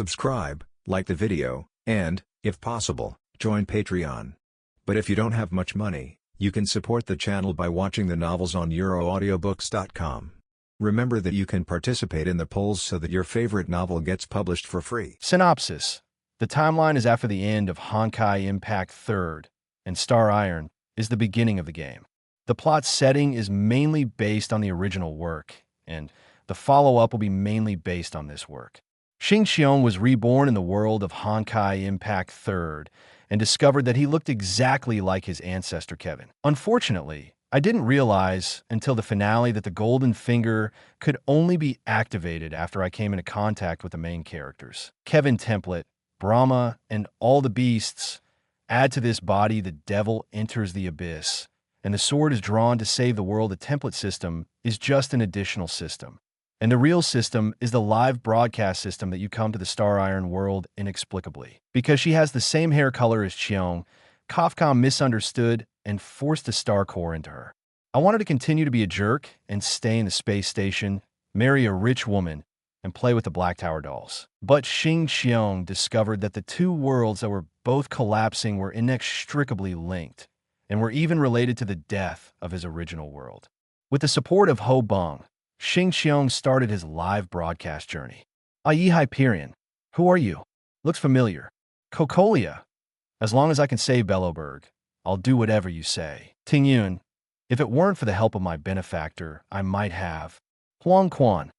subscribe, like the video, and, if possible, join Patreon. But if you don't have much money, you can support the channel by watching the novels on euroaudiobooks.com. Remember that you can participate in the polls so that your favorite novel gets published for free. Synopsis. The timeline is after the end of Honkai Impact 3rd, and Star Iron is the beginning of the game. The plot setting is mainly based on the original work, and the follow-up will be mainly based on this work. Xing Qiong was reborn in the world of Honkai Impact 3rd and discovered that he looked exactly like his ancestor Kevin. Unfortunately, I didn't realize until the finale that the golden finger could only be activated after I came into contact with the main characters. Kevin template, Brahma, and all the beasts add to this body. The devil enters the abyss, and the sword is drawn to save the world. The template system is just an additional system, and the real system is the live broadcast system that you come to the Star Iron world inexplicably. Because she has the same hair color as Qiong, Kafka misunderstood and forced a star core into her. I wanted to continue to be a jerk and stay in the space station, marry a rich woman, and play with the Black Tower dolls. But Xing Qiong discovered that the two worlds that were both collapsing were inextricably linked, and were even related to the death of his original world. With the support of Ho Bong, Xing Qiong started his live broadcast journey. Yi Hyperion. Who are you? Looks familiar. Cocolia. As long as I can save Bellowberg, I'll do whatever you say. Tingyun. If it weren't for the help of my benefactor, I might have. Huang Quan.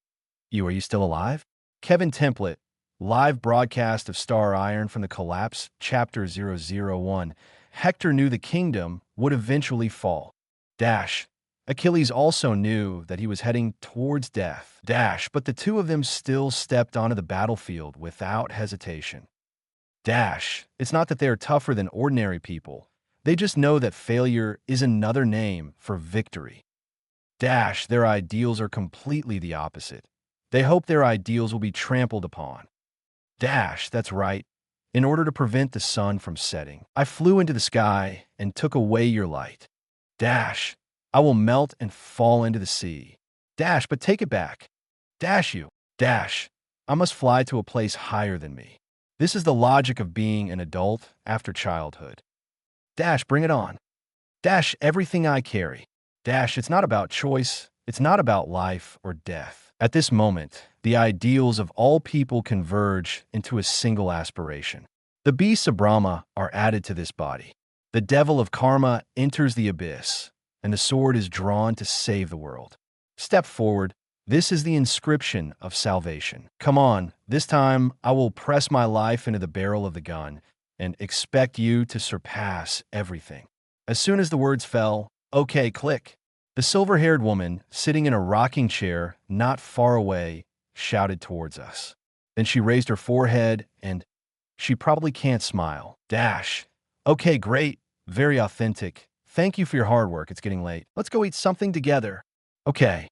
Are you still alive? Kevin template. Live broadcast of Star Iron from the Collapse, Chapter 001. Hector knew the kingdom would eventually fall. Dash. Achilles also knew that he was heading towards death. Dash. But the two of them still stepped onto the battlefield without hesitation. Dash. It's not that they are tougher than ordinary people. They just know that failure is another name for victory. Dash. Their ideals are completely the opposite. They hope their ideals will be trampled upon. Dash. That's right. In order to prevent the sun from setting, I flew into the sky and took away your light. Dash. I will melt and fall into the sea. Dash. But take it back. Dash you. Dash. I must fly to a place higher than me. This is the logic of being an adult after childhood. Dash. Bring it on. Dash. Everything I carry. Dash. It's not about choice. It's not about life or death. At this moment, the ideals of all people converge into a single aspiration. The beasts of Brahma are added to this body. The devil of karma enters the abyss, and the sword is drawn to save the world. Step forward. This is the inscription of salvation. Come on, this time I will press my life into the barrel of the gun and expect you to surpass everything. As soon as the words fell, okay, click. The silver-haired woman, sitting in a rocking chair not far away, shouted towards us. Then she raised her forehead and she probably can't smile. Dash. Okay, great. Very authentic. Thank you for your hard work. It's getting late. Let's go eat something together. Okay.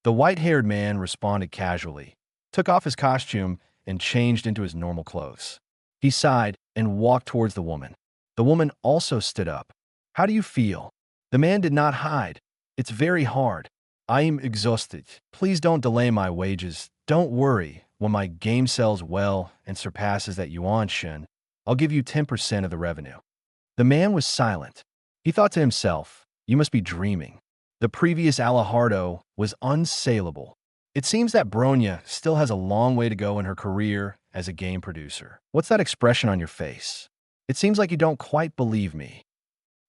The white-haired man responded casually, took off his costume, and changed into his normal clothes. He sighed and walked towards the woman. The woman also stood up. How do you feel? The man did not hide. It's very hard. I am exhausted. Please don't delay my wages. Don't worry. When my game sells well and surpasses that yuan shen, I'll give you 10% of the revenue. The man was silent. He thought to himself, you must be dreaming. The previous Alajardo was unsaleable. It seems that Bronya still has a long way to go in her career as a game producer. What's that expression on your face? It seems like you don't quite believe me.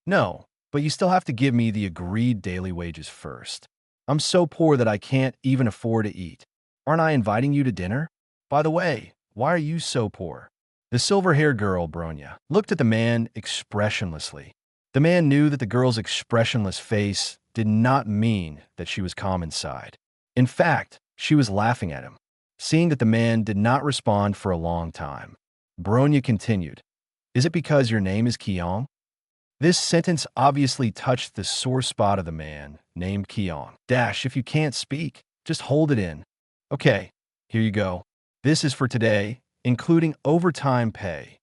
No, but you still have to give me the agreed daily wages first. I'm so poor that I can't even afford to eat. Aren't I inviting you to dinner? By the way, why are you so poor? The silver-haired girl, Bronya, looked at the man expressionlessly. The man knew that the girl's expressionless face did not mean that she was calm inside. In fact, she was laughing at him. Seeing that the man did not respond for a long time, Bronya continued, Is it because your name is Qiong? This sentence obviously touched the sore spot of the man named Qiong. Dash, if you can't speak, just hold it in. Okay, here you go. This is for today, including overtime pay.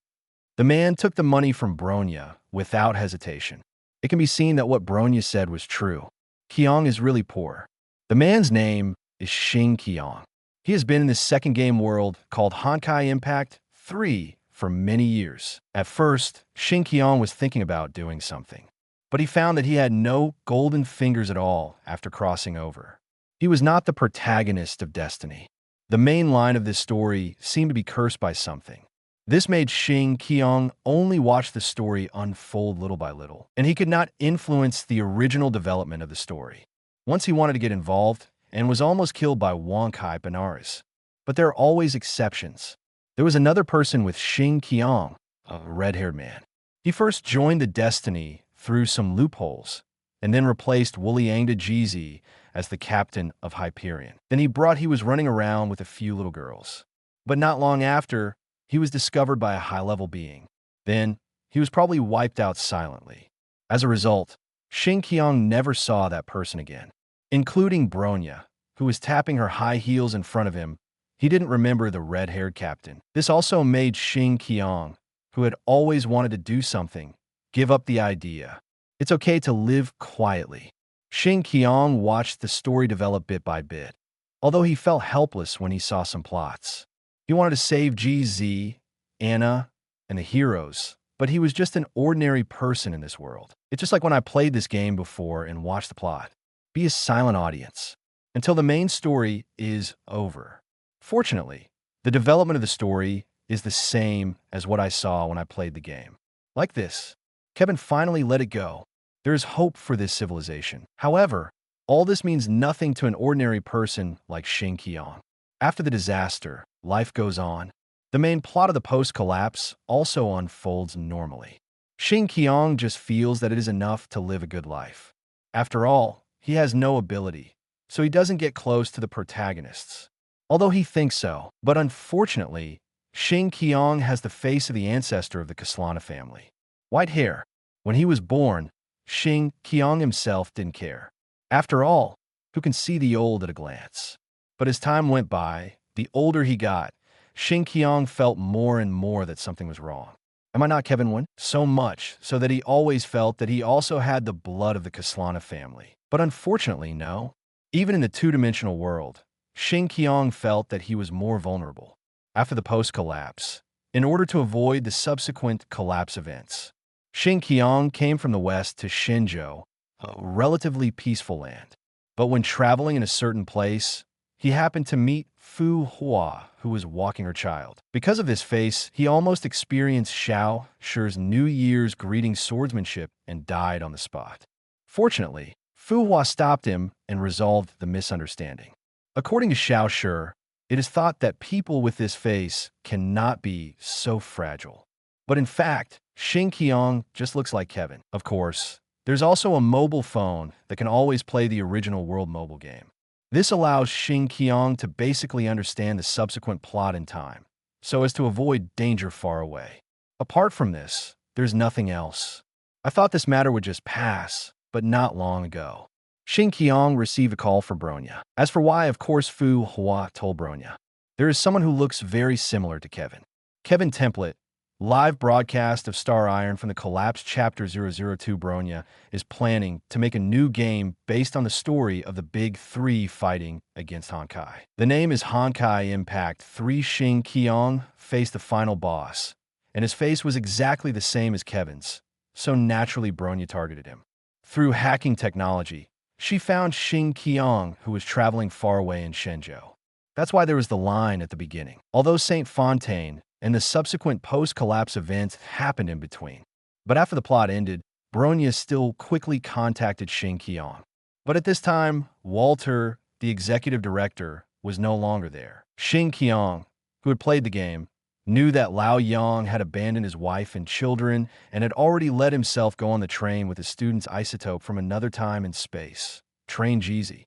The man took the money from Bronya without hesitation. It can be seen that what Bronya said was true. Qiong is really poor. The man's name is Xing Qiong. He has been in this second game world called Honkai Impact 3 for many years. At first, Xing Qiong was thinking about doing something, but he found that he had no golden fingers at all after crossing over. He was not the protagonist of Destiny. The main line of this story seemed to be cursed by something. This made Xing Qiong only watch the story unfold little by little, and he could not influence the original development of the story. Once he wanted to get involved, and was almost killed by Honkai Benares. But there are always exceptions. There was another person with Xing Qiong, a red-haired man. He first joined the Destiny through some loopholes, and then replaced Wuliangda Jizi as the captain of Hyperion. Then he was running around with a few little girls. But not long after, he was discovered by a high-level being. Then, he was probably wiped out silently. As a result, Xing Qiong never saw that person again. Including Bronya, who was tapping her high heels in front of him. He didn't remember the red-haired captain. This also made Xing Qiong, who had always wanted to do something, give up the idea. It's okay to live quietly. Xing Qiong watched the story develop bit by bit, although he felt helpless when he saw some plots. He wanted to save GZ, Anna, and the heroes, but he was just an ordinary person in this world. It's just like when I played this game before and watched the plot. Be a silent audience until the main story is over. Fortunately, the development of the story is the same as what I saw when I played the game. Like this, Kevin finally let it go. There is hope for this civilization. However, all this means nothing to an ordinary person like Xing Qiong. After the disaster, life goes on. The main plot of the post-collapse also unfolds normally. Xing Qiong just feels that it is enough to live a good life. After all, he has no ability, so he doesn't get close to the protagonists. Although he thinks so, but unfortunately, Xing Qiong has the face of the ancestor of the Kaslana family. White hair. When he was born, Xing Qiong himself didn't care. After all, who can see the old at a glance? But as time went by, the older he got, Xing Qiong felt more and more that something was wrong. Am I not Kevin Wynn? So much so that he always felt that he also had the blood of the Kaslana family. But unfortunately, no. Even in the two-dimensional world, Xing Qiong felt that he was more vulnerable. After the post-collapse, in order to avoid the subsequent collapse events, Xing Qiong came from the west to Shenzhou, a relatively peaceful land. But when traveling in a certain place, he happened to meet Fu Hua, who was walking her child. Because of this face, he almost experienced Xiao Shi's New Year's greeting swordsmanship and died on the spot. Fortunately, Fu Hua stopped him and resolved the misunderstanding. According to Xiao Shi, it is thought that people with this face cannot be so fragile. But in fact, Xing Qiong just looks like Kevin. Of course, there's also a mobile phone that can always play the original World mobile game. This allows Xing Qiong to basically understand the subsequent plot in time, so as to avoid danger far away. Apart from this, there's nothing else. I thought this matter would just pass, but not long ago. Xing Qiong received a call for Bronya. As for why, of course, Fu Hua told Bronya. There is someone who looks very similar to Kevin. Kevin Template, live broadcast of Star Iron from the Collapse Chapter 002 Bronya, is planning to make a new game based on the story of the Big Three fighting against Honkai. The name is Honkai Impact 3. Xing Qiong faced the final boss, and his face was exactly the same as Kevin's, so naturally Bronya targeted him. Through hacking technology, she found Xing Qiong, who was traveling far away in Shenzhou. That's why there was the line at the beginning. Although Saint Fontaine and the subsequent post-collapse events happened in between. But after the plot ended, Bronya still quickly contacted Xing Qiong. But at this time, Walter, the executive director, was no longer there. Xing Qiong, who had played the game, knew that Lao Yang had abandoned his wife and children and had already let himself go on the train with his student's isotope from another time and space, Train Jeezy.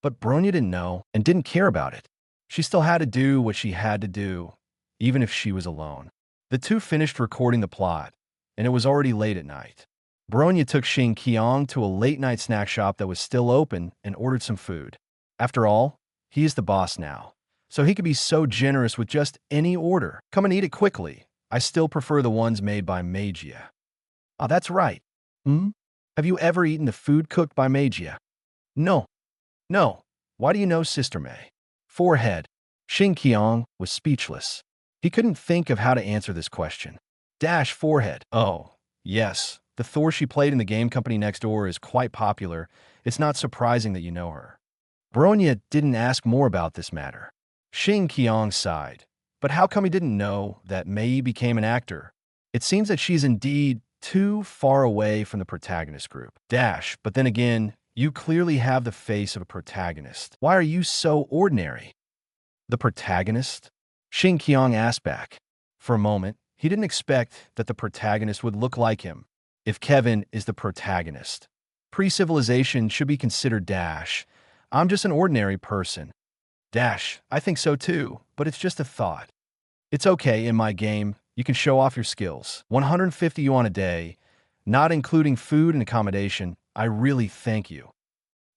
But Bronya didn't know and didn't care about it. She still had to do what she had to do, even if she was alone. The two finished recording the plot, and it was already late at night. Bronya took Xing Qiong to a late-night snack shop that was still open and ordered some food. After all, he is the boss now, so he could be so generous with just any order. Come and eat it quickly. I still prefer the ones made by Magia. Ah, that's right. Have you ever eaten the food cooked by Magia? No. No. Why do you know Sister May? Forehead. Xing Qiong was speechless. He couldn't think of how to answer this question. Dash forehead. Oh, yes. The Thor she played in the game company next door is quite popular. It's not surprising that you know her. Bronya didn't ask more about this matter. Xing Qiong sighed. But how come he didn't know that Mei became an actor? It seems that she's indeed too far away from the protagonist group. Dash, but then again, you clearly have the face of a protagonist. Why are you so ordinary? The protagonist? Xing Qiong asked back. For a moment, he didn't expect that the protagonist would look like him. If Kevin is the protagonist, pre-civilization should be considered Dash. I'm just an ordinary person. Dash, I think so too, but it's just a thought. It's okay, in my game, you can show off your skills. 150 yuan a day, not including food and accommodation. I really thank you.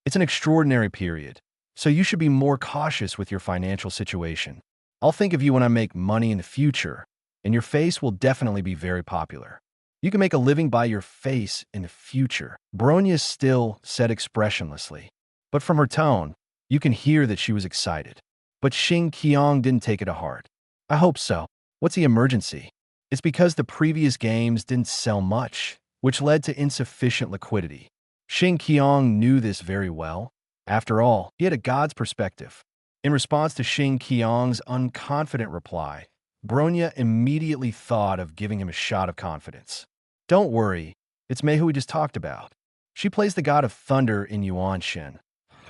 It's an extraordinary period, so you should be more cautious with your financial situation. I'll think of you when I make money in the future, and your face will definitely be very popular. You can make a living by your face in the future. Bronya still said expressionlessly, but from her tone, you can hear that she was excited. But Xing Qiong didn't take it to heart. I hope so. What's the emergency? It's because the previous games didn't sell much, which led to insufficient liquidity. Xing Qiong knew this very well. After all, he had a god's perspective. In response to Xing Qiong's unconfident reply, Bronya immediately thought of giving him a shot of confidence. Don't worry, it's Mei who we just talked about. She plays the god of thunder in Yuanshen,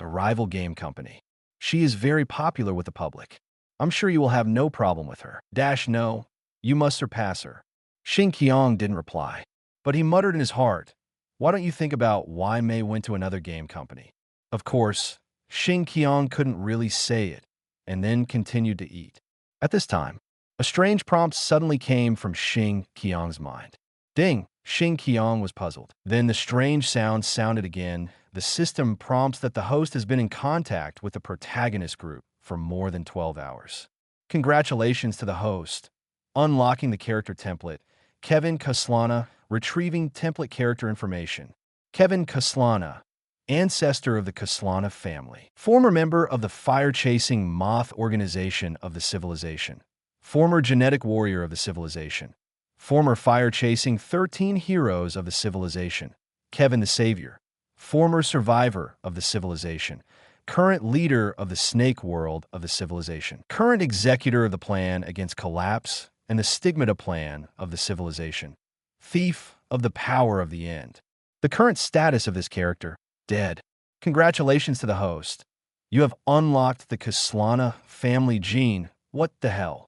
a rival game company. She is very popular with the public. I'm sure you will have no problem with her. Dash no, you must surpass her. Xing Qiong didn't reply, but he muttered in his heart, why don't you think about why Mei went to another game company? Of course, Xing Qiong couldn't really say it, and then continued to eat. At this time, a strange prompt suddenly came from Xing Qiong's mind. Ding! Xing Qiong was puzzled. Then the strange sound sounded again. The system prompts that the host has been in contact with the protagonist group for more than 12 hours. Congratulations to the host. Unlocking the character template. Kevin Kaslana, retrieving template character information. Kevin Kaslana, ancestor of the Kaslana family. Former member of the fire-chasing moth organization of the civilization. Former genetic warrior of the civilization. Former fire-chasing 13 heroes of the civilization. Kevin the Savior. Former survivor of the civilization. Current leader of the snake world of the civilization. Current executor of the plan against collapse and the stigmata plan of the civilization. Thief of the power of the end. The current status of this character, dead. Congratulations to the host. You have unlocked the Kaslana family gene. What the hell?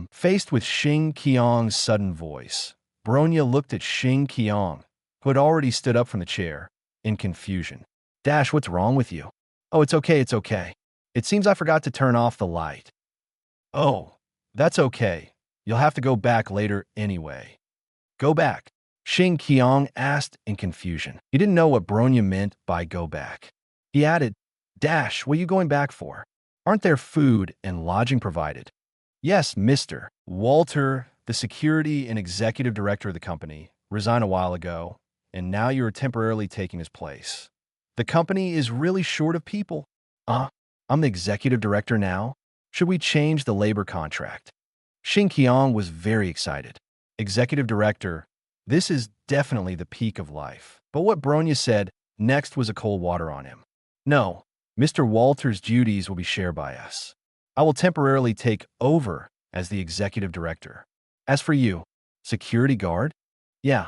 Faced with Xing Qiong's sudden voice, Bronya looked at Xing Qiong, who had already stood up from the chair, in confusion. Dash, what's wrong with you? Oh, it's okay, it's okay. It seems I forgot to turn off the light. Oh, that's okay. You'll have to go back later anyway. Go back? Xing Qiong asked in confusion. He didn't know what Bronya meant by go back. He added, Dash, what are you going back for? Aren't there food and lodging provided? Yes, Mr. Walter, the security and executive director of the company, resigned a while ago, and now you are temporarily taking his place. The company is really short of people. I'm the executive director now. Should we change the labor contract? Xing Qiong was very excited. Executive director, this is definitely the peak of life. But what Bronya said next was a cold water on him. No, Mr. Walter's duties will be shared by us. I will temporarily take over as the executive director. As for you, security guard? Yeah,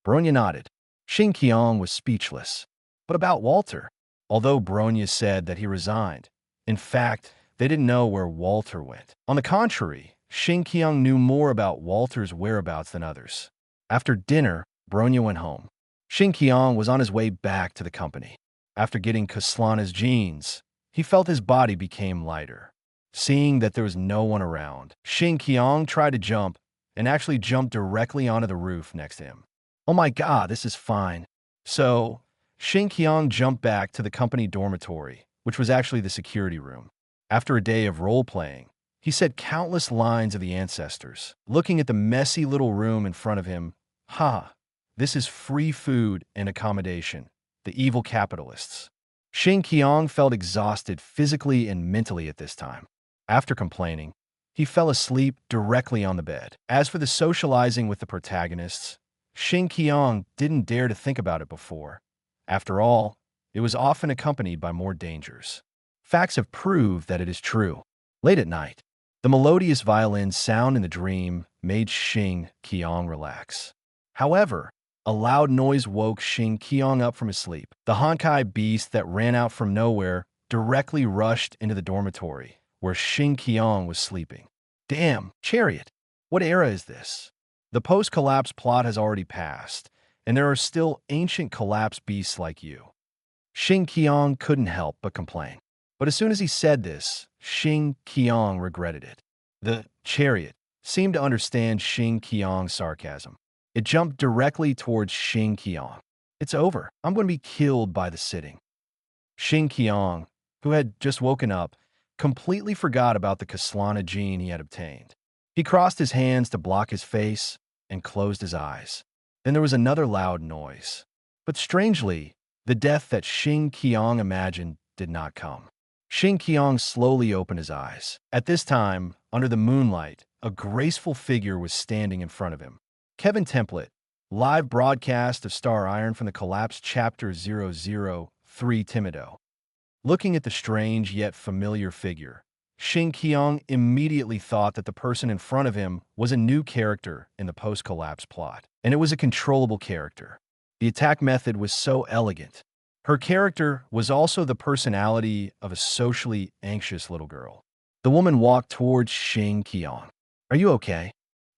Bronya nodded. Xing Qiong was speechless. But about Walter? Although Bronya said that he resigned, in fact, they didn't know where Walter went. On the contrary, Xing Qiong knew more about Walter's whereabouts than others. After dinner, Bronya went home. Xing Qiong was on his way back to the company. After getting Kaslana's genes, he felt his body became lighter. Seeing that there was no one around, Xing Qiong tried to jump and actually jumped directly onto the roof next to him. Oh my god, this is fine. So, Xing Qiong jumped back to the company dormitory, which was actually the security room. After a day of role-playing, he said countless lines of the ancestors, looking at the messy little room in front of him. This is free food and accommodation, the evil capitalists. Xing Qiong felt exhausted physically and mentally at this time. After complaining, he fell asleep directly on the bed. As for the socializing with the protagonists, Xing Qiong didn't dare to think about it before. After all, it was often accompanied by more dangers. Facts have proved that it is true. Late at night, the melodious violin sound in the dream made Xing Qiong relax. However, a loud noise woke Xing Qiong up from his sleep. The Honkai beast that ran out from nowhere directly rushed into the dormitory where Xing Qiong was sleeping. Damn, chariot! What era is this? The post-collapse plot has already passed, and there are still ancient collapse beasts like you. Xing Qiong couldn't help but complain. But as soon as he said this, Xing Qiong regretted it. The chariot seemed to understand Xing Qiong's sarcasm. It jumped directly towards Xing Qiong. It's over. I'm going to be killed by the sitting. Xing Qiong, who had just woken up, completely forgot about the Kaslana gene he had obtained. He crossed his hands to block his face and closed his eyes. Then there was another loud noise. But strangely, the death that Xing Qiong imagined did not come. Xing Qiong slowly opened his eyes. At this time, under the moonlight, a graceful figure was standing in front of him. Kevin Template, live broadcast of Star Iron from the Collapse Chapter 003 Timido. Looking at the strange yet familiar figure, Xing Qiong immediately thought that the person in front of him was a new character in the post-collapse plot, and it was a controllable character. The attack method was so elegant. Her character was also the personality of a socially anxious little girl. The woman walked towards Xing Qiong. Are you okay?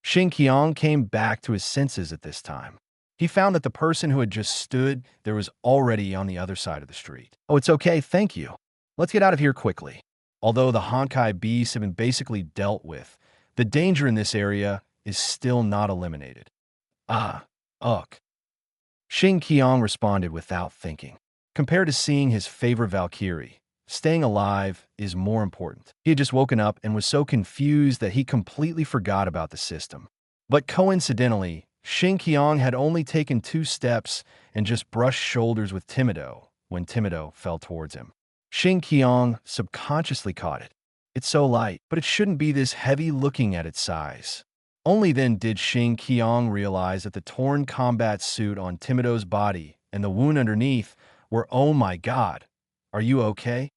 Xing Qiong came back to his senses at this time. He found that the person who had just stood there was already on the other side of the street. Oh, it's okay, thank you. Let's get out of here quickly. Although the Honkai beasts have been basically dealt with, the danger in this area is still not eliminated. Ah, ugh. Xing Qiong responded without thinking. Compared to seeing his favorite Valkyrie, staying alive is more important. He had just woken up and was so confused that he completely forgot about the system. But coincidentally, Xing Qiong had only taken 2 steps and just brushed shoulders with Timido when Timido fell towards him. Xing Qiong subconsciously caught it. It's so light, but it shouldn't be this heavy looking at its size. Only then did Xing Qiong realize that the torn combat suit on Timido's body and the wound underneath were, oh my god, are you okay?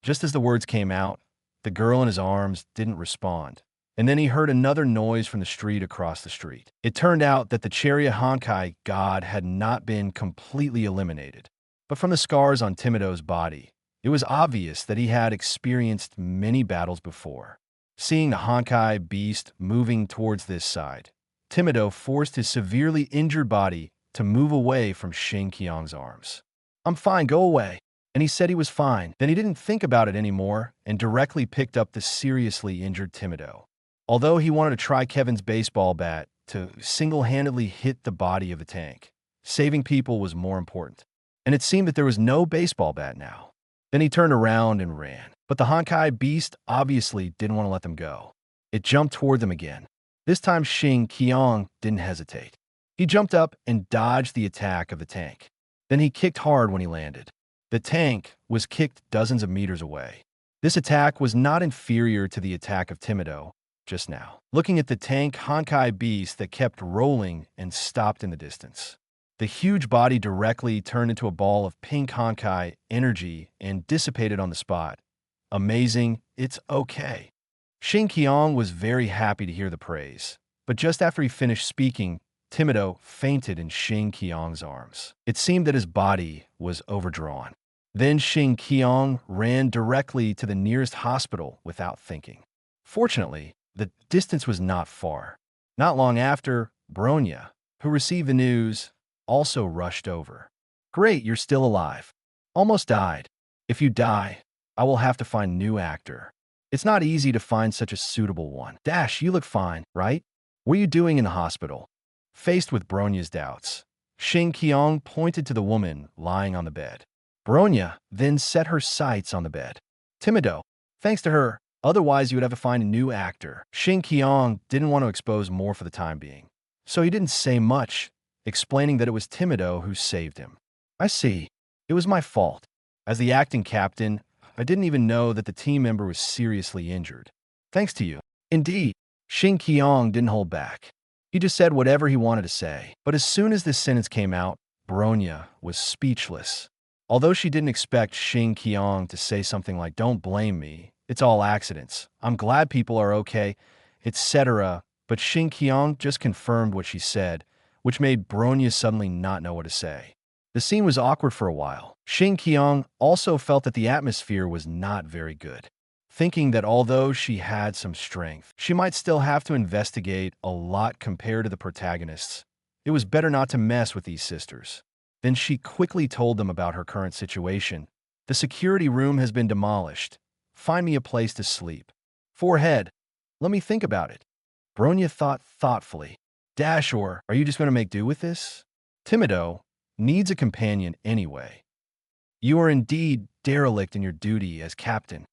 Just as the words came out, the girl in his arms didn't respond. And then he heard another noise from the street across the street. It turned out that the Chariot Honkai god had not been completely eliminated. But from the scars on Timido's body, it was obvious that he had experienced many battles before. Seeing the Honkai beast moving towards this side, Timido forced his severely injured body to move away from Xing Qiong's arms. I'm fine, go away. And he said he was fine. Then he didn't think about it anymore and directly picked up the seriously injured Timido. Although he wanted to try Kevin's baseball bat to single-handedly hit the body of the tank, saving people was more important. And it seemed that there was no baseball bat now. Then he turned around and ran. But the Honkai beast obviously didn't want to let them go. It jumped toward them again. This time Xing Qiong didn't hesitate. He jumped up and dodged the attack of the tank. Then he kicked hard when he landed. The tank was kicked dozens of meters away. This attack was not inferior to the attack of Timido just now. Looking at the tank Honkai beast that kept rolling and stopped in the distance. The huge body directly turned into a ball of pink Honkai energy and dissipated on the spot. Amazing, it's okay. Xing Qiong was very happy to hear the praise, but just after he finished speaking, Timido fainted in Xing Qiong's arms. It seemed that his body was overdrawn. Then Xing Qiong ran directly to the nearest hospital without thinking. Fortunately, the distance was not far. Not long after, Brahma, who received the news, also rushed over. Great, you're still alive. Almost died. If you die, I will have to find a new actor. It's not easy to find such a suitable one. Dash, you look fine, right? What are you doing in the hospital? Faced with Brahma's doubts, Xing Qiong pointed to the woman lying on the bed. Brahma then set her sights on the bed. Timido, thanks to her, otherwise you would have to find a new actor. Xing Qiong didn't want to expose more for the time being, so he didn't say much, explaining that it was Timido who saved him. I see. It was my fault. As the acting captain, I didn't even know that the team member was seriously injured. Thanks to you. Indeed, Xing Qiong didn't hold back. He just said whatever he wanted to say. But as soon as this sentence came out, Bronya was speechless. Although she didn't expect Xing Qiong to say something like, "Don't blame me, it's all accidents. I'm glad people are okay," etc. But Xing Qiong just confirmed what she said, which made Bronya suddenly not know what to say. The scene was awkward for a while. Xing Qiong also felt that the atmosphere was not very good, thinking that although she had some strength, she might still have to investigate a lot compared to the protagonists. It was better not to mess with these sisters. Then she quickly told them about her current situation. "The security room has been demolished. Find me a place to sleep." Forehead. "Let me think about it." Bronya thought thoughtfully. "Or are you just going to make do with this?" Timido needs a companion anyway. "You are indeed derelict in your duty as captain."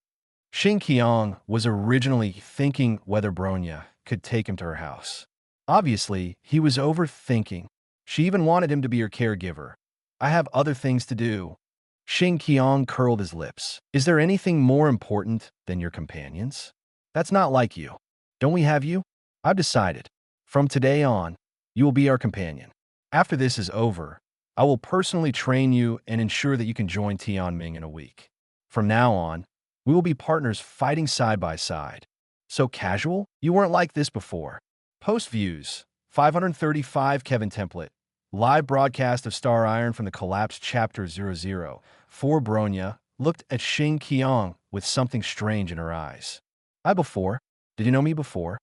Xing Qiong was originally thinking whether Bronya could take him to her house. Obviously, he was overthinking. She even wanted him to be her caregiver. "I have other things to do." Xing Qiong curled his lips. "Is there anything more important than your companions?" "That's not like you. Don't we have you?" "I've decided. From today on, you will be our companion. After this is over, I will personally train you and ensure that you can join Tianming in a week. From now on, we will be partners fighting side by side." "So casual? You weren't like this before." Post views. 535 Kevin template. Live broadcast of Star Iron from the collapsed Chapter 00. 4 Bronya looked at Xing Qiong with something strange in her eyes. "I before? Did you know me before?"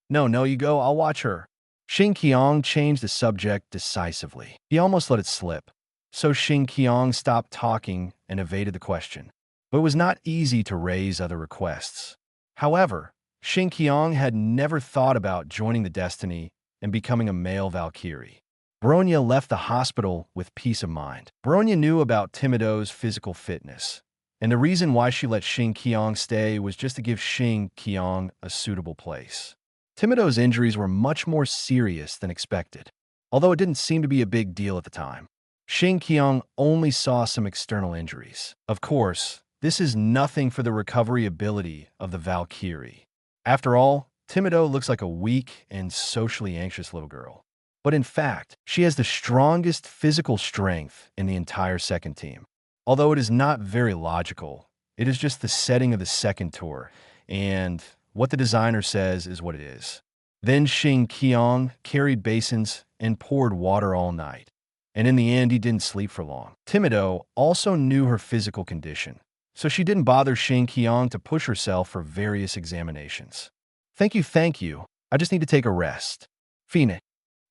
No, you go, I'll watch her." Xing Qiong changed the subject decisively. He almost let it slip. So Xing Qiong stopped talking and evaded the question. But it was not easy to raise other requests. However, Xing Qiong had never thought about joining the Destiny and becoming a male Valkyrie. Bronya left the hospital with peace of mind. Bronya knew about Timido's physical fitness, and the reason why she let Xing Qiong stay was just to give Xing Qiong a suitable place. Timido's injuries were much more serious than expected, although it didn't seem to be a big deal at the time. Xing Qiong only saw some external injuries. Of course, this is nothing for the recovery ability of the Valkyrie. After all, Timido looks like a weak and socially anxious little girl. But in fact, she has the strongest physical strength in the entire second team. Although it is not very logical, it is just the setting of the second tour, and what the designer says is what it is. Then Xing Qiong carried basins and poured water all night, and in the end he didn't sleep for long. Timido also knew her physical condition, so she didn't bother Xing Qiong to push herself for various examinations. Thank you. I just need to take a rest." "Phoenix,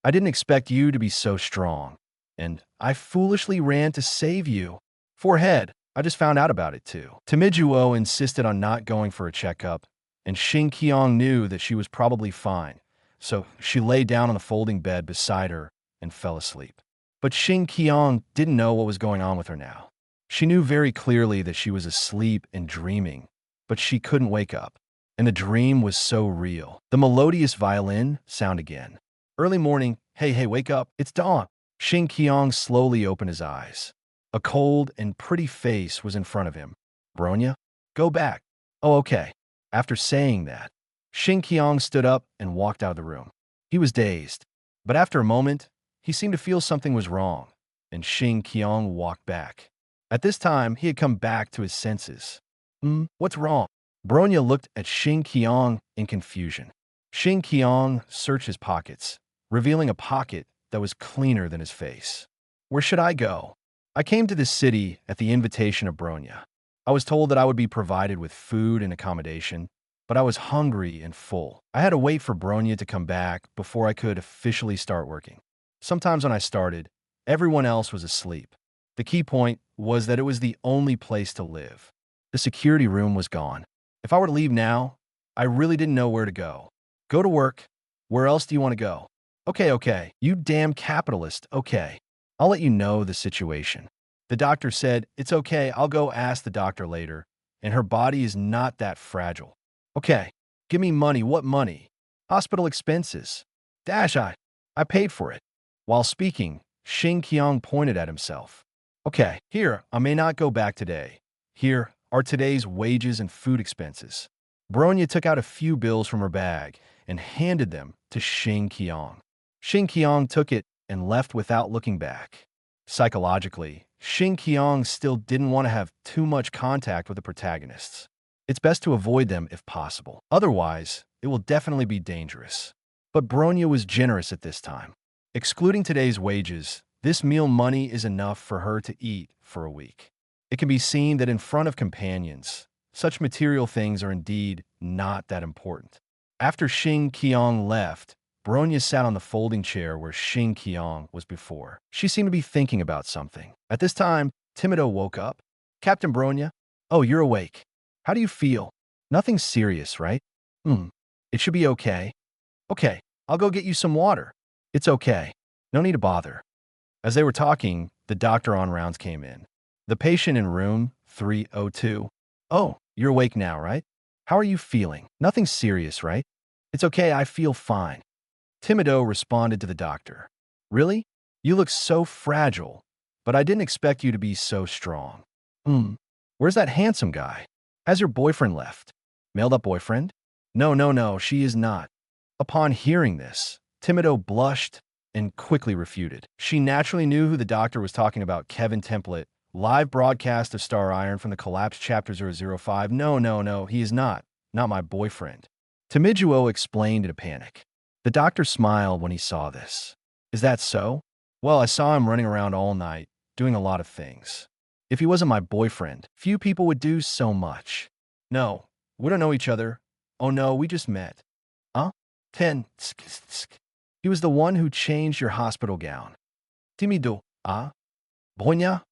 I didn't expect you to be so strong, and I foolishly ran to save you." "Forehead, I just found out about it too." Timijuo insisted on not going for a checkup, and Xing Qiong knew that she was probably fine, so she lay down on the folding bed beside her and fell asleep. But Xing Qiong didn't know what was going on with her now. She knew very clearly that she was asleep and dreaming, but she couldn't wake up, and the dream was so real. The melodious violin sound again. Early morning. Hey, wake up. It's dawn." Xing Qiong slowly opened his eyes. A cold and pretty face was in front of him. "Bronya, go back." "Oh, okay." After saying that, Xing Qiong stood up and walked out of the room. He was dazed, but after a moment, he seemed to feel something was wrong, and Xing Qiong walked back. At this time, he had come back to his senses. What's wrong?" Bronya looked at Xing Qiong in confusion. Xing Qiong searched his pockets, revealing a pocket that was cleaner than his face. "Where should I go?" "I came to this city at the invitation of Bronya. I was told that I would be provided with food and accommodation, but I was hungry and full. I had to wait for Bronya to come back before I could officially start working. Sometimes when I started, everyone else was asleep. The key point was that it was the only place to live. The security room was gone. If I were to leave now, I really didn't know where to go." "Go to work. Where else do you want to go?" Okay. You damn capitalist. Okay. I'll let you know the situation." The doctor said, "It's okay, I'll go ask the doctor later, and her body is not that fragile." "Okay. Give me money." "What money?" "Hospital expenses." I paid for it." While speaking, Xing Qiong pointed at himself. "Okay, here, I may not go back today. Here are today's wages and food expenses. Bronya took out a few bills from her bag and handed them to Xing Qiong. Xing Qiong took it and left without looking back. Psychologically, Xing Qiong still didn't want to have too much contact with the protagonists. It's best to avoid them if possible. Otherwise, it will definitely be dangerous. But Bronya was generous at this time. Excluding today's wages, this meal money is enough for her to eat for a week. It can be seen that in front of companions, such material things are indeed not that important. After Xing Qiong left, Bronya sat on the folding chair where Xing Qiong was before. She seemed to be thinking about something. At this time, Timido woke up. Captain Bronya, oh, you're awake. How do you feel? Nothing serious, right? It should be okay. Okay, I'll go get you some water. It's okay. No need to bother. As they were talking, the doctor on rounds came in. The patient in room 302. Oh, you're awake now, right? How are you feeling? Nothing serious, right? It's okay, I feel fine. Timido responded to the doctor. Really? You look so fragile, but I didn't expect you to be so strong. Where's that handsome guy? Has your boyfriend left? Mailed up boyfriend? No, she is not. Upon hearing this, Timido blushed and quickly refuted. She naturally knew who the doctor was talking about. Kevin Template, live broadcast of Star Iron from the collapsed chapter 005. No, he is not. Not my boyfriend. Timijuo explained in a panic. The doctor smiled when he saw this. Is that so? Well, I saw him running around all night, doing a lot of things. If he wasn't my boyfriend, few people would do so much. No, we don't know each other. Oh no, we just met. Huh? He was the one who changed your hospital gown. Timido, Bonya,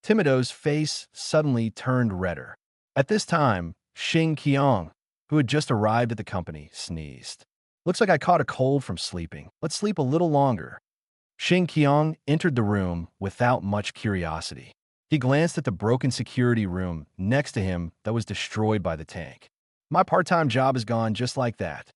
Timido's face suddenly turned redder. At this time, Xing Qiong, who had just arrived at the company, sneezed. Looks like I caught a cold from sleeping. Let's sleep a little longer. Xing Qiong entered the room without much curiosity. He glanced at the broken security room next to him that was destroyed by the tank. My part-time job is gone just like that.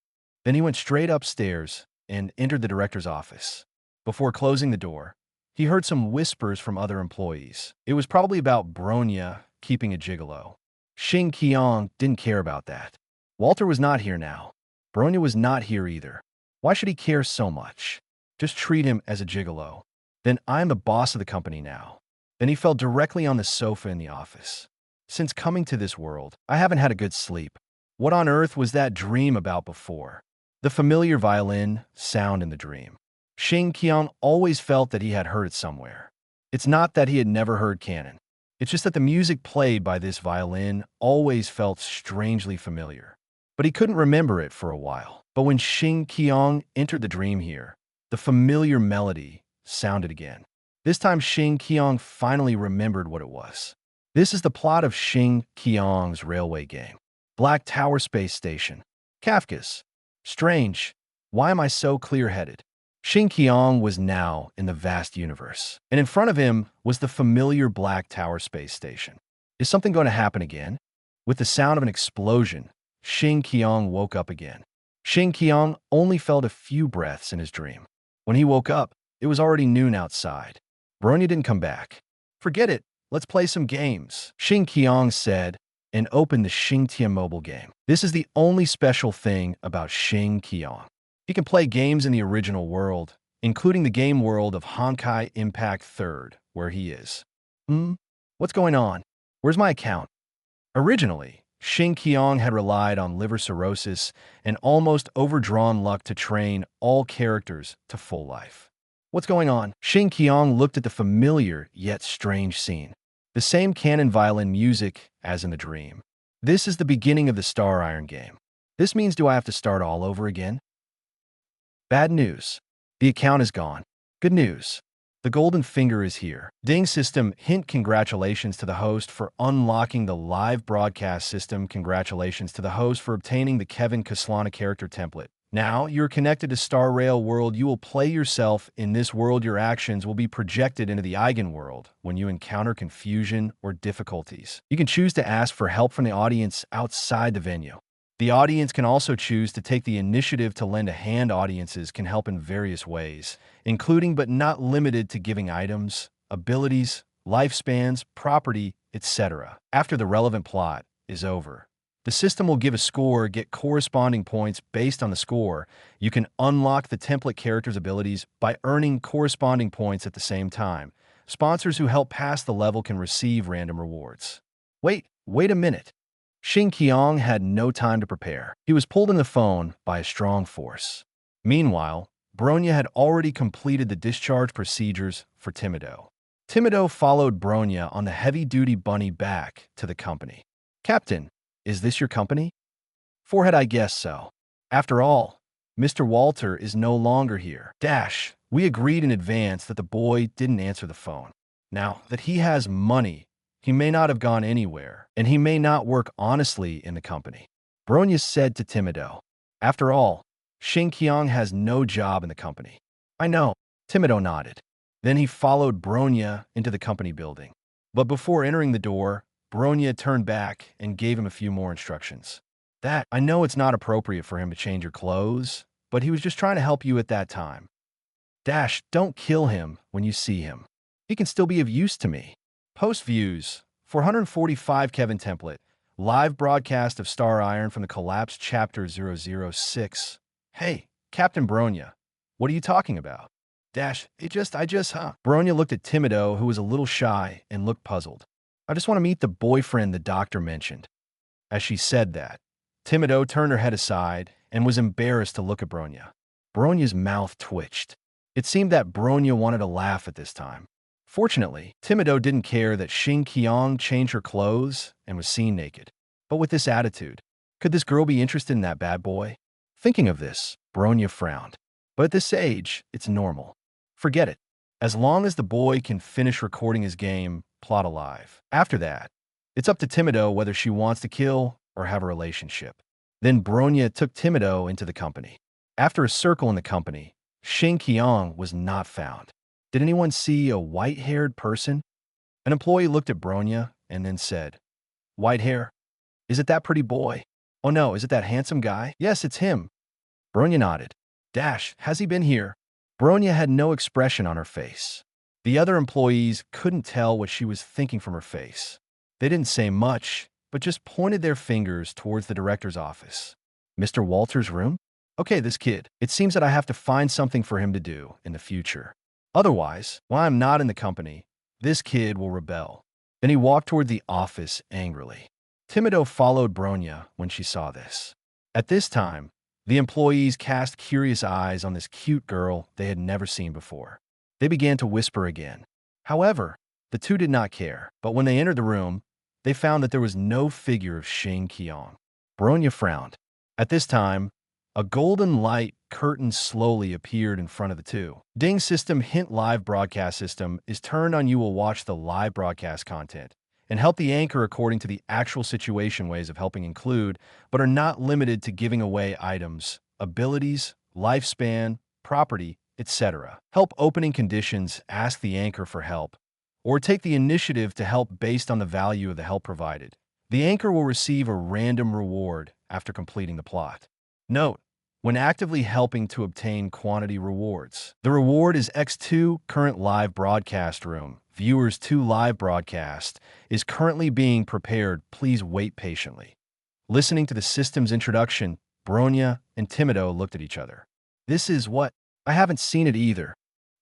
Then he went straight upstairs and entered the director's office. Before closing the door, he heard some whispers from other employees. It was probably about Bronya keeping a gigolo. Xing Qiong didn't care about that. Walter was not here now. Bronya was not here either. Why should he care so much? Just treat him as a gigolo. Then I'm the boss of the company now. Then he fell directly on the sofa in the office. Since coming to this world, I haven't had a good sleep. What on earth was that dream about before? The familiar violin sound in the dream. Xing Qiong always felt that he had heard it somewhere. It's not that he had never heard canon. It's just that the music played by this violin always felt strangely familiar. But he couldn't remember it for a while. But when Xing Qiong entered the dream here, the familiar melody sounded again. This time Xing Qiong finally remembered what it was. This is the plot of Xing Qiong's railway game. Black Tower Space Station. Kafka's. Strange. Why am I so clear-headed? Xing Qiong was now in the vast universe, and in front of him was the familiar Black Tower Space Station. Is something going to happen again? With the sound of an explosion, Xing Qiong woke up again. Xing Qiong only felt a few breaths in his dream. When he woke up, it was already noon outside. Bronya didn't come back. Forget it. Let's play some games, Xing Qiong said, and opened the Xing Qiong mobile game. This is the only special thing about Xing Qiong. He can play games in the original world, including the game world of Honkai Impact 3rd, where he is. What's going on? Where's my account? Originally, Xing Qiong had relied on liver cirrhosis and almost overdrawn luck to train all characters to full life. What's going on? Xing Qiong looked at the familiar yet strange scene. The same canon violin music as in the dream. This is the beginning of the Star Iron game. This means do I have to start all over again? Bad news. The account is gone. Good news. The golden finger is here. Ding system, hint congratulations to the host for unlocking the live broadcast system. Congratulations to the host for obtaining the Kevin Kaslana character template. Now, you're connected to Star Rail World. You will play yourself in this world. Your actions will be projected into the Eigen world when you encounter confusion or difficulties. You can choose to ask for help from the audience outside the venue. The audience can also choose to take the initiative to lend a hand. Audiences can help in various ways, including but not limited to giving items, abilities, lifespans, property, etc. After the relevant plot is over, The system will give a score, get corresponding points based on the score. You can unlock the template character's abilities by earning corresponding points at the same time. Sponsors who help pass the level can receive random rewards. Wait a minute. Xing Qiong had no time to prepare. He was pulled in the phone by a strong force. Meanwhile, Bronya had already completed the discharge procedures for Timido. Timido followed Bronya on the heavy-duty bunny back to the company. "Captain, is this your company?" "Forehead, I guess so. After all, Mr. Walter is no longer here. We agreed in advance that the boy didn't answer the phone. Now that he has money, he may not have gone anywhere, and he may not work honestly in the company." Bronya said to Timido. "After all, Xing Qiong has no job in the company." "I know." Timido nodded. Then he followed Bronya into the company building. But before entering the door, Bronya turned back and gave him a few more instructions. "I know it's not appropriate for him to change your clothes, but he was just trying to help you at that time. Don't kill him when you see him. He can still be of use to me." Post views, 445 Kevin template, live broadcast of Star Iron from the Collapse Chapter 006. "Hey, Captain Bronya, what are you talking about?" Bronya looked at Timido, who was a little shy and looked puzzled. "I just want to meet the boyfriend the doctor mentioned." As she said that, Timido turned her head aside and was embarrassed to look at Bronya. Bronya's mouth twitched. It seemed that Bronya wanted to laugh at this time. Fortunately, Timido didn't care that Xing Qiong changed her clothes and was seen naked. But with this attitude, could this girl be interested in that bad boy? Thinking of this, Bronya frowned. But at this age, it's normal. Forget it. As long as the boy can finish recording his game, plot alive. After that, it's up to Timido whether she wants to kill or have a relationship. Then Bronya took Timido into the company. After a circle in the company, Xing Qiong was not found. Did anyone see a white-haired person? An employee looked at Bronya and then said, "White hair? Is it that pretty boy? Oh no, is it that handsome guy?" "Yes, it's him." Bronya nodded. Has he been here?" Bronya had no expression on her face. The other employees couldn't tell what she was thinking from her face. They didn't say much, but just pointed their fingers towards the director's office. "Mr. Walter's room? Okay, this kid. It seems that I have to find something for him to do in the future. Otherwise, while I'm not in the company, this kid will rebel." Then he walked toward the office angrily. Timido followed Bronya when she saw this. At this time, the employees cast curious eyes on this cute girl they had never seen before. They began to whisper again. However, the two did not care, but when they entered the room, they found that there was no figure of Xing Qiong. Bronya frowned. At this time, a golden light curtain slowly appeared in front of the two. Ding system hint live broadcast system is turned on. You will watch the live broadcast content and help the anchor according to the actual situation. Ways of helping include, but are not limited to, giving away items, abilities, lifespan, property, etc. Help opening conditions, ask the anchor for help, or take the initiative to help based on the value of the help provided. The anchor will receive a random reward after completing the plot. Note: when actively helping to obtain quantity rewards. The reward is X2 current live broadcast room. Viewers 2 live broadcast is currently being prepared. Please wait patiently. Listening to the system's introduction, Bronya and Timido looked at each other. "This is what? I haven't seen it either."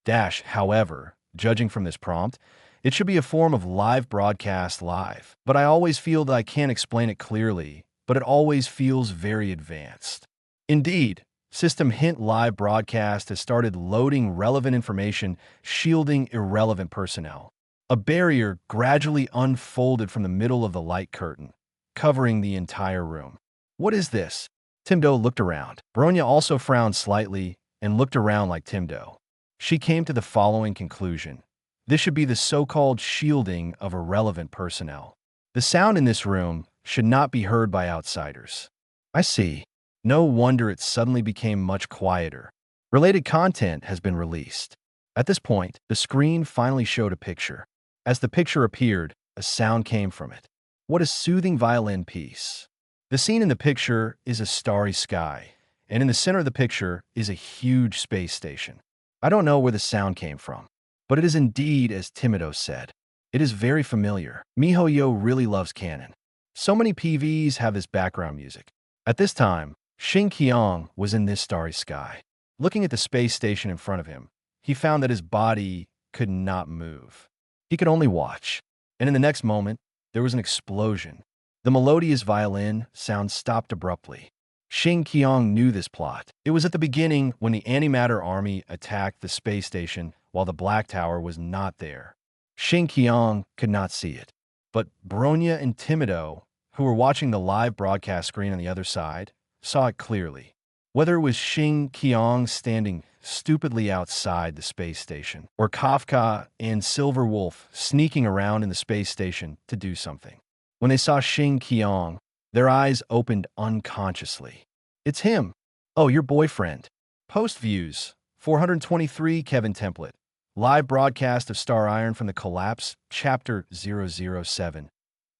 However, judging from this prompt, it should be a form of live broadcast live. But I always feel that I can't explain it clearly, but it always feels very advanced. Indeed, System Hint Live Broadcast has started loading relevant information, shielding irrelevant personnel. A barrier gradually unfolded from the middle of the light curtain, covering the entire room. "What is this?" Timido looked around. Bronya also frowned slightly and looked around like Timido. She came to the following conclusion. This should be the so-called shielding of irrelevant personnel. The sound in this room should not be heard by outsiders. I see. No wonder it suddenly became much quieter. Related content has been released. At this point, the screen finally showed a picture. As the picture appeared, a sound came from it. What a soothing violin piece. The scene in the picture is a starry sky, and in the center of the picture is a huge space station. I don't know where the sound came from, but it is indeed as Timido said. It is very familiar. MiHoYo really loves canon. So many PVs have this background music. At this time, Xing Qiong was in this starry sky. Looking at the space station in front of him, he found that his body could not move. He could only watch. And in the next moment, there was an explosion. The melodious violin sound stopped abruptly. Xing Qiong knew this plot. It was at the beginning when the antimatter army attacked the space station while the Black Tower was not there. Xing Qiong could not see it. But Bronya and Timido, who were watching the live broadcast screen on the other side, saw it clearly. Whether it was Xing Qiong standing stupidly outside the space station, or Kafka and Silver Wolf sneaking around in the space station to do something. When they saw Xing Qiong, their eyes opened unconsciously. It's him. Oh, your boyfriend. Post views. 423 Kevin template. Live broadcast of Star Iron from the Collapse, Chapter 007.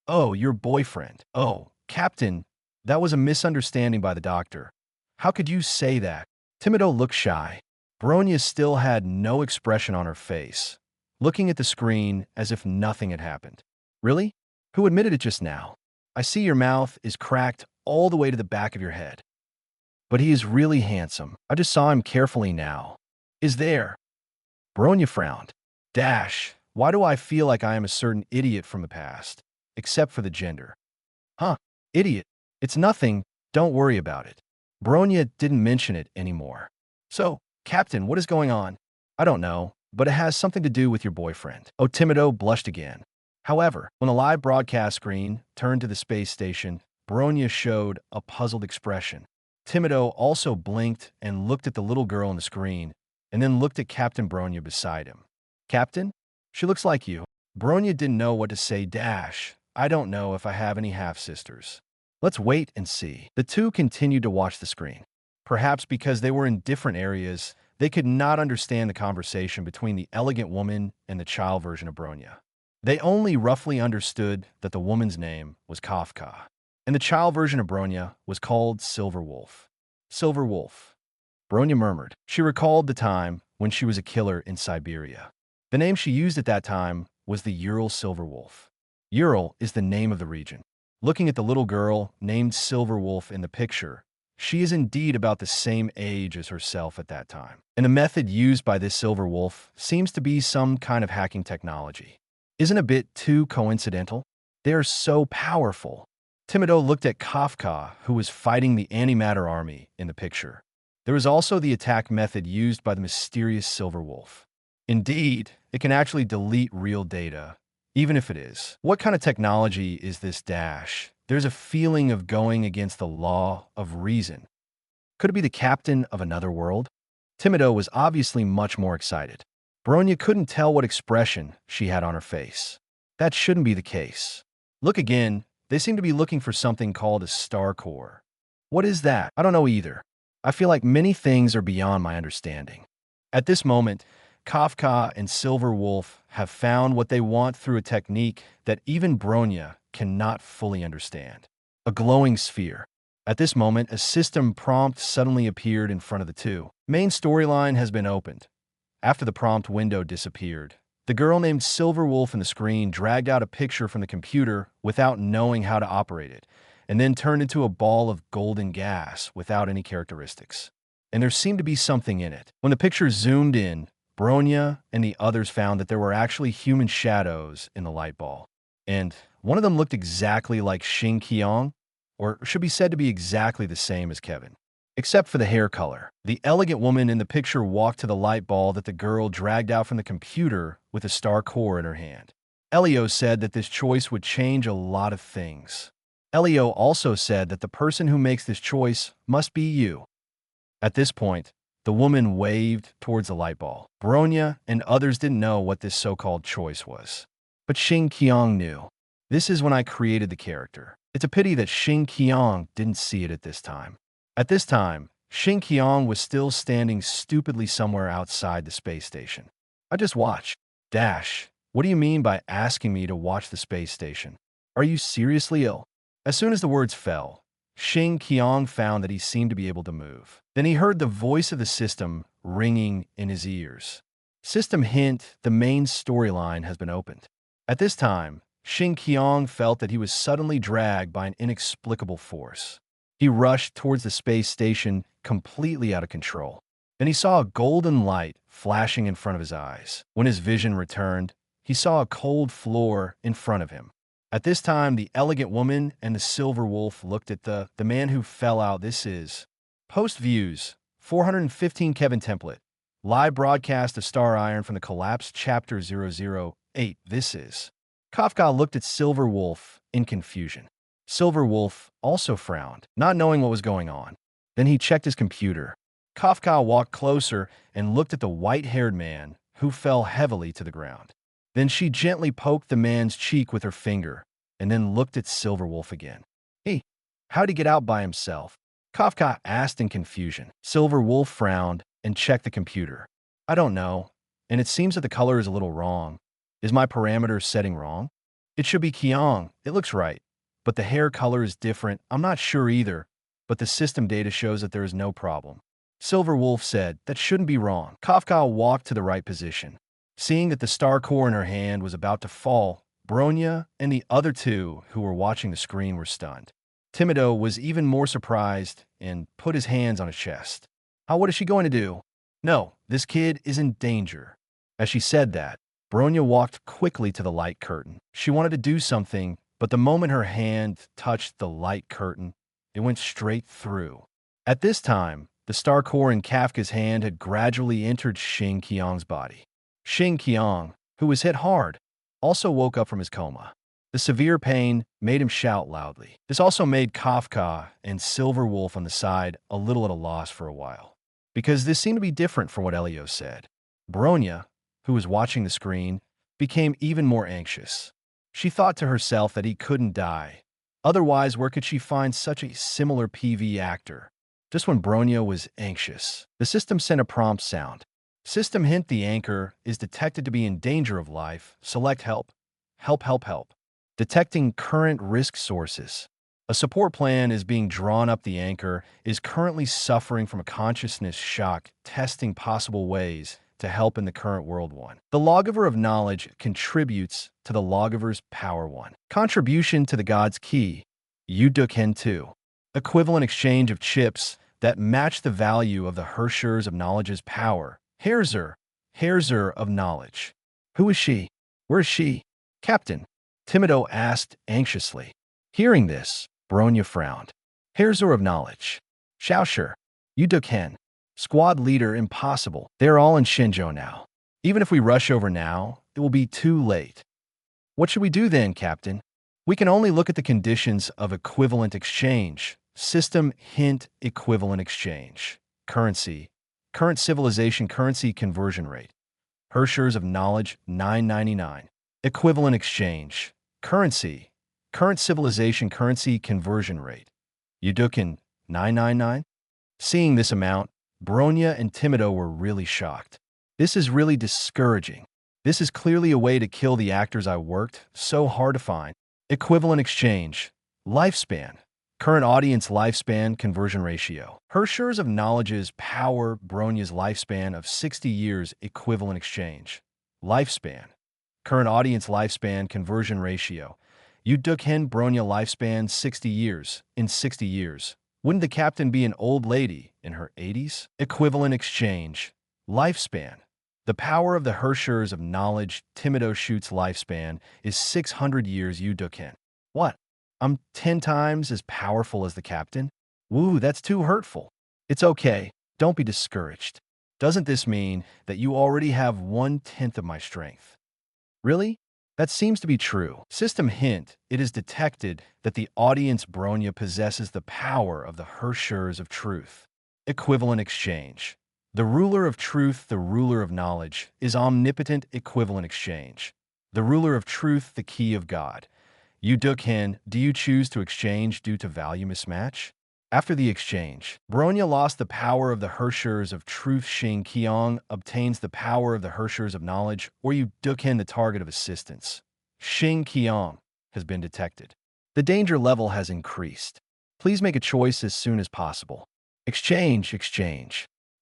Oh, your boyfriend. Oh, Captain. That was a misunderstanding by the doctor. How could you say that? Timido looked shy. Bronya still had no expression on her face, looking at the screen as if nothing had happened. Really? Who admitted it just now? I see your mouth is cracked all the way to the back of your head. But he is really handsome. I just saw him carefully now. Is there? Bronya frowned. Dash, why do I feel like I am a certain idiot from the past? Except for the gender. Huh, idiot. It's nothing, don't worry about it. Bronya didn't mention it anymore. So, Captain, what is going on? I don't know, but it has something to do with your boyfriend. Oh, Timido blushed again. However, when the live broadcast screen turned to the space station, Bronya showed a puzzled expression. Timido also blinked and looked at the little girl on the screen, and then looked at Captain Bronya beside him. Captain? She looks like you. Bronya didn't know what to say. Dash, I don't know if I have any half-sisters. Let's wait and see. The two continued to watch the screen. Perhaps because they were in different areas, they could not understand the conversation between the elegant woman and the child version of Bronya. They only roughly understood that the woman's name was Kafka, and the child version of Bronya was called Silver Wolf. Silver Wolf. Bronya murmured. She recalled the time when she was a killer in Siberia. The name she used at that time was the Ural Silver Wolf. Ural is the name of the region. Looking at the little girl named Silver Wolf in the picture, she is indeed about the same age as herself at that time. And the method used by this Silver Wolf seems to be some kind of hacking technology. Isn't a bit too coincidental? They are so powerful. Timido looked at Kafka, who was fighting the antimatter army in the picture. There was also the attack method used by the mysterious Silver Wolf. Indeed, it can actually delete real data, even if it is. What kind of technology is this Dash? There's a feeling of going against the law of reason. Could it be the captain of another world? Timido was obviously much more excited. Bronya couldn't tell what expression she had on her face. That shouldn't be the case. Look again. They seem to be looking for something called a star core. What is that? I don't know either. I feel like many things are beyond my understanding. At this moment, Kafka and Silver Wolf have found what they want through a technique that even Bronya cannot fully understand. A glowing sphere. At this moment, a system prompt suddenly appeared in front of the two. Main storyline has been opened. After the prompt window disappeared, the girl named Silver Wolf in the screen dragged out a picture from the computer without knowing how to operate it, and then turned into a ball of golden gas without any characteristics. And there seemed to be something in it. When the picture zoomed in, Bronya and the others found that there were actually human shadows in the light ball. And one of them looked exactly like Xing Qiong, or should be said to be exactly the same as Kevin, except for the hair color. The elegant woman in the picture walked to the light ball that the girl dragged out from the computer with a star core in her hand. Elio said that this choice would change a lot of things. Elio also said that the person who makes this choice must be you. At this point, the woman waved towards the light ball. Bronya and others didn't know what this so-called choice was. But Xing Qiong knew. This is when I created the character. It's a pity that Xing Qiong didn't see it at this time. At this time, Xing Qiong was still standing stupidly somewhere outside the space station. I just watched. Dash, what do you mean by asking me to watch the space station? Are you seriously ill? As soon as the words fell, Xing Qiong found that he seemed to be able to move. Then he heard the voice of the system ringing in his ears. System hint, the main storyline has been opened. At this time, Xing Qiong felt that he was suddenly dragged by an inexplicable force. He rushed towards the space station, completely out of control. Then he saw a golden light flashing in front of his eyes. When his vision returned, he saw a cold floor in front of him. At this time, the elegant woman and the silver wolf looked at the man who fell out. This is Post Views, 415 Kevin Template. Live broadcast of Star Iron from the Collapsed Chapter 008. This is Kafka looked at Silver Wolf in confusion. Silver Wolf also frowned, not knowing what was going on. Then he checked his computer. Kafka walked closer and looked at the white-haired man, who fell heavily to the ground. Then she gently poked the man's cheek with her finger, and then looked at Silver Wolf again. Hey, how'd he get out by himself? Kafka asked in confusion. Silver Wolf frowned and checked the computer. I don't know, and it seems that the color is a little wrong. Is my parameter setting wrong? It should be Qiong. It looks right. But the hair color is different. I'm not sure either, but the system data shows that there is no problem. Silver Wolf said, that shouldn't be wrong. Kafka walked to the right position. Seeing that the star core in her hand was about to fall, Bronya and the other two who were watching the screen were stunned. Timido was even more surprised and put his hands on his chest. What is she going to do? No, this kid is in danger. As she said that, Bronya walked quickly to the light curtain. She wanted to do something, but the moment her hand touched the light curtain, it went straight through. At this time, the star core in Kafka's hand had gradually entered Xing Qiong's body. Xing Qiong, who was hit hard, also woke up from his coma. The severe pain made him shout loudly. This also made Kafka and Silver Wolf on the side a little at a loss for a while, because this seemed to be different from what Elio said. Bronya, who was watching the screen, became even more anxious. She thought to herself that he couldn't die. Otherwise, where could she find such a similar PV actor? Just when Bronya was anxious, the system sent a prompt sound. System hint: the anchor is detected to be in danger of life. Select help. Help, help, help. Detecting current risk sources. A support plan is being drawn up. The anchor is currently suffering from a consciousness shock, testing possible ways to help in the current world. 1. The lawgiver of knowledge contributes to the lawgiver's power. 1. Contribution to the God's key. Yuduken 2. Equivalent exchange of chips that match the value of the Hershers of knowledge's power. Herzer of knowledge. Who is she? Where is she? Captain, Timido asked anxiously. Hearing this, Bronya frowned. Herzer of knowledge. Shaosher. Yuduken. Squad leader impossible. They're all in Shenzhou now. Even if we rush over now, it will be too late. What should we do then, Captain? We can only look at the conditions of equivalent exchange. System hint: equivalent exchange. Currency. Current civilization currency conversion rate. Hershers of knowledge 999. Equivalent exchange. Currency. Current civilization currency conversion rate. Yuduken 999. Seeing this amount, Bronya and Timido were really shocked. This is really discouraging. This is clearly a way to kill the actors I worked so hard to find. Equivalent exchange. Lifespan. Current audience lifespan conversion ratio. Hershers of knowledge's power. Bronya's lifespan of 60 years. Equivalent exchange. Lifespan. Current audience lifespan conversion ratio. Yuduken Bronya lifespan 60 years. In 60 years, wouldn't the captain be an old lady in her 80s? Equivalent exchange. Lifespan. The power of the Hershers of knowledge. Timido shoots lifespan is 600 years. Yuduken. What? I'm 10 times as powerful as the captain? Woo, that's too hurtful. It's okay. Don't be discouraged. Doesn't this mean that you already have 1/10 of my strength? Really? That seems to be true. System hint: it is detected that the audience Bronya possesses the power of the Hershers of truth. Equivalent exchange. The ruler of truth, the ruler of knowledge, is omnipotent. Equivalent exchange. The ruler of truth, the key of God. Yuduken, do you choose to exchange due to value mismatch? After the exchange, Bronya lost the power of the Hershers of truth. Xing Qiong obtains the power of the Hershers of knowledge, or Yuduken, the target of assistance. Xing Qiong has been detected. The danger level has increased. Please make a choice as soon as possible. Exchange.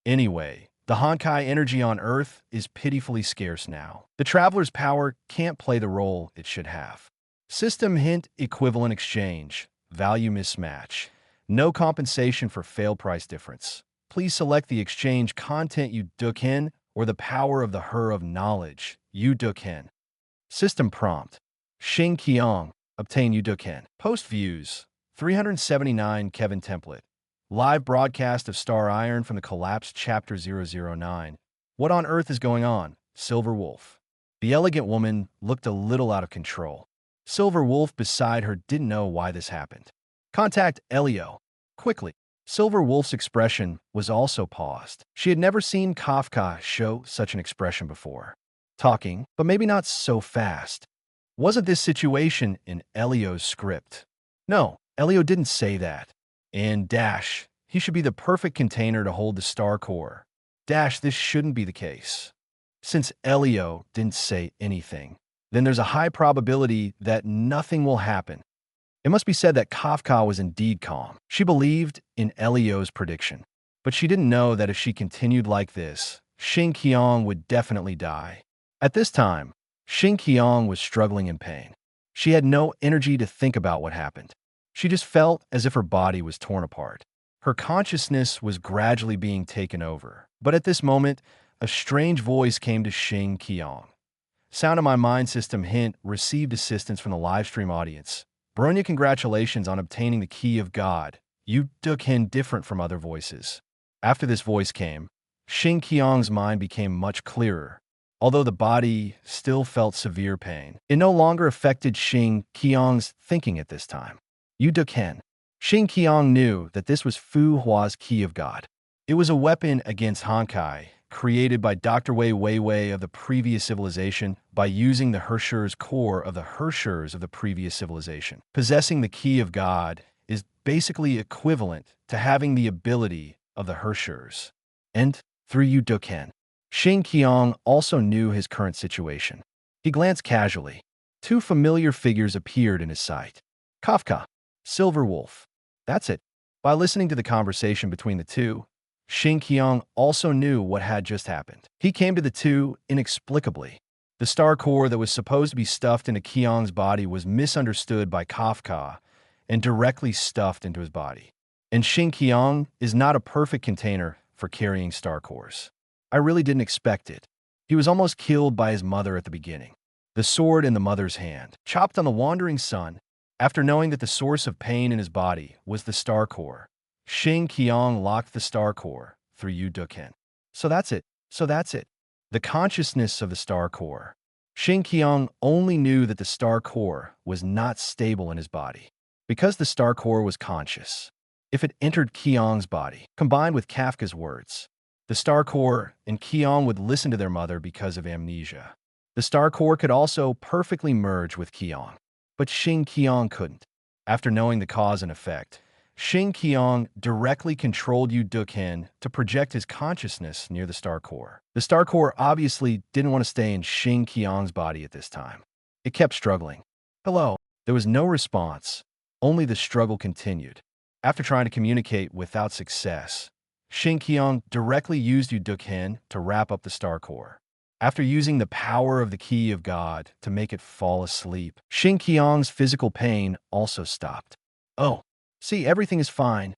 Anyway, the Honkai energy on Earth is pitifully scarce now. The Traveler's power can't play the role it should have. System hint equivalent exchange. Value mismatch. No compensation for fail price difference. Please select the exchange content you took in or the power of the her of knowledge you took in. System prompt. Xing Qiong. Obtain you took in. Post views. 379 Kevin template. Live broadcast of Star Iron from the collapsed Chapter 009. What on earth is going on? Silver Wolf. The elegant woman looked a little out of control. Silver Wolf beside her didn't know why this happened. Contact Elio. Quickly. Silver Wolf's expression was also paused. She had never seen Kafka show such an expression before. Talking, but maybe not so fast. Wasn't this situation in Elio's script? No, Elio didn't say that. And dash, he should be the perfect container to hold the star core. Dash, this shouldn't be the case. Since Elio didn't say anything, then there's a high probability that nothing will happen. It must be said that Kafka was indeed calm. She believed in Elio's prediction, but she didn't know that if she continued like this, Xing Qiong would definitely die. At this time, Xing Qiong was struggling in pain. She had no energy to think about what happened. She just felt as if her body was torn apart. Her consciousness was gradually being taken over. But at this moment, a strange voice came to Xing Qiong. Sound of my mind system hint received assistance from the livestream audience. Bronya, congratulations on obtaining the key of God. You took in different from other voices. After this voice came, Xing Qiong's mind became much clearer. Although the body still felt severe pain, it no longer affected Xing Qiong's thinking at this time. Yu Duken. Xing Qiong knew that this was Fu Hua's key of God. It was a weapon against Honkai, created by Dr. Wei Weiwei of the previous civilization by using the Hershur's core of the Hershurs of the previous civilization. Possessing the key of God is basically equivalent to having the ability of the Hershurs. And through Yu Duken, Xing Qiong also knew his current situation. He glanced casually. Two familiar figures appeared in his sight. Kafka, Silver Wolf. That's it. By listening to the conversation between the two, Xing Qiong also knew what had just happened. He came to the two inexplicably. The star core that was supposed to be stuffed into Qiong's body was misunderstood by Kafka and directly stuffed into his body. And Xing Qiong is not a perfect container for carrying star cores. I really didn't expect it. He was almost killed by his mother at the beginning. The sword in the mother's hand, chopped on the wandering sun, after knowing that the source of pain in his body was the star core. Xing Qiong locked the star core through Yu Duken. So that's it. The consciousness of the star core. Xing Qiong only knew that the star core was not stable in his body. Because the star core was conscious. If it entered Qiong's body, combined with Kafka's words, the star core and Qiong would listen to their mother because of amnesia. The star core could also perfectly merge with Qiong, but Xing Qiong couldn't. After knowing the cause and effect, Xing Qiong directly controlled Yu Duken to project his consciousness near the star core. The star core obviously didn't want to stay in Xing Qiong's body at this time. It kept struggling. Hello. There was no response. Only the struggle continued. After trying to communicate without success, Xing Qiong directly used Yu Duken to wrap up the star core. After using the power of the key of God to make it fall asleep, Xing Qiong's physical pain also stopped. Oh, see, everything is fine.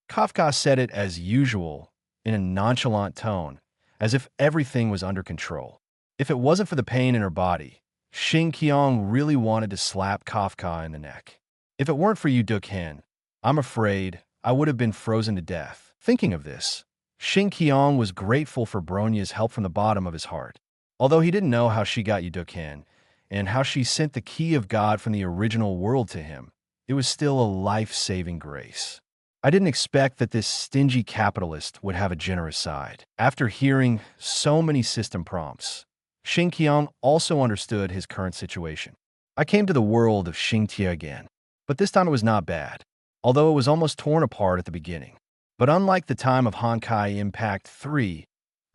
Kafka said it as usual, in a nonchalant tone, as if everything was under control. If it wasn't for the pain in her body, Xing Qiong really wanted to slap Kafka in the neck. If it weren't for Yu Duken, I'm afraid I would have been frozen to death. Thinking of this, Xing Qiong was grateful for Bronya's help from the bottom of his heart. Although he didn't know how she got Yu Duken and how she sent the key of God from the original world to him, it was still a life-saving grace. I didn't expect that this stingy capitalist would have a generous side. After hearing so many system prompts, Xing Qiong also understood his current situation. I came to the world of Xing Qiong again, but this time it was not bad, although it was almost torn apart at the beginning. But unlike the time of Honkai Impact 3,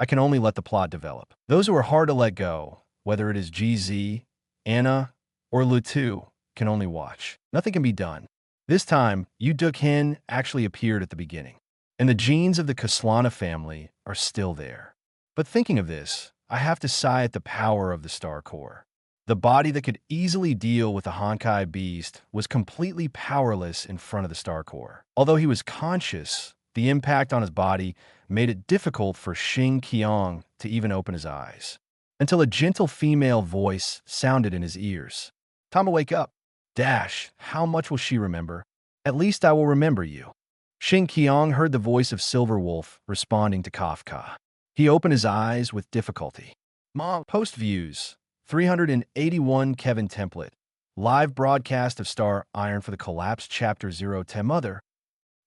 I can only let the plot develop. Those who are hard to let go, whether it is GZ, Anna, or Lutu, can only watch. Nothing can be done. This time, Yu Duken actually appeared at the beginning, and the genes of the Kaslana family are still there. But thinking of this, I have to sigh at the power of the star core. The body that could easily deal with the Honkai beast was completely powerless in front of the Star Core. Although he was conscious, the impact on his body made it difficult for Xing Qiong to even open his eyes, until a gentle female voice sounded in his ears. "Time to wake up. Dash, how much will she remember? At least I will remember you." Xing Qiong heard the voice of Silver Wolf responding to Kafka. He opened his eyes with difficulty. Mom, post views. 381 Kevin template. Live broadcast of Star Iron for the Collapse Chapter 010 Mother.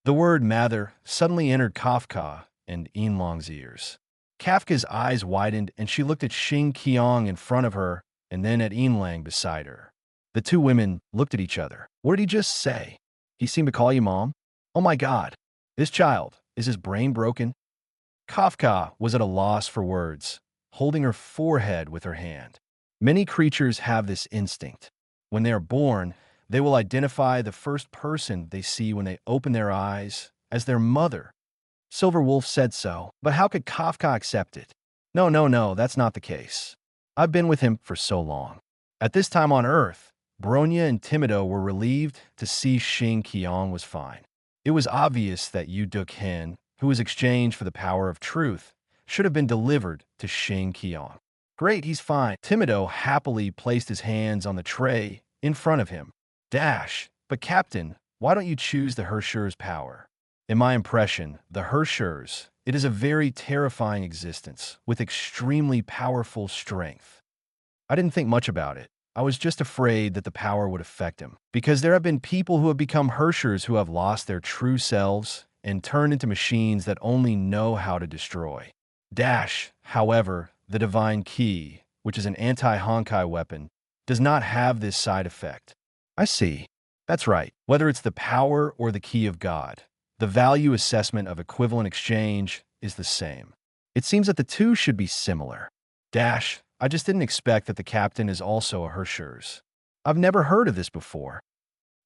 The word Mather suddenly entered Kafka and Yinlong's ears. Kafka's eyes widened and she looked at Xing Qiong in front of her and then at Yinlang beside her. The two women looked at each other. What did he just say? He seemed to call you mom? Oh my God. This child, is his brain broken? Kafka was at a loss for words, holding her forehead with her hand. Many creatures have this instinct. When they are born, they will identify the first person they see when they open their eyes as their mother. Silver Wolf said so, but how could Kafka accept it? No, that's not the case. I've been with him for so long. At this time on Earth, Bronya and Timido were relieved to see Xing Qiong was fine. It was obvious that Yu Duk-hin, who was exchanged for the power of truth, should have been delivered to Xing Qiong. Great, he's fine. Timido happily placed his hands on the tray in front of him. Dash, but Captain, why don't you choose the Hershur's power? In my impression, the Hershur's, it is a very terrifying existence with extremely powerful strength. I didn't think much about it. I was just afraid that the power would affect him, because there have been people who have become Hershurs who have lost their true selves and turned into machines that only know how to destroy. Dash, however, the Divine Key, which is an anti-Honkai weapon, does not have this side effect. I see. That's right. Whether it's the power or the Key of God, the value assessment of equivalent exchange is the same. It seems that the two should be similar. Dash, I just didn't expect that the captain is also a Hershur's. I've never heard of this before.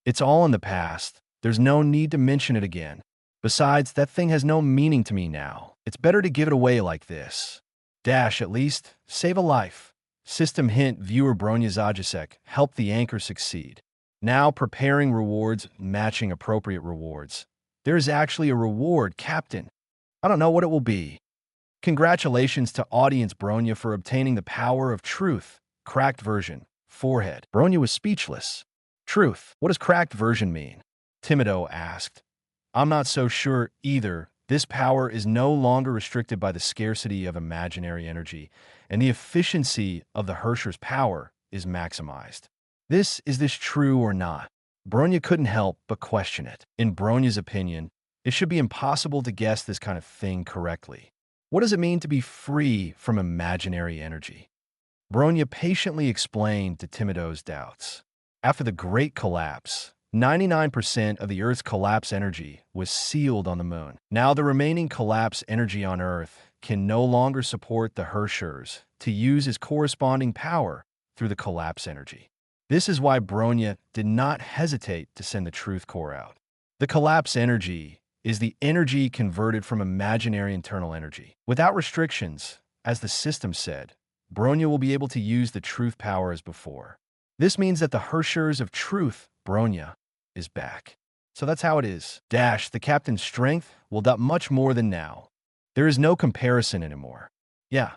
It's all in the past. There's no need to mention it again. Besides, that thing has no meaning to me now. It's better to give it away like this. Dash, at least, save a life. System hint, viewer Bronya Zajacek, help the anchor succeed. Now preparing rewards, matching appropriate rewards. There is actually a reward, Captain. I don't know what it will be. Congratulations to audience Bronya for obtaining the power of truth. Cracked version. Forehead. Bronya was speechless. Truth. What does cracked version mean? Timido asked. I'm not so sure either. This power is no longer restricted by the scarcity of imaginary energy, and the efficiency of the Hershur's power is maximized. Is this true or not? Bronya couldn't help but question it. In Bronya's opinion, it should be impossible to guess this kind of thing correctly. What does it mean to be free from imaginary energy? Bronya patiently explained to Timido's doubts. After the Great Collapse, 99% of the Earth's collapse energy was sealed on the moon. Now the remaining collapse energy on Earth can no longer support the Hershurs to use as corresponding power through the collapse energy. This is why Bronya did not hesitate to send the Truth Core out. The collapse energy is the energy converted from imaginary internal energy. Without restrictions, as the system said, Bronya will be able to use the truth power as before. This means that the Hershurs of truth, Bronya, is back. So that's how it is. Dash, the captain's strength will do much more than now. There is no comparison anymore. Yeah,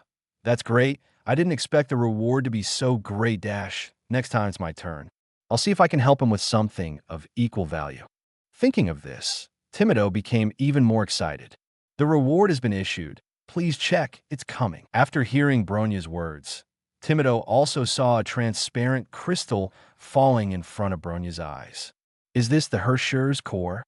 that's great. I didn't expect the reward to be so great, Dash. Next time it's my turn. I'll see if I can help him with something of equal value. Thinking of this, Timido became even more excited. The reward has been issued. Please check, it's coming. After hearing Bronya's words, Timido also saw a transparent crystal falling in front of Bronya's eyes. Is this the Hershur's core?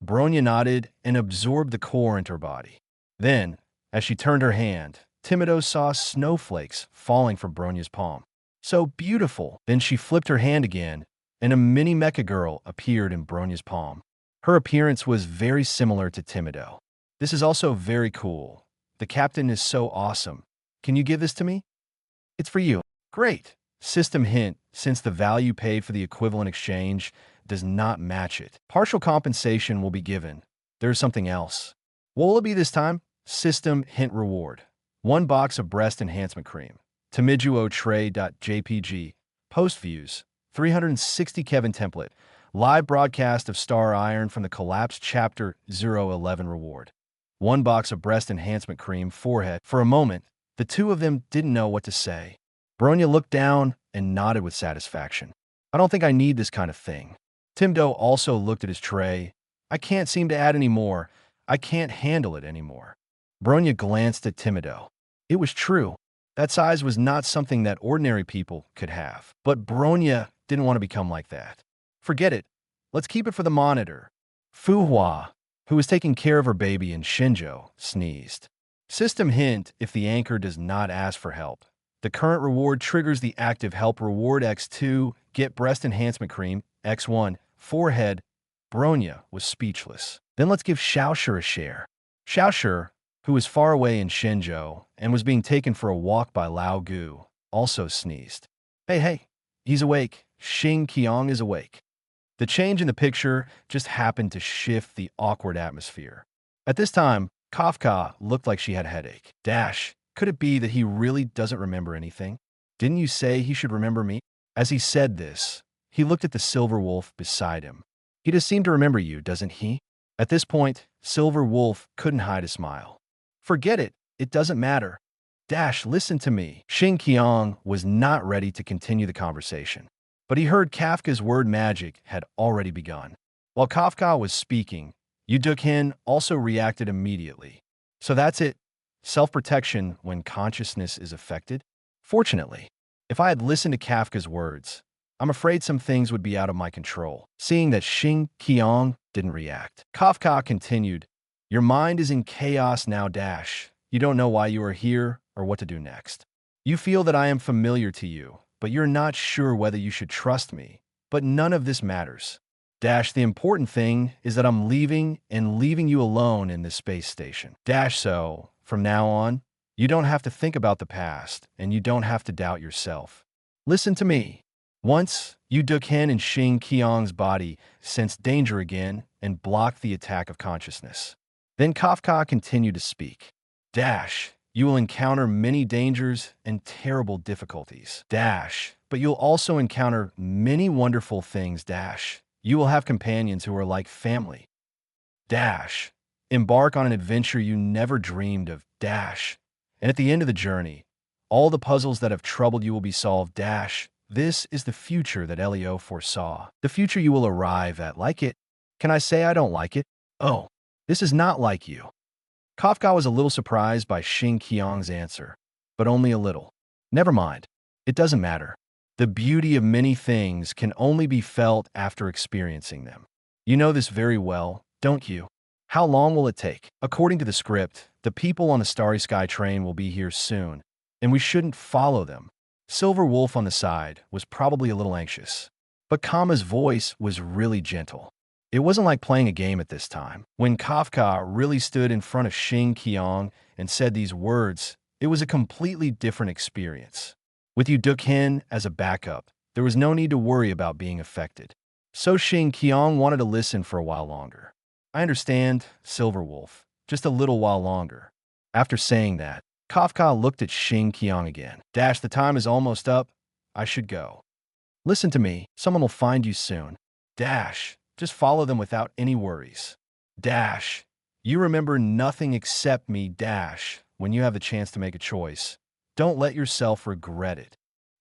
Bronya nodded and absorbed the core into her body. Then, as she turned her hand, Timido saw snowflakes falling from Bronya's palm. So beautiful. Then she flipped her hand again, and a mini mecha girl appeared in Bronya's palm. Her appearance was very similar to Timido. This is also very cool. The captain is so awesome. Can you give this to me? It's for you. Great. System hint, since the value paid for the equivalent exchange does not match it. Partial compensation will be given. There's something else. What will it be this time? System hint reward. 1 box of breast enhancement cream. timiduotray.jpg. Post views. 360 Kevin template. Live broadcast of Star Iron from the collapsed Chapter 011 reward. 1 box of breast enhancement cream, forehead. For a moment, the two of them didn't know what to say. Bronya looked down and nodded with satisfaction. I don't think I need this kind of thing. Timdo also looked at his tray. I can't seem to add any more. I can't handle it anymore. Bronya glanced at Timido. It was true. That size was not something that ordinary people could have. But Bronya didn't want to become like that. Forget it. Let's keep it for the monitor. Fu Hua, who was taking care of her baby in Xinzhou, sneezed. System hint: if the anchor does not ask for help. The current reward triggers the active help reward. X2, get breast enhancement cream. X1, forehead. Bronya was speechless. Then let's give Xiaoshi a share. Xiaoshi, who was far away in Xinzhou and was being taken for a walk by Lao Gu, also sneezed. Hey, he's awake. Xing Qiong is awake. The change in the picture just happened to shift the awkward atmosphere. At this time, Kafka looked like she had a headache. Could it be that he really doesn't remember anything? Didn't you say he should remember me? As he said this, he looked at the Silver Wolf beside him. He does seem to remember you, doesn't he? At this point, Silver Wolf couldn't hide a smile. Forget it. It doesn't matter. Listen to me. Xing Qiong was not ready to continue the conversation, but he heard Kafka's word magic had already begun. While Kafka was speaking, Yu Dukhin also reacted immediately. So that's it. Self-protection when consciousness is affected? Fortunately, if I had listened to Kafka's words, I'm afraid some things would be out of my control. Seeing that Xing Qiong didn't react, Kafka continued, your mind is in chaos now. You don't know why you are here or what to do next. You feel that I am familiar to you, but you're not sure whether you should trust me. But none of this matters. The important thing is that I'm leaving and leaving you alone in this space station. So, from now on, you don't have to think about the past and you don't have to doubt yourself. Listen to me. Once, Yu Dukhin and Xing Qiong's body sensed danger again and blocked the attack of consciousness. Then Kafka continued to speak. You will encounter many dangers and terrible difficulties. But you'll also encounter many wonderful things. You will have companions who are like family. Embark on an adventure you never dreamed of. And at the end of the journey, all the puzzles that have troubled you will be solved. This is the future that Elio foresaw. The future you will arrive at. Like it? Can I say I don't like it? Oh, this is not like you. Kafka was a little surprised by Xing Qiong's answer, but only a little. Never mind. It doesn't matter. The beauty of many things can only be felt after experiencing them. You know this very well, don't you? How long will it take? According to the script, the people on the Starry Sky train will be here soon, and we shouldn't follow them. Silver Wolf on the side was probably a little anxious, but Kama's voice was really gentle. It wasn't like playing a game at this time. When Kafka really stood in front of Xing Qiong and said these words, it was a completely different experience. With Yu Dukhin as a backup, there was no need to worry about being affected. So Xing Qiong wanted to listen for a while longer. I understand, Silver Wolf, just a little while longer. After saying that, Kafka looked at Xing Qiong again. The time is almost up. I should go. Listen to me. Someone will find you soon. Just follow them without any worries. You remember nothing except me. When you have the chance to make a choice, don't let yourself regret it.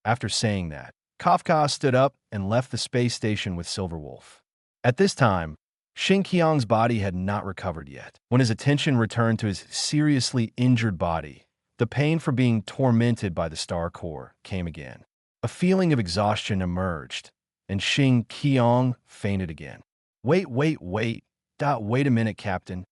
After saying that, Kafka stood up and left the space station with Silver Wolf. At this time, Xing Qiong's body had not recovered yet. When his attention returned to his seriously injured body, the pain from being tormented by the Star Core came again. A feeling of exhaustion emerged, and Xing Qiong fainted again. Wait a minute, Captain.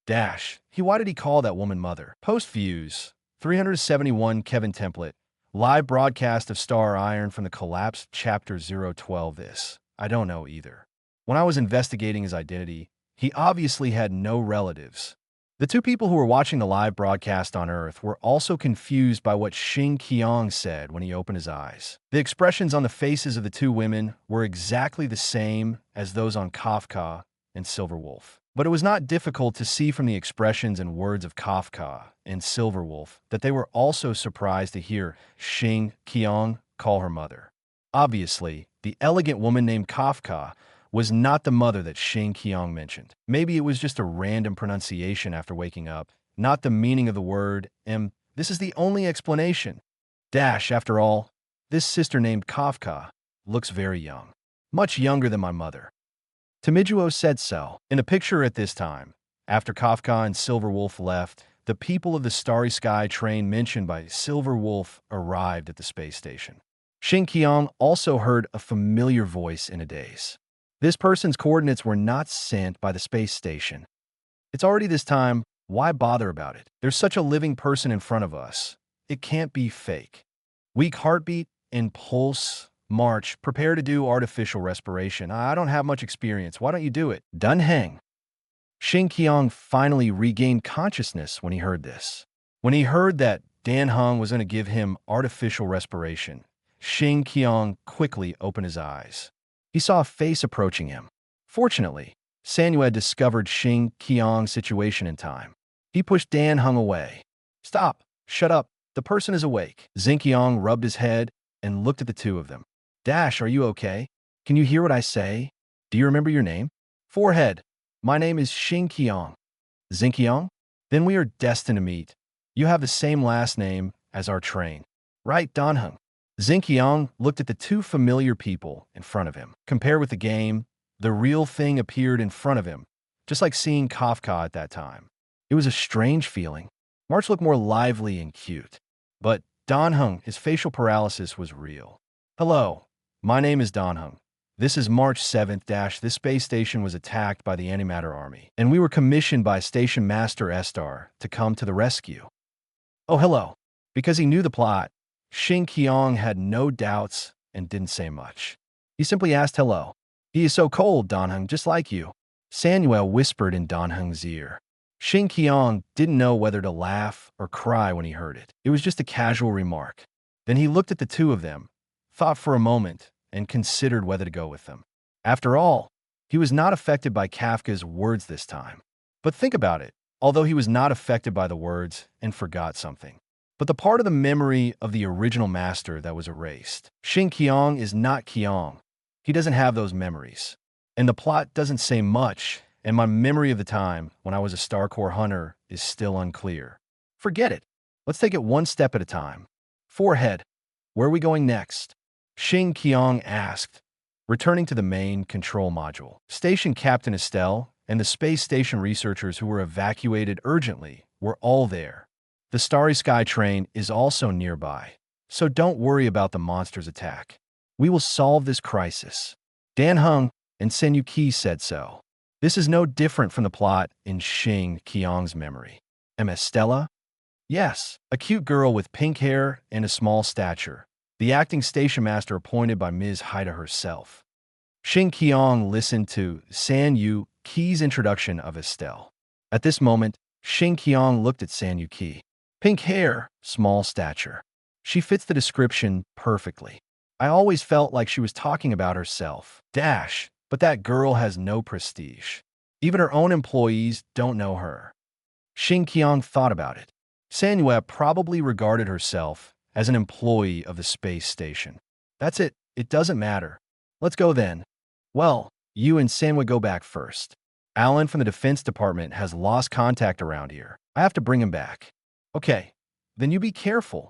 Why did he call that woman mother? Post views. 371 Kevin template. Live broadcast of Star Iron from the collapsed Chapter 012 this. I don't know either. When I was investigating his identity, he obviously had no relatives. The two people who were watching the live broadcast on Earth were also confused by what Xing Qiong said when he opened his eyes. The expressions on the faces of the two women were exactly the same as those on Kafka and Silver Wolf. But it was not difficult to see from the expressions and words of Kafka and Silverwolf that they were also surprised to hear Xing Qiong call her mother. Obviously, the elegant woman named Kafka was not the mother that Xing Qiong mentioned. Maybe it was just a random pronunciation after waking up, not the meaning of the word, and this is the only explanation. After all, this sister named Kafka looks very young, much younger than my mother. Tamijuo said so. In a picture at this time, after Kafka and Silverwolf left, the people of the Starry Sky train mentioned by Silverwolf arrived at the space station. Xing Qiong also heard a familiar voice in a daze. This person's coordinates were not sent by the space station. It's already this time, why bother about it? There's such a living person in front of us. It can't be fake. Weak heartbeat and pulse. March, prepare to do artificial respiration. I don't have much experience. Why don't you do it? Dunheng. Xing Qiong finally regained consciousness when he heard this. When he heard that Dan Heng was going to give him artificial respiration, Xing Qiong quickly opened his eyes. He saw a face approaching him. Fortunately, Sanyu had discovered Xing Qiong's situation in time. He pushed Dan Heng away. Stop! Shut up! The person is awake. Xing Qiong rubbed his head and looked at the two of them. Are you okay? Can you hear what I say? Do you remember your name? Forehead. My name is Xing Qiong. Xing Qiong? Then we are destined to meet. You have the same last name as our train. Right, Danheng? Xing Qiong looked at the two familiar people in front of him. Compared with the game, the real thing appeared in front of him, just like seeing Kafka at that time. It was a strange feeling. March looked more lively and cute. But Danheng, his facial paralysis was real. Hello. My name is Danheng. This is March 7th. This space station was attacked by the antimatter army, and we were commissioned by Station Master Estar to come to the rescue. Oh, hello. Because he knew the plot, Xing Qiong had no doubts and didn't say much. He simply asked hello. He is so cold, Danheng, just like you. Samuel whispered in Danheng's ear. Xing Qiong didn't know whether to laugh or cry when he heard it. It was just a casual remark. Then he looked at the two of them, thought for a moment, and considered whether to go with them. After all, he was not affected by Kafka's words this time. But think about it, although he was not affected by the words and forgot something. But the part of the memory of the original master that was erased. Xing Qiong is not Qiong. He doesn't have those memories. And the plot doesn't say much, and my memory of the time when I was a Star Corps hunter is still unclear. Forget it. Let's take it one step at a time. Forehead. Where are we going next? Xing Qiong asked, returning to the main control module. Station Captain Estelle and the space station researchers who were evacuated urgently were all there. The Starry Sky train is also nearby, so don't worry about the monster's attack. We will solve this crisis. Dan Heng and Senyu Qi said so. This is no different from the plot in Xing Qiong's memory. Ms. Stella? Yes, a cute girl with pink hair and a small stature. The acting station master appointed by Ms. Haida herself. Xing Qiong listened to Sanyu Qi's introduction of Estelle. At this moment, Xing Qiong looked at Sanyu Qi. Pink hair, small stature. She fits the description perfectly. I always felt like she was talking about herself. But that girl has no prestige. Even her own employees don't know her. Xing Qiong thought about it. Sanyu probably regarded herself as an employee of the space station. That's it. It doesn't matter. Let's go then. Well, you and Sanyu go back first. Alan from the Defense Department has lost contact around here. I have to bring him back. Okay, then you be careful.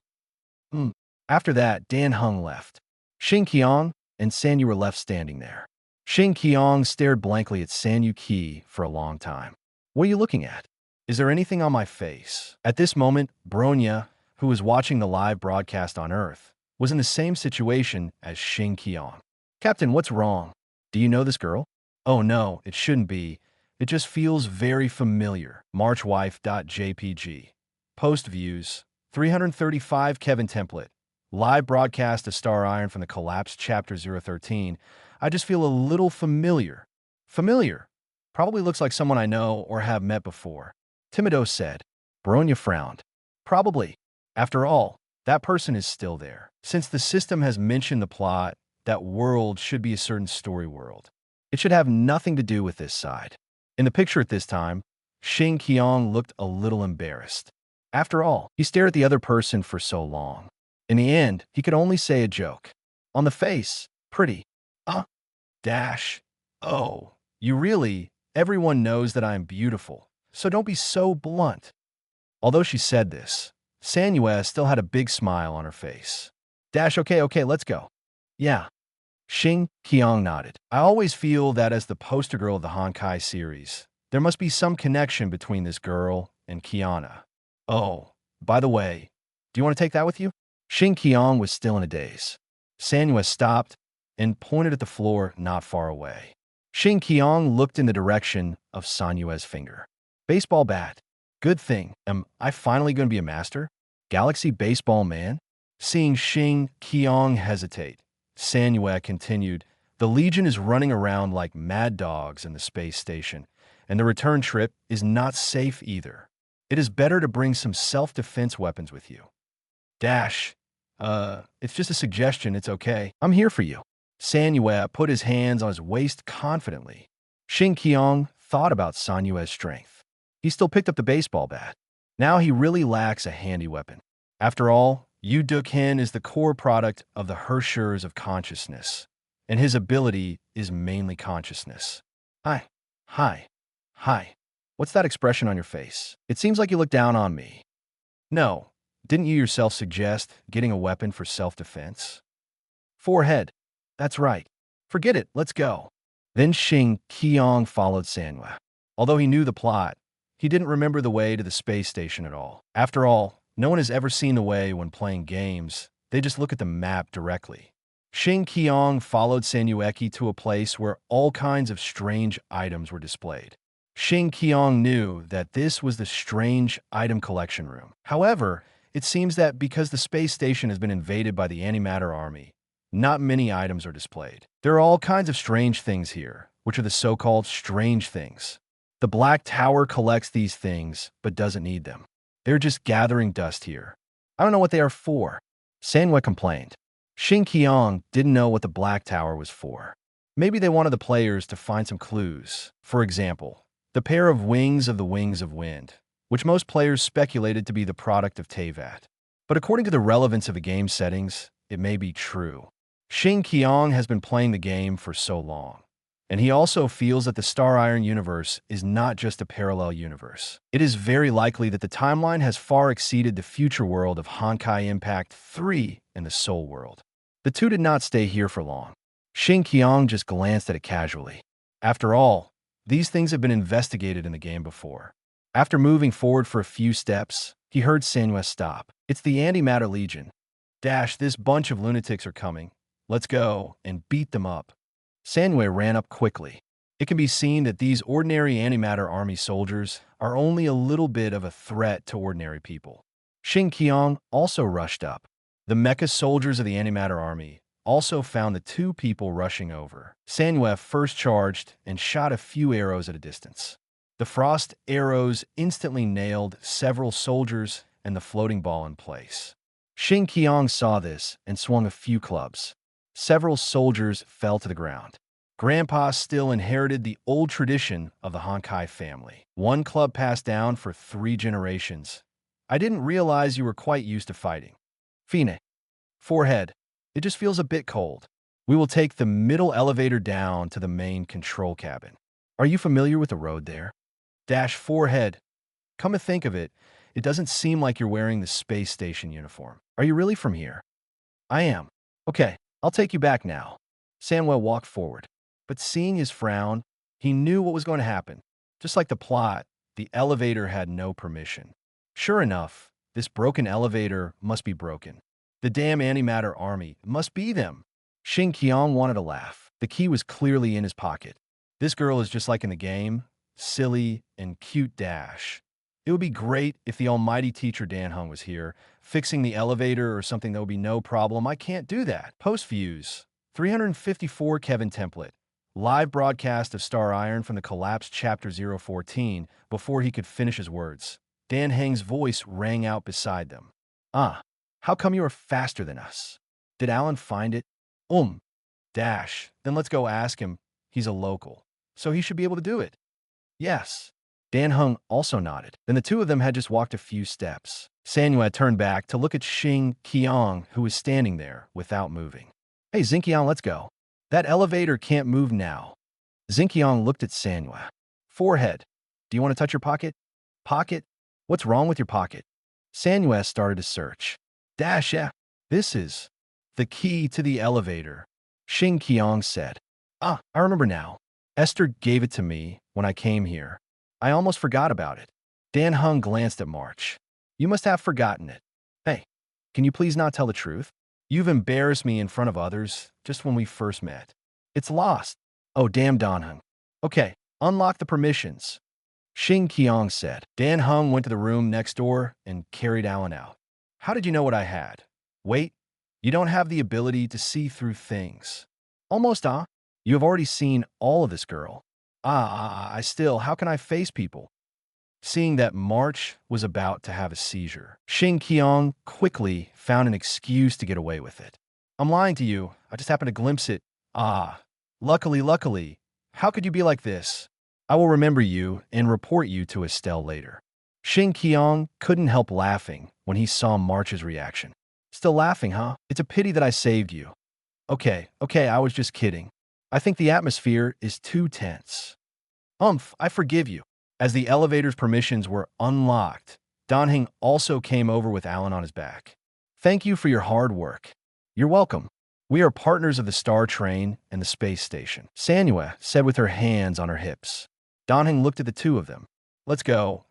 After that, Dan Heng left. Xing Qiong and Sanyu were left standing there. Xing Qiong stared blankly at Sanyu Qi for a long time. What are you looking at? Is there anything on my face? At this moment, Bronya, who was watching the live broadcast on Earth, was in the same situation as Xing Qiong. Captain, what's wrong? Do you know this girl? Oh no, it shouldn't be. It just feels very familiar. Marchwife.jpg. Post views. 335 Kevin template. Live broadcast of Star Iron from the collapsed Chapter 013. I just feel a little familiar. Familiar? Probably looks like someone I know or have met before. Timido said. Bronya frowned. Probably. After all, that person is still there. Since the system has mentioned the plot, that world should be a certain story world. It should have nothing to do with this side. In the picture at this time, Xing Qiong looked a little embarrassed. After all, he stared at the other person for so long. In the end, he could only say a joke. On the face, pretty. Dash. Oh, you really, everyone knows that I am beautiful, so don't be so blunt. Although she said this, Sanua still had a big smile on her face. Dash, okay, let's go. Yeah. Xing Qiong nodded. I always feel that as the poster girl of the Honkai series, there must be some connection between this girl and Kiana. Oh, by the way, do you want to take that with you? Xing Qiong was still in a daze. Sanua stopped and pointed at the floor not far away. Xing Qiong looked in the direction of Sanua's finger. Baseball bat. Good thing. Am I finally going to be a master? Galaxy baseball man? Seeing Xing Qiong hesitate, Sanua continued, the Legion is running around like mad dogs in the space station, and the return trip is not safe either. It is better to bring some self-defense weapons with you. Dash. It's just a suggestion, it's okay. I'm here for you. Sanua put his hands on his waist confidently. Xing Qiong thought about Sanua's strength. He still picked up the baseball bat. Now he really lacks a handy weapon. After all, Yu Duk-hin is the core product of the Herschers of consciousness, and his ability is mainly consciousness. Hi. What's that expression on your face? It seems like you look down on me. No, didn't you yourself suggest getting a weapon for self-defense? Forehead. That's right. Forget it, let's go. Then Xing Qiong followed Sanua. Although he knew the plot, he didn't remember the way to the space station at all. After all, no one has ever seen the way when playing games. They just look at the map directly. Xing Qiong followed Sanueki to a place where all kinds of strange items were displayed. Xing Qiong knew that this was the strange item collection room. However, it seems that because the space station has been invaded by the antimatter army, not many items are displayed. There are all kinds of strange things here, which are the so-called strange things. The Black Tower collects these things, but doesn't need them. They're just gathering dust here. I don't know what they are for. Sanua complained. Xing Qiong didn't know what the Black Tower was for. Maybe they wanted the players to find some clues. For example, the pair of wings of the Wings of Wind, which most players speculated to be the product of Teyvat. But according to the relevance of the game settings, it may be true. Xing Qiong has been playing the game for so long, and he also feels that the Star Iron universe is not just a parallel universe. It is very likely that the timeline has far exceeded the future world of Honkai Impact 3 in the Soul world. The two did not stay here for long. Xing Qiong just glanced at it casually. After all, these things have been investigated in the game before. After moving forward for a few steps, he heard Sanua stop. It's the Antimatter Legion. Dash, this bunch of lunatics are coming. Let's go and beat them up. Sanua ran up quickly. It can be seen that these ordinary antimatter army soldiers are only a little bit of a threat to ordinary people. Xing Qiong also rushed up. The mecha soldiers of the antimatter army also found the two people rushing over. Sanua first charged and shot a few arrows at a distance. The frost arrows instantly nailed several soldiers and the floating ball in place. Xing Qiong saw this and swung a few clubs. Several soldiers fell to the ground. Grandpa still inherited the old tradition of the Honkai family. One club passed down for 3 generations. I didn't realize you were quite used to fighting. Fine. Forehead. It just feels a bit cold. We will take the middle elevator down to the main control cabin. Are you familiar with the road there? Dash forehead. Come to think of it, it doesn't seem like you're wearing the space station uniform. Are you really from here? I am. Okay. I'll take you back now. Sanua walked forward, but seeing his frown, he knew what was going to happen. Just like the plot, the elevator had no permission. Sure enough, this broken elevator must be broken. The damn antimatter army must be them. Xing Qiong wanted to laugh. The key was clearly in his pocket. This girl is just like in the game, silly and cute dash. It would be great if the almighty teacher Danhung was here, fixing the elevator or something that would be no problem. I can't do that. Post views. 354 Kevin template. Live broadcast of Star Iron from the collapsed chapter 014 before he could finish his words. Dan Heng's voice rang out beside them. How come you are faster than us? Did Alan find it? Dash. Then let's go ask him. He's a local, so he should be able to do it. Yes. Dan Heng also nodded. Then the two of them had just walked a few steps. Sanyue turned back to look at Xing Qiong, who was standing there without moving. Hey, Xing Qiong, let's go. That elevator can't move now. Xing Qiong looked at Sanyue. Forehead. Do you want to touch your pocket? Pocket? What's wrong with your pocket? Sanyue started to search. Dash, yeah. This is the key to the elevator. Xing Qiong said. Ah, I remember now. Esther gave it to me when I came here. I almost forgot about it. Dan Heng glanced at March. You must have forgotten it. Hey, can you please not tell the truth? You've embarrassed me in front of others just when we first met. It's lost. Oh, damn, Dan Heng. Okay, unlock the permissions. Xing Qiong said. Dan Heng went to the room next door and carried Alan out. How did you know what I had? Wait, you don't have the ability to see through things. Almost, ah? You have already seen all of this girl. How can I face people? Seeing that March was about to have a seizure, Xing Qiong quickly found an excuse to get away with it. I'm lying to you. I just happened to glimpse it. Luckily. How could you be like this? I will remember you and report you to Estelle later. Xing Qiong couldn't help laughing when he saw March's reaction. Still laughing, huh? It's a pity that I saved you. Okay, I was just kidding. I think the atmosphere is too tense. I forgive you. As the elevator's permissions were unlocked, Dan Heng also came over with Alan on his back. Thank you for your hard work. You're welcome. We are partners of the Star Train and the space station, Sanyue said with her hands on her hips. Dan Heng looked at the two of them. Let's go.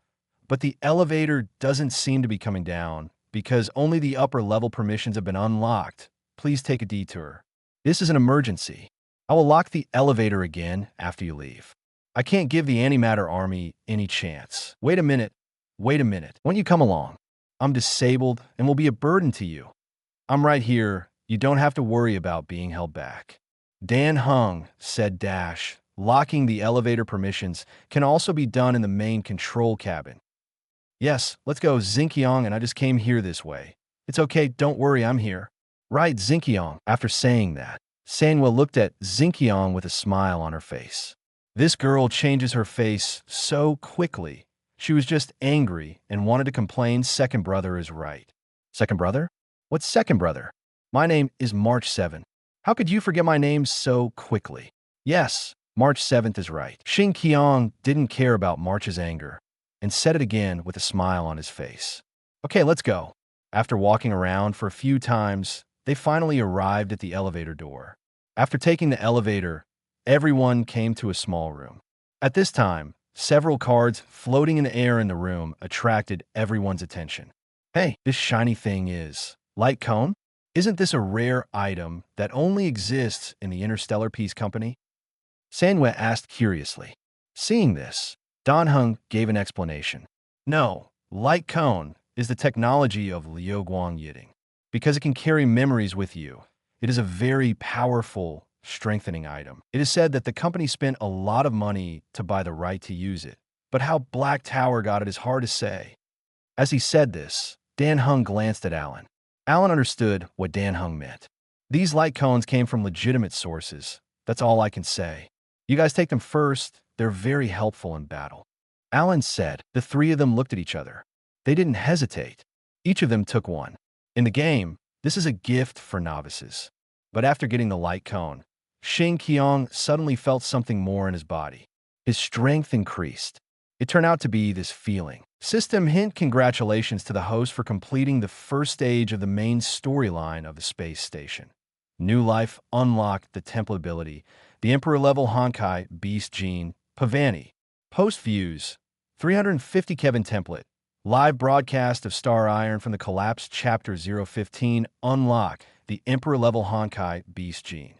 But the elevator doesn't seem to be coming down because only the upper level permissions have been unlocked. Please take a detour. This is an emergency. I will lock the elevator again after you leave. I can't give the antimatter army any chance. Wait a minute. When you come along, I'm disabled and will be a burden to you. I'm right here. You don't have to worry about being held back. Dan Heng said dash. Locking the elevator permissions can also be done in the main control cabin. Yes, let's go, Xing Qiong, and I just came here this way. It's okay, don't worry, I'm here. Right, Xing Qiong. After saying that, Sanyue looked at Xing Qiong with a smile on her face. This girl changes her face so quickly. She was just angry and wanted to complain second brother is right. Second brother? What's second brother? My name is March 7. How could you forget my name so quickly? Yes, March 7th is right. Xing Qiong didn't care about March's anger and said it again with a smile on his face. Okay, let's go. After walking around for a few times, they finally arrived at the elevator door. After taking the elevator, everyone came to a small room. At this time, several cards floating in the air in the room attracted everyone's attention. Hey, this shiny thing is light cone? Isn't this a rare item that only exists in the Interstellar Peace Company? Sanyue asked curiously. Seeing this, Dan Heng gave an explanation. No, light cone is the technology of Liu Guang Yiting. Because it can carry memories with you, it is a very powerful strengthening item. It is said that the company spent a lot of money to buy the right to use it, but how Black Tower got it is hard to say. As he said this, Dan Heng glanced at Alan. Alan understood what Dan Heng meant. These light cones came from legitimate sources. That's all I can say. You guys take them first. They're very helpful in battle. Alan said. The three of them looked at each other. They didn't hesitate. Each of them took one. In the game, this is a gift for novices. But after getting the light cone, Xing Qiong suddenly felt something more in his body. His strength increased. It turned out to be this feeling. System hint: congratulations to the host for completing the first stage of the main storyline of the space station. New life unlocked the temple ability, the Emperor level Honkai Beast Gene, Pavani. Post views, 350 Kevin template. Live broadcast of Star Iron from the Collapse Chapter 015. Unlock the Emperor level Honkai Beast Gene.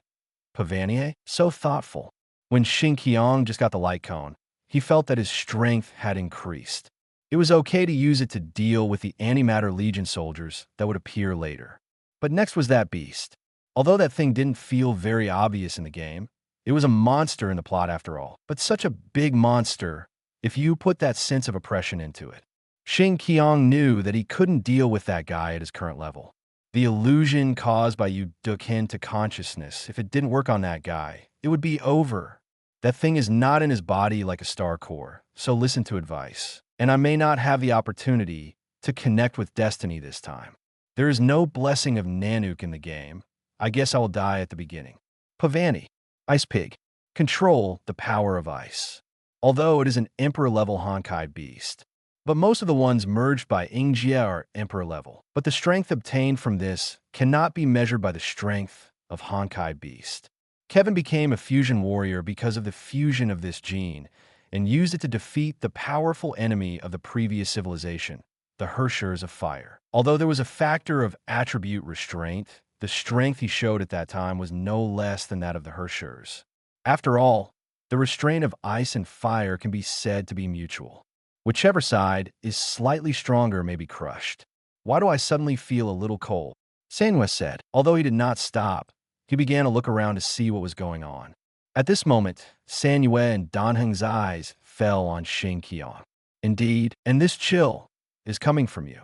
Pavanier? So thoughtful. When Xing Qiong just got the light cone, he felt that his strength had increased. It was okay to use it to deal with the Antimatter Legion soldiers that would appear later. But next was that beast. Although that thing didn't feel very obvious in the game, it was a monster in the plot after all. But such a big monster if you put that sense of oppression into it. Xing Qiong knew that he couldn't deal with that guy at his current level. The illusion caused by you took him to consciousness. If it didn't work on that guy, it would be over. That thing is not in his body like a star core, so listen to advice. And I may not have the opportunity to connect with destiny this time. There is no blessing of Nanook in the game. I guess I will die at the beginning. Pavani, Ice Pig. Control the power of ice. Although it is an Emperor-level Honkai beast. But most of the ones merged by Xing Qiong are Emperor level. But the strength obtained from this cannot be measured by the strength of Honkai beast. Kevin became a fusion warrior because of the fusion of this gene, and used it to defeat the powerful enemy of the previous civilization, the Herschers of Fire. Although there was a factor of attribute restraint, the strength he showed at that time was no less than that of the Herschers. After all, the restraint of ice and fire can be said to be mutual. Whichever side is slightly stronger may be crushed. Why do I suddenly feel a little cold? Sanhua said. Although he did not stop, he began to look around to see what was going on. At this moment, Sanhua and Danheng's eyes fell on Xing Qiong. Indeed, and this chill is coming from you.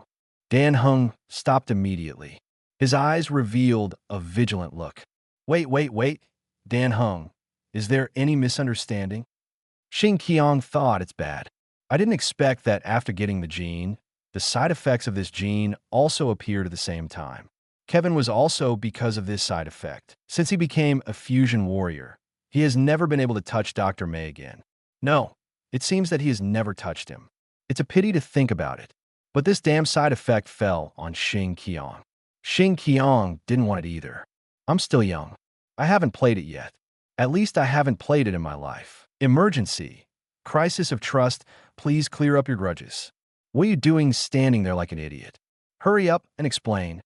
Danheng stopped immediately. His eyes revealed a vigilant look. Wait. Danheng, is there any misunderstanding? Xing Qiong thought it's bad. I didn't expect that after getting the gene, the side effects of this gene also appeared at the same time. Kevin was also because of this side effect. Since he became a fusion warrior, he has never been able to touch Dr. May again. No, it seems that he has never touched him. It's a pity to think about it. But this damn side effect fell on Xing Qiong. Xing Qiong didn't want it either. I'm still young. I haven't played it yet. At least I haven't played it in my life. Emergency. Crisis of trust. Please clear up your grudges. What are you doing standing there like an idiot? Hurry up and explain.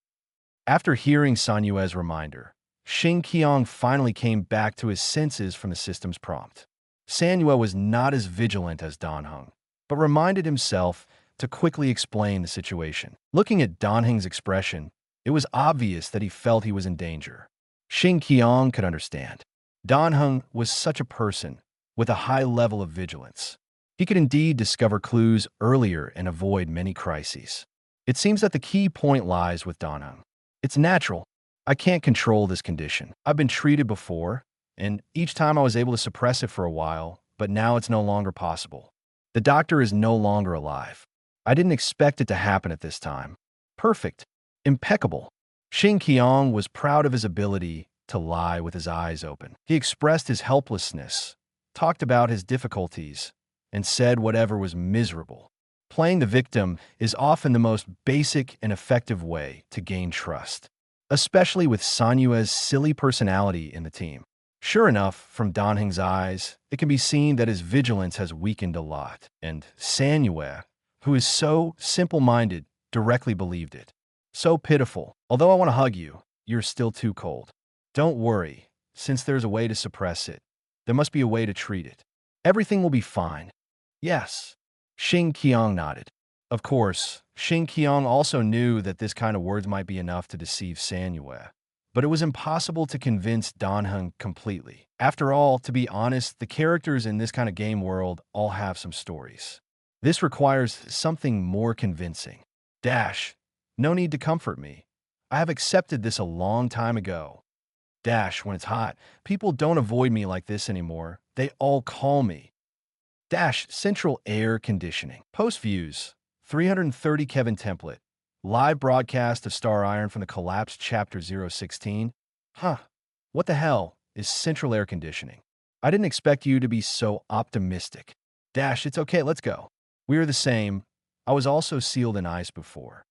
After hearing Sanhua's reminder, Xing Qiong finally came back to his senses from the system's prompt. Sanhua was not as vigilant as Danheng, but reminded himself to quickly explain the situation. Looking at Danheng's expression, it was obvious that he felt he was in danger. Xing Qiong could understand. Danheng was such a person with a high level of vigilance. He could indeed discover clues earlier and avoid many crises. It seems that the key point lies with Danheng. It's natural. I can't control this condition. I've been treated before, and each time I was able to suppress it for a while, but now it's no longer possible. The doctor is no longer alive. I didn't expect it to happen at this time. Perfect. Impeccable. Xing Qiong was proud of his ability to lie with his eyes open. He expressed his helplessness, talked about his difficulties, and said whatever was miserable. Playing the victim is often the most basic and effective way to gain trust, especially with Sanhua's silly personality in the team. Sure enough, from Danheng's eyes, it can be seen that his vigilance has weakened a lot, and Sanhua, who is so simple-minded, directly believed it. So pitiful. Although I want to hug you, you're still too cold. Don't worry, since there's a way to suppress it, there must be a way to treat it. Everything will be fine. Yes. Xing Qiong nodded. Of course, Xing Qiong also knew that this kind of words might be enough to deceive Sanhua, but it was impossible to convince Danheng completely. After all, to be honest, the characters in this kind of game world all have some stories. This requires something more convincing. Dash, no need to comfort me. I have accepted this a long time ago. Dash, when it's hot, people don't avoid me like this anymore. They all call me. Dash, central air conditioning. Post views, 330 Kevin template. Live broadcast of Star Iron from the collapsed chapter 016. What the hell is central air conditioning? I didn't expect you to be so optimistic. Dash, it's okay, let's go. We are the same. I was also sealed in ice before.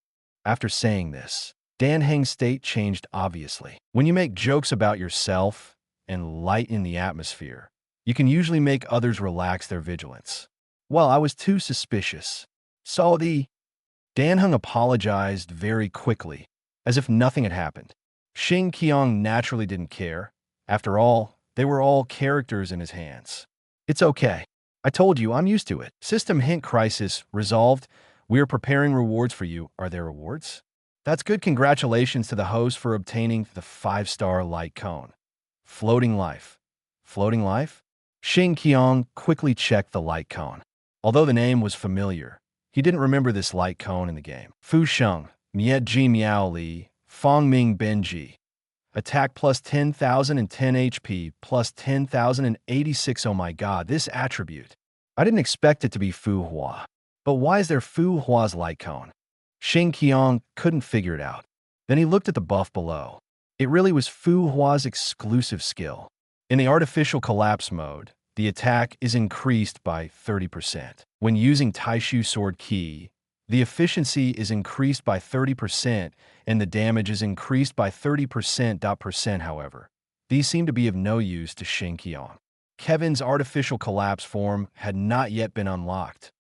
After saying this, Danheng's state changed obviously. When you make jokes about yourself and lighten the atmosphere, you can usually make others relax their vigilance. Well, I was too suspicious. Danheng apologized very quickly, as if nothing had happened. Xing Qiong naturally didn't care. After all, they were all characters in his hands. It's okay. I told you, I'm used to it. System hint crisis resolved. We are preparing rewards for you. Are there rewards? That's good. Congratulations to the host for obtaining the 5-star light cone. Floating life. Floating life? Xing Qiong quickly checked the light cone. Although the name was familiar, he didn't remember this light cone in the game. Fu Sheng, Miet Ji Miao Li, Fong Ming Benji. Attack plus 10,010 HP, plus 10,086. Oh my god, this attribute. I didn't expect it to be Fu Hua. But why is there Fu Hua's light cone? Xing Qiong couldn't figure it out. Then he looked at the buff below. It really was Fu Hua's exclusive skill. In the artificial collapse mode, the attack is increased by 30%. When using Taishu Sword Ki, the efficiency is increased by 30% and the damage is increased by 30%. However, these seem to be of no use to Xing Qiong. Kevin's artificial collapse form had not yet been unlocked.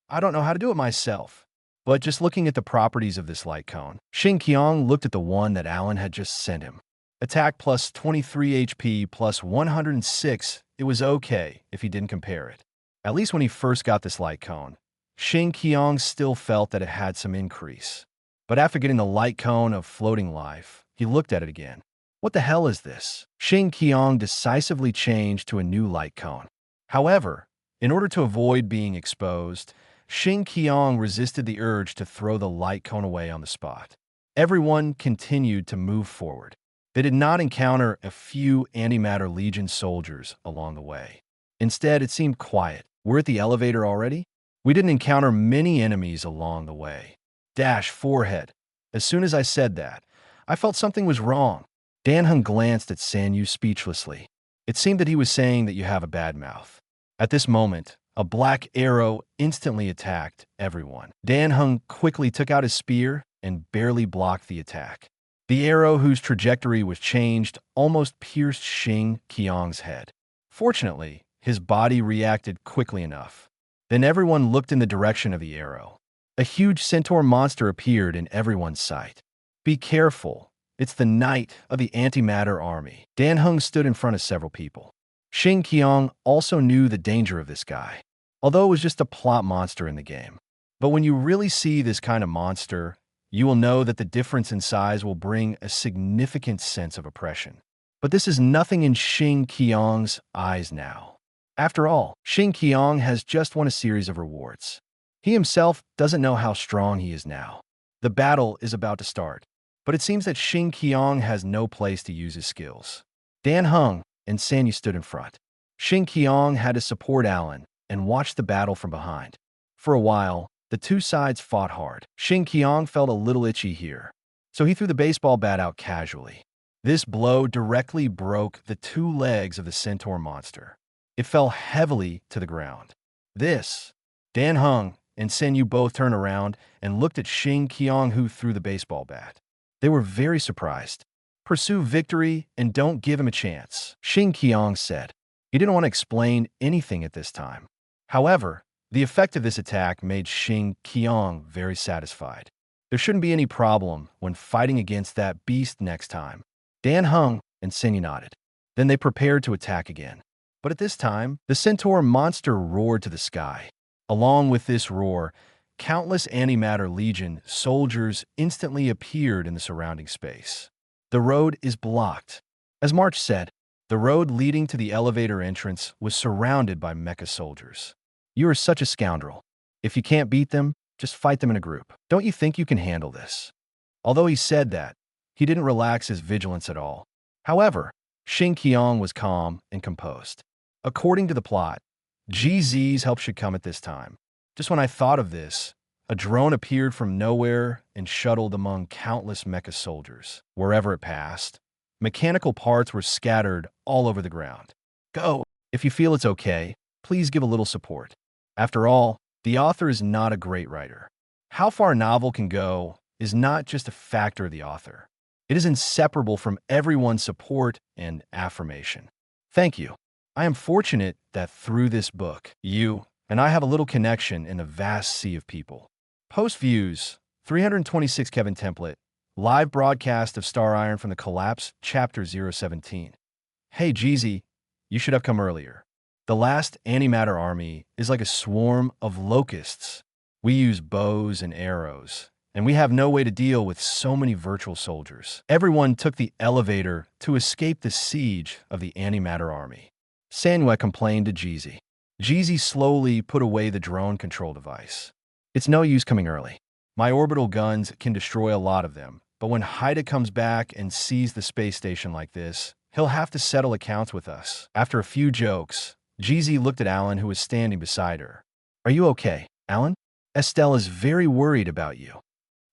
I don't know how to do it myself. But just looking at the properties of this light cone, Xing Qiong looked at the one that Alan had just sent him. Attack plus 23 HP plus 106, it was okay if he didn't compare it. At least when he first got this light cone, Xing Qiong still felt that it had some increase. But after getting the light cone of floating life, he looked at it again. What the hell is this? Xing Qiong decisively changed to a new light cone. However, in order to avoid being exposed, Xing Qiong resisted the urge to throw the light cone away on the spot. Everyone continued to move forward. They did not encounter a few Antimatter Legion soldiers along the way. Instead, it seemed quiet. We're at the elevator already? We didn't encounter many enemies along the way. Dash forehead. As soon as I said that, I felt something was wrong. Danheng glanced at Sanyu speechlessly. It seemed that he was saying that you have a bad mouth. At this moment, a black arrow instantly attacked everyone. Danheng quickly took out his spear and barely blocked the attack. The arrow, whose trajectory was changed, almost pierced Xing Qiong's head. Fortunately, his body reacted quickly enough. Then everyone looked in the direction of the arrow. A huge centaur monster appeared in everyone's sight. Be careful. It's the knight of the antimatter army. Danheng stood in front of several people. Xing Qiong also knew the danger of this guy, although it was just a plot monster in the game. But when you really see this kind of monster, you will know that the difference in size will bring a significant sense of oppression. But this is nothing in Xing Qiong's eyes now. After all, Xing Qiong has just won a series of rewards. He himself doesn't know how strong he is now. The battle is about to start, but it seems that Xing Qiong has no place to use his skills. Danheng and Sanyu stood in front. Xing Qiong had to support Alan and watch the battle from behind. For a while, the two sides fought hard. Xing Qiong felt a little itchy here, so he threw the baseball bat out casually. This blow directly broke the two legs of the centaur monster. It fell heavily to the ground. Danheng and Sanyu both turned around and looked at Xing Qiong, who threw the baseball bat. They were very surprised. Pursue victory and don't give him a chance, Xing Qiong said. He didn't want to explain anything at this time. However, the effect of this attack made Xing Qiong very satisfied. There shouldn't be any problem when fighting against that beast next time. Danheng and Sanyu nodded. Then they prepared to attack again. But at this time, the centaur monster roared to the sky. Along with this roar, countless Antimatter Legion soldiers instantly appeared in the surrounding space. The road is blocked. As March said, the road leading to the elevator entrance was surrounded by mecha soldiers. You are such a scoundrel. If you can't beat them, just fight them in a group. Don't you think you can handle this? Although he said that, he didn't relax his vigilance at all. However, Xing Qiong was calm and composed. According to the plot, GZ's help should come at this time. Just when I thought of this, a drone appeared from nowhere and shuttled among countless mecha soldiers. Wherever it passed, mechanical parts were scattered all over the ground. Go! If you feel it's okay, please give a little support. After all, the author is not a great writer. How far a novel can go is not just a factor of the author. It is inseparable from everyone's support and affirmation. Thank you. I am fortunate that through this book, you and I have a little connection in the vast sea of people. Post views, 326 Kevin template, live broadcast of Star Iron from the Collapse, Chapter 017. Hey GZ, you should have come earlier. The last antimatter army is like a swarm of locusts. We use bows and arrows, and we have no way to deal with so many virtual soldiers. Everyone took the elevator to escape the siege of the antimatter army. Sanyu complained to Jeezy. Jeezy slowly put away the drone control device. It's no use coming early. My orbital guns can destroy a lot of them, but when Haida comes back and sees the space station like this, he'll have to settle accounts with us. After a few jokes, GZ looked at Alan, who was standing beside her. Are you okay, Alan? Estelle is very worried about you.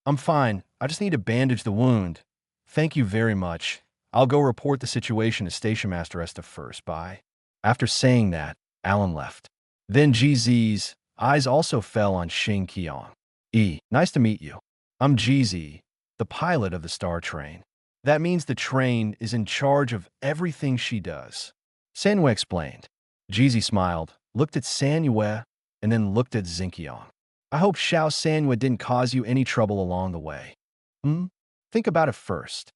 I'm fine. I just need to bandage the wound. Thank you very much. I'll go report the situation to Station Master Esther first. Bye. After saying that, Alan left. Then GZ's eyes also fell on Xing Qiong. Nice to meet you. I'm GZ, the pilot of the Star Train. That means the train is in charge of everything she does. Sanwei explained. GZ smiled, looked at Sanwei, and then looked at Xing Qiong. I hope Xiao Sanwei didn't cause you any trouble along the way. Think about it first.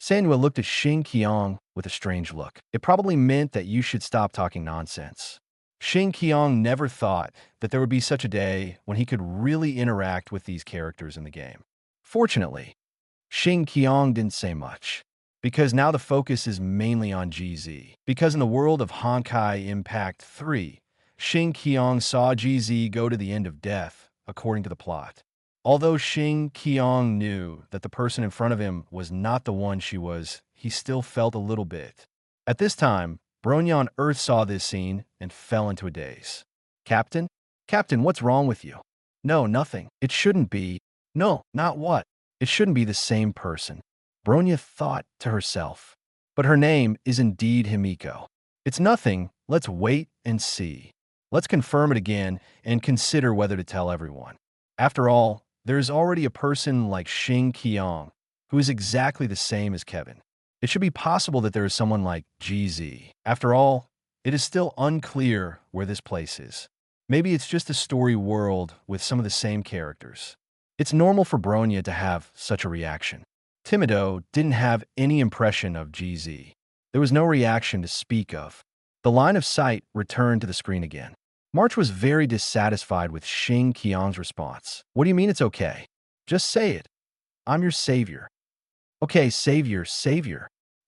Sanwei looked at Xing Qiong with a strange look. It probably meant that you should stop talking nonsense. Xing Qiong never thought that there would be such a day when he could really interact with these characters in the game. Fortunately, Xing Qiong didn't say much, because now the focus is mainly on GZ. Because in the world of Honkai Impact 3, Xing Qiong saw GZ go to the end of death, according to the plot. Although Xing Qiong knew that the person in front of him was not the one she was, he still felt a little bit. At this time, Bronya on Earth saw this scene and fell into a daze. Captain, what's wrong with you? No, nothing. It shouldn't be. No, not what? It shouldn't be the same person. Bronya thought to herself. But her name is indeed Himiko. It's nothing. Let's wait and see. Let's confirm it again and consider whether to tell everyone. After all, there is already a person like Xing Qiong who is exactly the same as Kevin. It should be possible that there is someone like GZ. After all, it is still unclear where this place is. Maybe it's just a story world with some of the same characters. It's normal for Bronya to have such a reaction. Timido didn't have any impression of GZ. There was no reaction to speak of. The line of sight returned to the screen again. March was very dissatisfied with Xing Qiong's response. What do you mean it's okay? Just say it. I'm your savior. Okay, savior.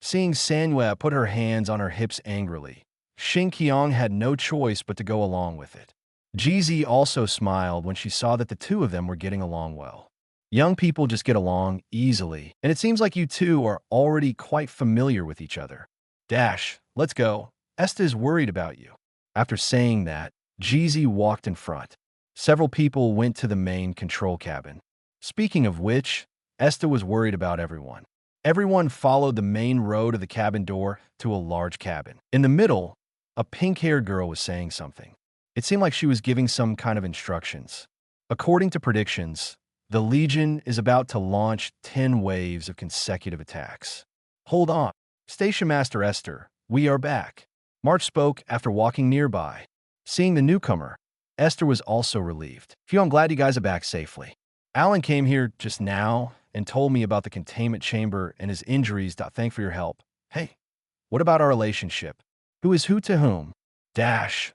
Seeing Sanwei put her hands on her hips angrily, Xing Qiong had no choice but to go along with it. GZ also smiled when she saw that the two of them were getting along well. Young people just get along easily, and it seems like you two are already quite familiar with each other. Let's go. Esta is worried about you. After saying that, GZ walked in front. Several people went to the main control cabin. Speaking of which, Esta was worried about everyone. Everyone followed the main road of the cabin door to a large cabin. In the middle, a pink-haired girl was saying something. It seemed like she was giving some kind of instructions. According to predictions, the Legion is about to launch 10 waves of consecutive attacks. Hold on. Station Master Esther, we are back. March spoke after walking nearby. Seeing the newcomer, Esther was also relieved. Phew, I'm glad you guys are back safely. Alan came here just now and told me about the containment chamber and his injuries. Thank for your help. Hey, what about our relationship? Who is who to whom?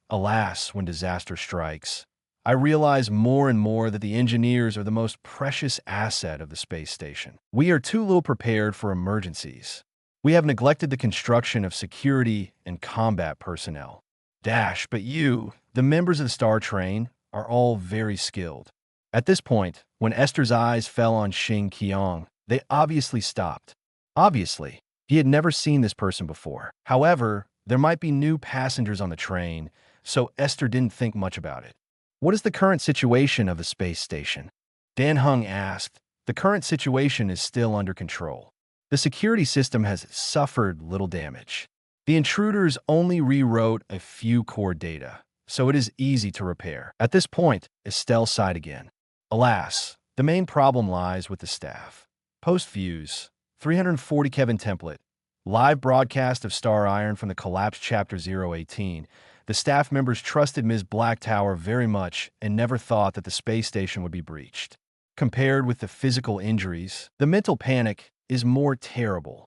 Alas, when disaster strikes, I realize more and more that the engineers are the most precious asset of the space station. We are too little prepared for emergencies. We have neglected the construction of security and combat personnel. But you, the members of the Star Train, are all very skilled. At this point, when Esther's eyes fell on Xing Qiong, they obviously stopped. Obviously, he had never seen this person before. However, there might be new passengers on the train, so Esther didn't think much about it. What is the current situation of the space station? Dan Hung asked. The current situation is still under control. The security system has suffered little damage. The intruders only rewrote a few core data, so it is easy to repair. At this point, Estelle sighed again. Alas, the main problem lies with the staff. Post-views, 340 Kevin template, live broadcast of Star Iron from the collapsed Chapter 018. The staff members trusted Ms. Blacktower very much and never thought that the space station would be breached. Compared with the physical injuries, the mental panic is more terrible.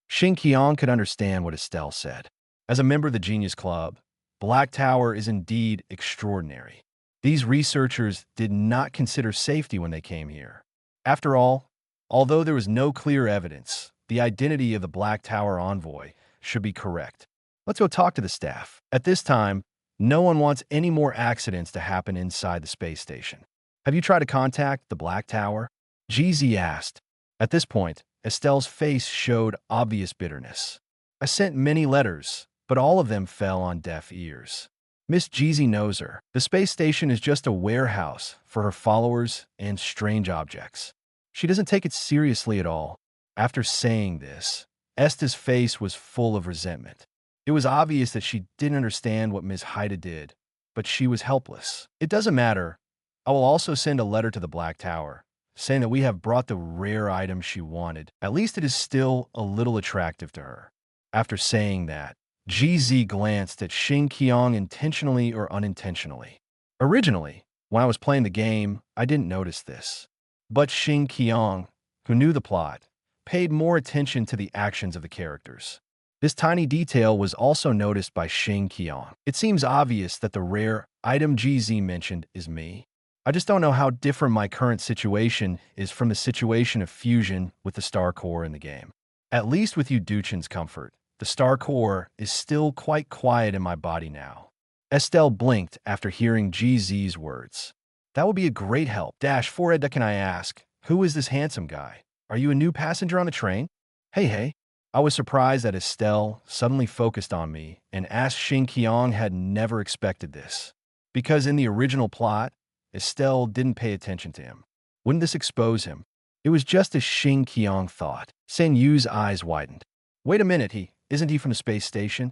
Xing Qiong could understand what Estelle said. As a member of the Genius Club, Blacktower is indeed extraordinary. These researchers did not consider safety when they came here. After all, although there was no clear evidence, the identity of the Blacktower envoy should be correct. Let's go talk to the staff. At this time, no one wants any more accidents to happen inside the space station. Have you tried to contact the Blacktower? GZ asked. At this point, Estelle's face showed obvious bitterness. I sent many letters, but all of them fell on deaf ears. Miss Jeezy knows her. The space station is just a warehouse for her followers and strange objects. She doesn't take it seriously at all. After saying this, Esta's face was full of resentment. It was obvious that she didn't understand what Ms. Haida did, but she was helpless. It doesn't matter. I will also send a letter to the Black Tower, saying that we have brought the rare item she wanted. At least it is still a little attractive to her. After saying that, GZ glanced at Xing Qiong intentionally or unintentionally. Originally, when I was playing the game, I didn't notice this. But Xing Qiong, who knew the plot, paid more attention to the actions of the characters. This tiny detail was also noticed by Xing Qiong. It seems obvious that the rare item GZ mentioned is me. I just don't know how different my current situation is from the situation of fusion with the Star Core in the game. At least with Yu Duchin's comfort, the Star Core is still quite quiet in my body now. Estelle blinked after hearing GZ's words. That would be a great help. -4 can I ask, who is this handsome guy? Are you a new passenger on the train? Hey. I was surprised that Estelle suddenly focused on me and asked Xing Qiong had never expected this. Because in the original plot, Estelle didn't pay attention to him. Wouldn't this expose him? It was just as Xing Qiong thought. San Yu's eyes widened. Wait a minute, isn't he from the space station?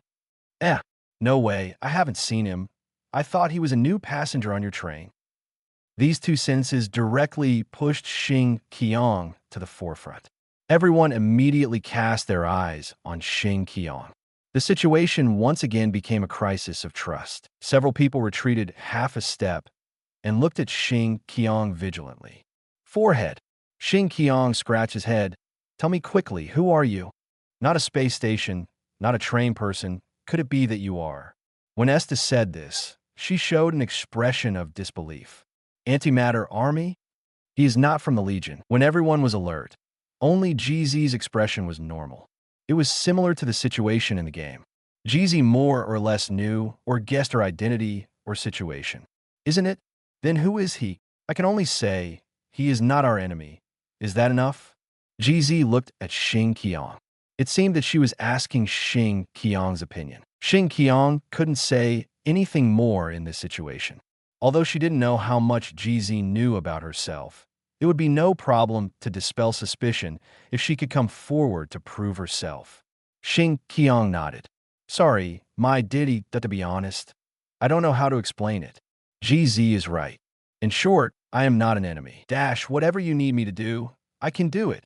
No way, I haven't seen him. I thought he was a new passenger on your train. These two sentences directly pushed Xing Qiong to the forefront. Everyone immediately cast their eyes on Xing Qiong. The situation once again became a crisis of trust. Several people retreated half a step and looked at Xing Qiong vigilantly. Forehead. Xing Qiong scratched his head. Tell me quickly, who are you? Not a space station, not a train person. Could it be that you are? When Esta said this, she showed an expression of disbelief. Antimatter Army? He is not from the Legion. When everyone was alert, only GZ's expression was normal. It was similar to the situation in the game. GZ more or less knew or guessed her identity or situation. Isn't it? Then who is he? I can only say, he is not our enemy. Is that enough? GZ looked at Xing Qiong. It seemed that she was asking Xing Qiong's opinion. Xing Qiong couldn't say anything more in this situation. Although she didn't know how much GZ knew about herself, it would be no problem to dispel suspicion if she could come forward to prove herself. Xing Qiong nodded. Sorry, my ditty, to be honest. I don't know how to explain it. GZ is right. In short, I am not an enemy. Whatever you need me to do, I can do it.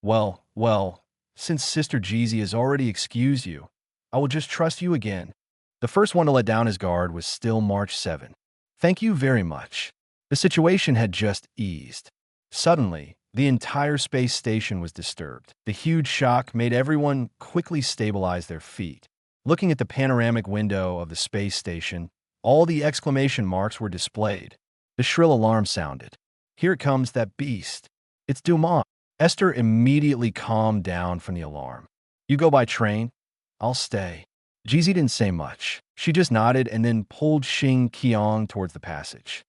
Well, since Sister GZ has already excused you, I will just trust you again. The first one to let down his guard was still March 7. Thank you very much. The situation had just eased. Suddenly, the entire space station was disturbed. The huge shock made everyone quickly stabilize their feet. Looking at the panoramic window of the space station, all the exclamation marks were displayed. The shrill alarm sounded. Here it comes, that beast. It's Dumont. Esther immediately calmed down from the alarm. You go by train? I'll stay. GZ didn't say much. She just nodded and then pulled Xing Qiong towards the passage.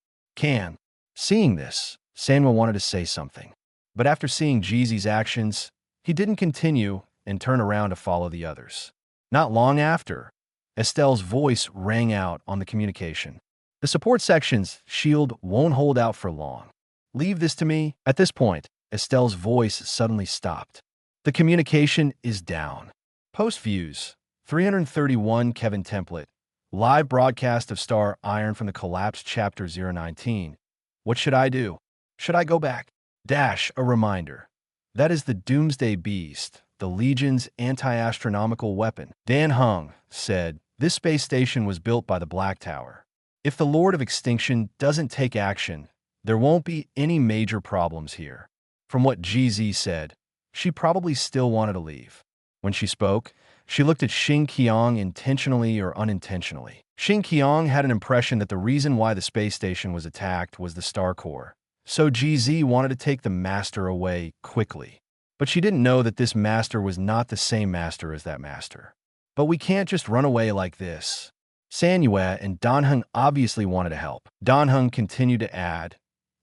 Seeing this, Sanwa wanted to say something. But after seeing GZ's actions, he didn't continue and turn around to follow the others. Not long after, Estelle's voice rang out on the communication. The support section's shield won't hold out for long. Leave this to me. At this point, Estelle's voice suddenly stopped. The communication is down. Post views. 331 Kevin template. Live broadcast of Star Iron from the collapsed chapter 019. What should I do? Should I go back? A reminder. That is the Doomsday Beast, the Legion's anti-astronomical weapon. Dan Hung said, this space station was built by the Black Tower. If the Lord of Extinction doesn't take action, there won't be any major problems here. From what GZ said, she probably still wanted to leave. When she spoke, she looked at Xing Qiong intentionally or unintentionally. Xing Qiong had an impression that the reason why the space station was attacked was the Star Core. So GZ wanted to take the master away quickly. But she didn't know that this master was not the same master as that master. But we can't just run away like this. Sanyue and Danheng obviously wanted to help. Danheng continued to add,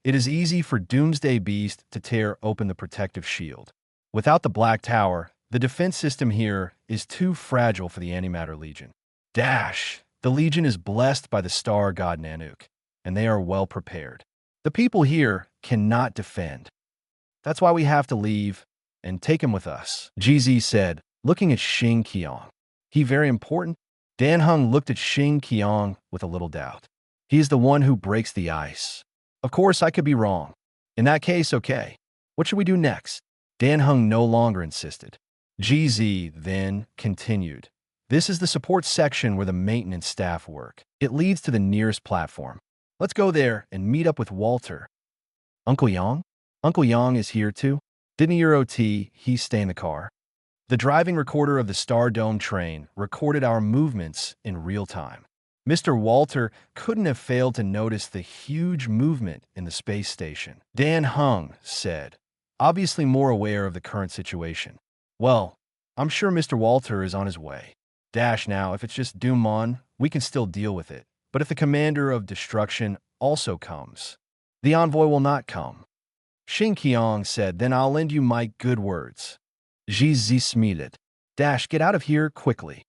It is easy for Doomsday Beast to tear open the protective shield. Without the Black Tower, the defense system here is too fragile for the Antimatter Legion. Dash! The Legion is blessed by the star god Nanook, and they are well prepared. The people here cannot defend. That's why we have to leave and take him with us, GZ said, looking at Xing Qiong. He very important? Dan Heng looked at Xing Qiong with a little doubt. He is the one who breaks the ice. Of course, I could be wrong. In that case, okay. What should we do next? Dan Heng no longer insisted. GZ then continued. This is the support section where the maintenance staff work. It leads to the nearest platform. Let's go there and meet up with Walter. Uncle Yang? Uncle Yang is here too? Didn't your OT, he stay in the car? The driving recorder of the Star Dome train recorded our movements in real time. Mr. Walter couldn't have failed to notice the huge movement in the space station. Dan Heng said, obviously more aware of the current situation. Well, I'm sure Mr. Walter is on his way. Dash now, if it's just Doomon, we can still deal with it. But if the commander of destruction also comes, the envoy will not come. Xing Qiong said, then I'll lend you my good words. Zhi smiled. Dash, get out of here quickly.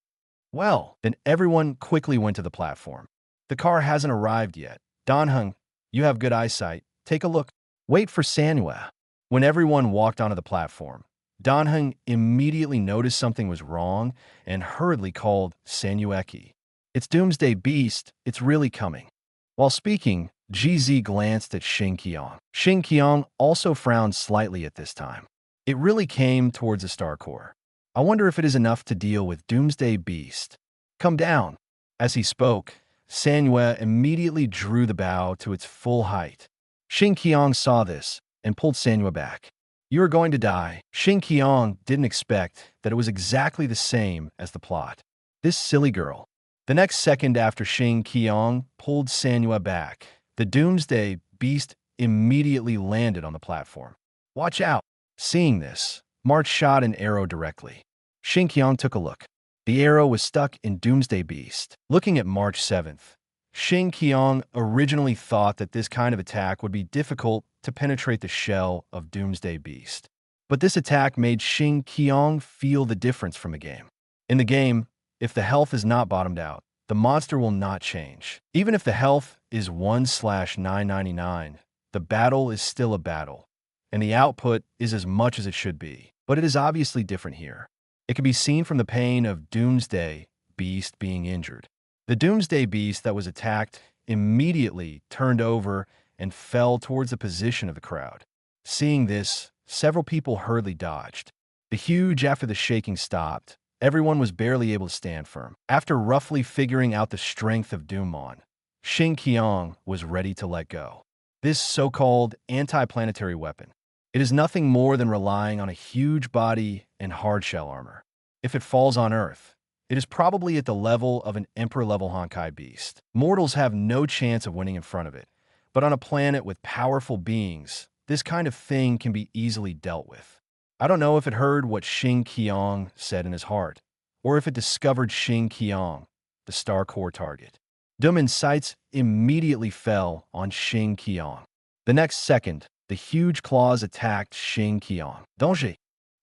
Well, then everyone quickly went to the platform. The car hasn't arrived yet. Dan Heng, you have good eyesight. Take a look. Wait for Sanhua. When everyone walked onto the platform, Dan Heng immediately noticed something was wrong and hurriedly called Sanhueki. It's Doomsday Beast. It's really coming. While speaking, GZ glanced at Xing Qiong. Xing Qiong also frowned slightly at this time. It really came towards the Star Core. I wonder if it is enough to deal with Doomsday Beast. Come down. As he spoke, Sanhua immediately drew the bow to its full height. Xing Qiong saw this and pulled Sanhua back. You are going to die. Xing Qiong didn't expect that it was exactly the same as the plot. This silly girl. The next second after Xing Qiong pulled Sanhua back, the Doomsday Beast immediately landed on the platform. Watch out! Seeing this, March shot an arrow directly. Xing Qiong took a look. The arrow was stuck in Doomsday Beast. Looking at March 7th, Xing Qiong originally thought that this kind of attack would be difficult to penetrate the shell of Doomsday Beast. But this attack made Xing Qiong feel the difference from the game. In the game, if the health is not bottomed out, the monster will not change. Even if the health is 1/999, the battle is still a battle, and the output is as much as it should be. But it is obviously different here. It can be seen from the pain of Doomsday Beast being injured. The Doomsday Beast that was attacked immediately turned over and fell towards the position of the crowd. Seeing this, several people hurriedly dodged. The huge after the shaking stopped, everyone was barely able to stand firm. After roughly figuring out the strength of Doomon, Xing Qiong was ready to let go. This so-called anti-planetary weapon. It is nothing more than relying on a huge body and hardshell armor. If it falls on Earth, it is probably at the level of an Emperor-level Honkai beast. Mortals have no chance of winning in front of it, but on a planet with powerful beings, this kind of thing can be easily dealt with. I don't know if it heard what Xing Qiong said in his heart, or if it discovered Xing Qiong, the Star Core target. Doom's sights immediately fell on Xing Qiong. The next second, the huge claws attacked Xing Qiong. Danger!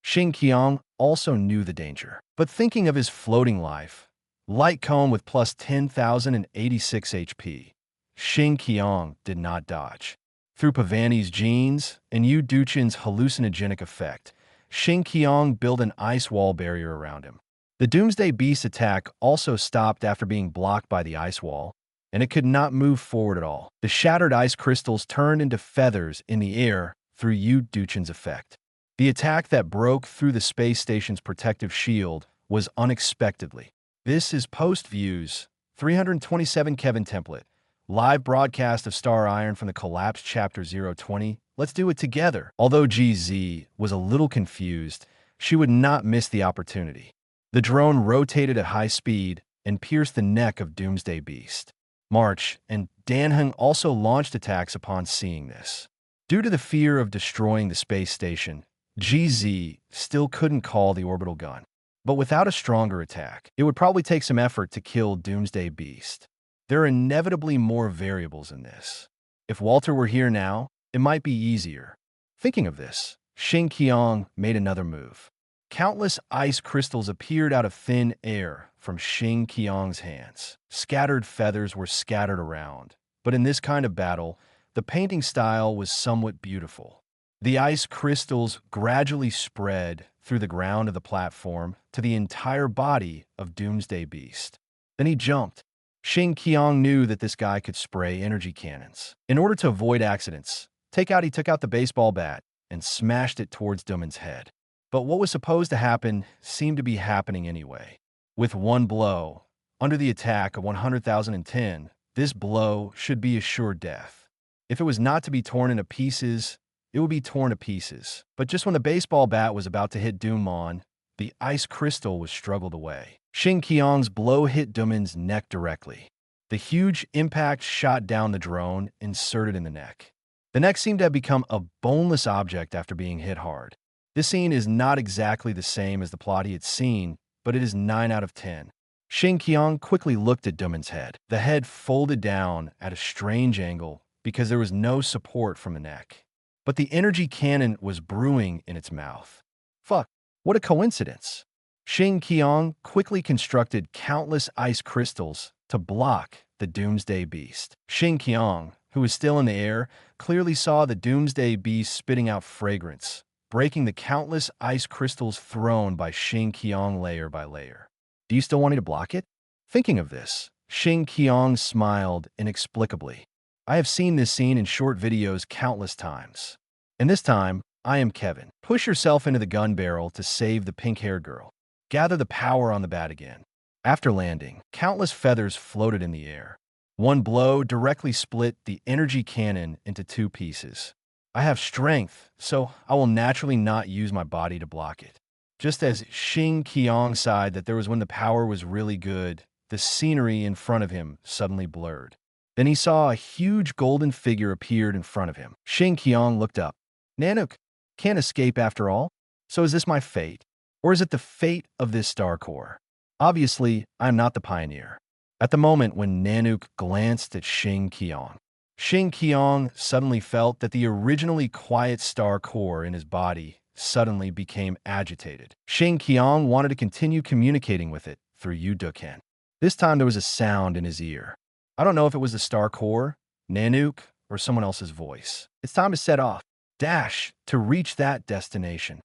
Xing Qiong also knew the danger. But thinking of his floating life, light cone with plus 10,086 HP, Xing Qiong did not dodge. Through Pavani's genes and Yu Duchin's hallucinogenic effect, Xing Qiong built an ice wall barrier around him. The Doomsday Beast attack also stopped after being blocked by the ice wall, and it could not move forward at all. The shattered ice crystals turned into feathers in the air through Yu Duchin's effect. The attack that broke through the space station's protective shield was unexpectedly. This is Post Views 327 Kevin template. Live broadcast of Star Iron from the Collapse Chapter 020. Let's do it together. Although GZ was a little confused, she would not miss the opportunity. The drone rotated at high speed and pierced the neck of Doomsday Beast. March and Dan Heng also launched attacks upon seeing this. Due to the fear of destroying the space station, GZ still couldn't call the orbital gun. But without a stronger attack, it would probably take some effort to kill Doomsday Beast. There are inevitably more variables in this. If Walter were here now, It might be easier. Thinking of this, Xing Qiong made another move. Countless ice crystals appeared out of thin air from Xing Qiong's hands. Scattered feathers were scattered around, but in this kind of battle, the painting style was somewhat beautiful. The ice crystals gradually spread through the ground of the platform to the entire body of Doomsday Beast. Then he jumped. Xing Qiong knew that this guy could spray energy cannons. In order to avoid accidents, he took out the baseball bat and smashed it towards Duman's head. But what was supposed to happen seemed to be happening anyway. With one blow, under the attack of 100,010, this blow should be a sure death. If it was not to be torn into pieces, it would be torn to pieces. But just when the baseball bat was about to hit Dumon, the ice crystal was struggled away. Xing Qiong's blow hit Duman's neck directly. The huge impact shot down the drone, inserted in the neck. The neck seemed to have become a boneless object after being hit hard. This scene is not exactly the same as the plot he had seen, but it is 9 out of 10. Xing Qiong quickly looked at Duman's head. The head folded down at a strange angle because there was no support from the neck. But the energy cannon was brewing in its mouth. Fuck, what a coincidence. Xing Qiong quickly constructed countless ice crystals to block the Doomsday Beast. Xing Qiong, who was still in the air, clearly saw the Doomsday Beast spitting out fragrance, breaking the countless ice crystals thrown by Xing Qiong layer by layer. Do you still want me to block it? Thinking of this, Xing Qiong smiled inexplicably. I have seen this scene in short videos countless times. And this time, I am Kevin. Push yourself into the gun barrel to save the pink-haired girl. Gather the power on the bat again. After landing, countless feathers floated in the air. One blow directly split the energy cannon into 2 pieces. I have strength, so I will naturally not use my body to block it. Just as Xing Qiong sighed that there was when the power was really good, the scenery in front of him suddenly blurred. Then he saw a huge golden figure appeared in front of him. Xing Qiong looked up. Nanook, can't escape after all? So is this my fate? Or is it the fate of this star core? Obviously, I am not the pioneer. At the moment when Nanook glanced at Xing Qiong, Xing Qiong suddenly felt that the originally quiet star core in his body suddenly became agitated. Xing Qiong wanted to continue communicating with it through Yu Duken. This time there was a sound in his ear. I don't know if it was the star core, Nanook, or someone else's voice. It's time to set off. Dash to reach that destination.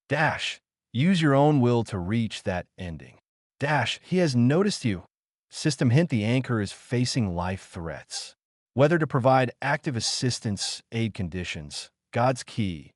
Dash, use your own will to reach that ending. Dash, he has noticed you. System hint the anchor is facing life threats. Whether to provide active assistance, aid conditions, God's key,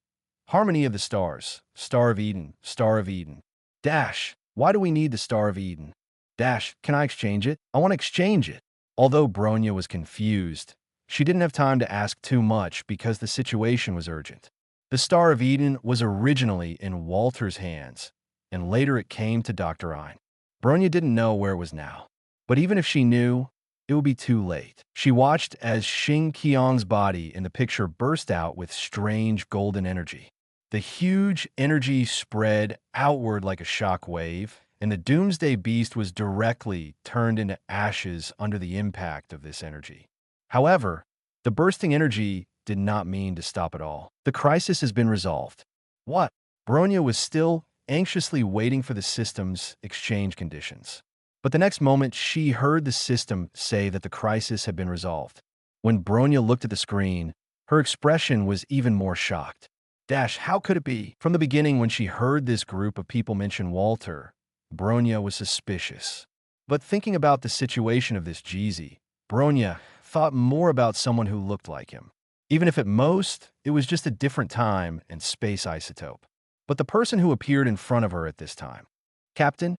harmony of the stars, Star of Eden, Star of Eden. Dash, why do we need the Star of Eden? Dash, can I exchange it? I want to exchange it. Although Bronya was confused, she didn't have time to ask too much because the situation was urgent. The Star of Eden was originally in Walter's hands, and later it came to Dr. Ein. Bronya didn't know where it was now. But even if she knew, it would be too late. She watched as Xing Qiong's body in the picture burst out with strange golden energy. The huge energy spread outward like a shock wave, and the Doomsday Beast was directly turned into ashes under the impact of this energy. However, the bursting energy did not mean to stop at all. The crisis has been resolved. What? Bronya was still anxiously waiting for the system's exchange conditions. But the next moment, she heard the system say that the crisis had been resolved. When Bronya looked at the screen, her expression was even more shocked. Dash, how could it be? From the beginning, when she heard this group of people mention Walter, Bronya was suspicious. But thinking about the situation of this Jeezy, Bronya thought more about someone who looked like him. Even if at most, it was just a different time and space isotope. But the person who appeared in front of her at this time. Captain?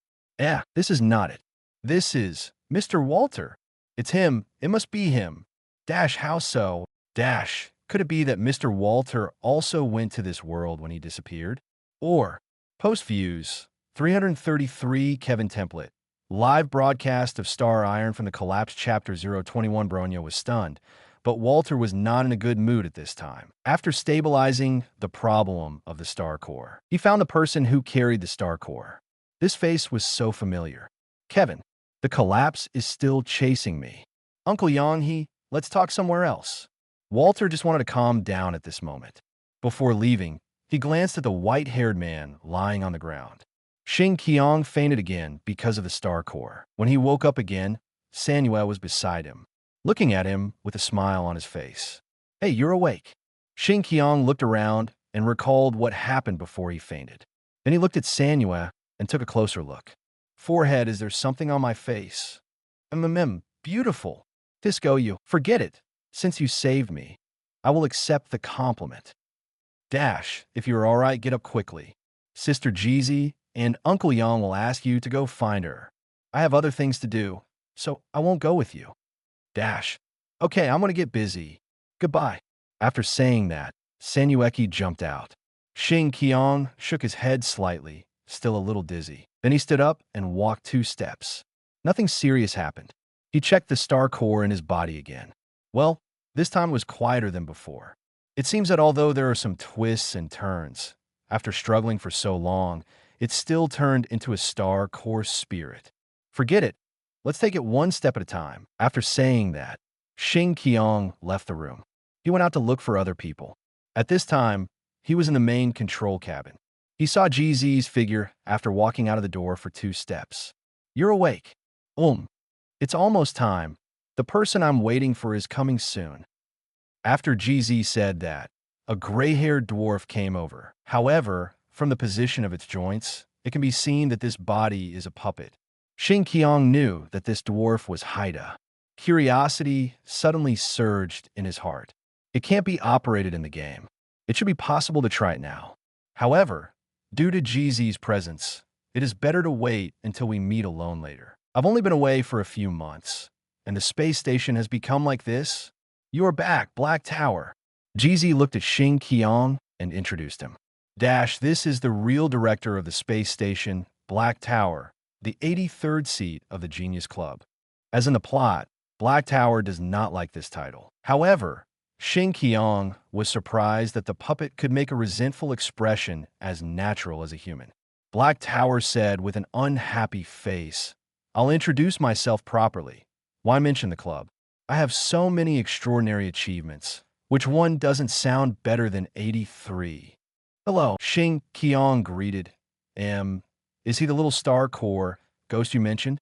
This is not it. This is Mr. Walter. It's him. It must be him. Dash, how so? Dash, could it be that Mr. Walter also went to this world when he disappeared? Or, post views, 333 Kevin template. Live broadcast of Star Iron from the collapsed chapter 021. Bronya was stunned, but Walter was not in a good mood at this time. After stabilizing the problem of the star core, he found the person who carried the star core. This face was so familiar. Kevin, the collapse is still chasing me. Uncle Yang, let's talk somewhere else. Walter just wanted to calm down at this moment. Before leaving, he glanced at the white-haired man lying on the ground. Xing Qiong fainted again because of the star core. When he woke up again, Samuel was beside him, looking at him with a smile on his face. "Hey, you're awake." Xing Qiong looked around and recalled what happened before he fainted. Then he looked at Samuel and took a closer look. "Forehead, is there something on my face?" Beautiful. Disco, you. Forget it. Since you saved me, I will accept the compliment. Dash, if you're all right, get up quickly. Sister Jeezy and Uncle Yang will ask you to go find her. I have other things to do, so I won't go with you. Dash, okay, I'm going to get busy. Goodbye. After saying that, Sanueki jumped out. Xing Qiong shook his head slightly, still a little dizzy. Then he stood up and walked 2 steps. Nothing serious happened. He checked the star core in his body again. Well, this time was quieter than before. It seems that although there are some twists and turns, after struggling for so long, it still turned into a star core spirit. Forget it. Let's take it one step at a time. After saying that, Xing Qiong left the room. He went out to look for other people. At this time, he was in the main control cabin. He saw GZ's figure after walking out of the door for 2 steps. You're awake. It's almost time. The person I'm waiting for is coming soon. After GZ said that, a gray-haired dwarf came over. However, from the position of its joints, it can be seen that this body is a puppet. Xing Qiong knew that this dwarf was Haida. Curiosity suddenly surged in his heart. It can't be operated in the game. It should be possible to try it now. However, due to GZ's presence, it is better to wait until we meet alone later. I've only been away for a few months, and the space station has become like this. You are back, Black Tower. GZ looked at Xing Qiong and introduced him. Dash, this is the real director of the space station, Black Tower, the 83rd seat of the Genius Club. As in the plot, Black Tower does not like this title. However, Xing Qiong was surprised that the puppet could make a resentful expression as natural as a human. Black Tower said with an unhappy face, I'll introduce myself properly. Why mention the club? I have so many extraordinary achievements. Which one doesn't sound better than 83? Hello, Xing Qiong greeted. Is he the little star core ghost you mentioned?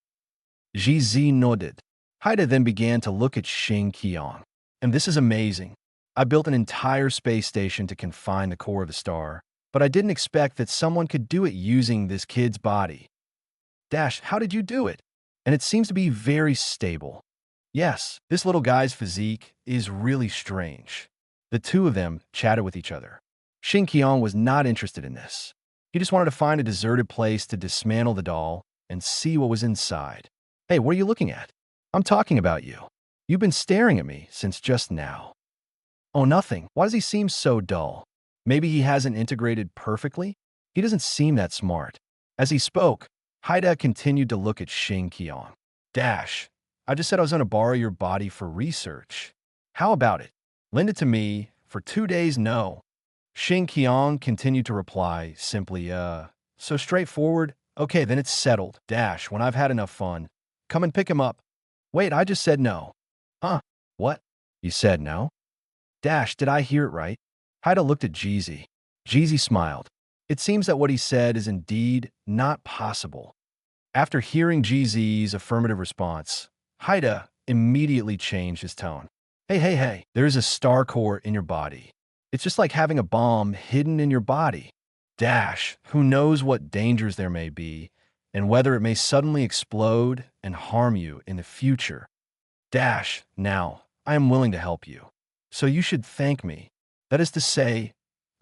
GZ nodded. Haida then began to look at Xing Qiong. And this is amazing. I built an entire space station to confine the core of the star, but I didn't expect that someone could do it using this kid's body. Dash, how did you do it? And it seems to be very stable. Yes, this little guy's physique is really strange. The two of them chatted with each other. Xing Qiong was not interested in this. He just wanted to find a deserted place to dismantle the doll and see what was inside. Hey, what are you looking at? I'm talking about you. You've been staring at me since just now. Oh, nothing. Why does he seem so dull? Maybe he hasn't integrated perfectly? He doesn't seem that smart. As he spoke, Haida continued to look at Xing Qiong. Dash, I just said I was going to borrow your body for research. How about it? Lend it to me for 2 days, no. Xing Qiong continued to reply, simply, so straightforward? Okay, then it's settled. Dash, when I've had enough fun, come and pick him up. Wait, I just said no. Huh? What? You said no? Dash, did I hear it right? Haida looked at Jeezy. Jeezy smiled. It seems that what he said is indeed not possible. After hearing Jeezy's affirmative response, Haida immediately changed his tone. Hey, there is a star core in your body. It's just like having a bomb hidden in your body. Dash, who knows what dangers there may be, and whether it may suddenly explode and harm you in the future. Dash, now, I am willing to help you. So you should thank me. That is to say,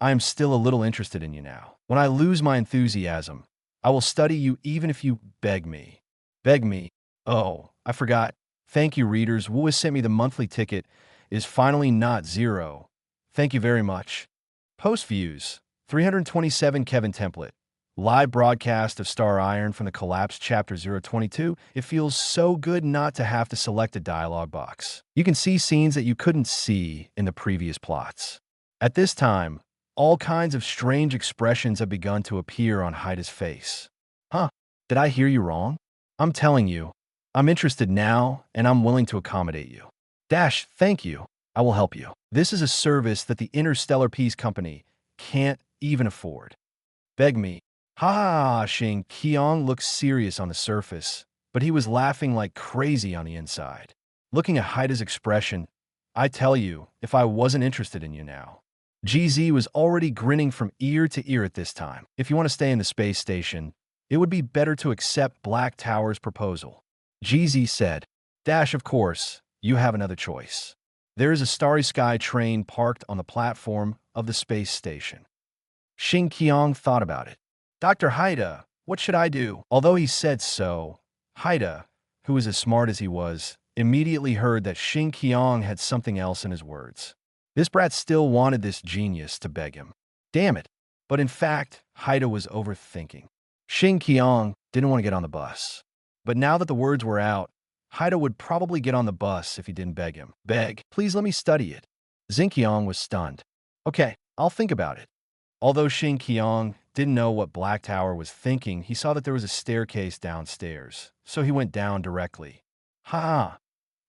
I am still a little interested in you now. When I lose my enthusiasm, I will study you even if you beg me. Beg me? Oh, I forgot. Thank you, readers. Wu has sent me the monthly ticket. Is finally not 0. Thank you very much. Post views. 327 Kevin template. Live broadcast of Star Iron from the Collapse Chapter 022. It feels so good not to have to select a dialogue box. You can see scenes that you couldn't see in the previous plots. At this time, all kinds of strange expressions have begun to appear on Haida's face. Huh? Did I hear you wrong? I'm telling you, I'm interested now and I'm willing to accommodate you. Dash, thank you. I will help you. This is a service that the Interstellar Peace Company can't even afford. Beg me. Ha ha ha, Xing Qiong looked serious on the surface, but he was laughing like crazy on the inside. Looking at Haida's expression, I tell you, if I wasn't interested in you now. GZ was already grinning from ear to ear at this time. If you want to stay in the space station, it would be better to accept Black Tower's proposal. GZ said, Dash, of course, you have another choice. There is a Starry Sky train parked on the platform of the space station. Xing Qiong thought about it. Dr. Haida, what should I do? Although he said so, Haida, who was as smart as he was, immediately heard that Xing Qiong had something else in his words. This brat still wanted this genius to beg him. Damn it. But in fact, Haida was overthinking. Xing Qiong didn't want to get on the bus. But now that the words were out, Haida would probably get on the bus if he didn't beg him. Beg, please let me study it. Xing Qiong was stunned. Okay, I'll think about it. Although Xing Qiong didn't know what Black Tower was thinking, he saw that there was a staircase downstairs, so he went down directly. Ha!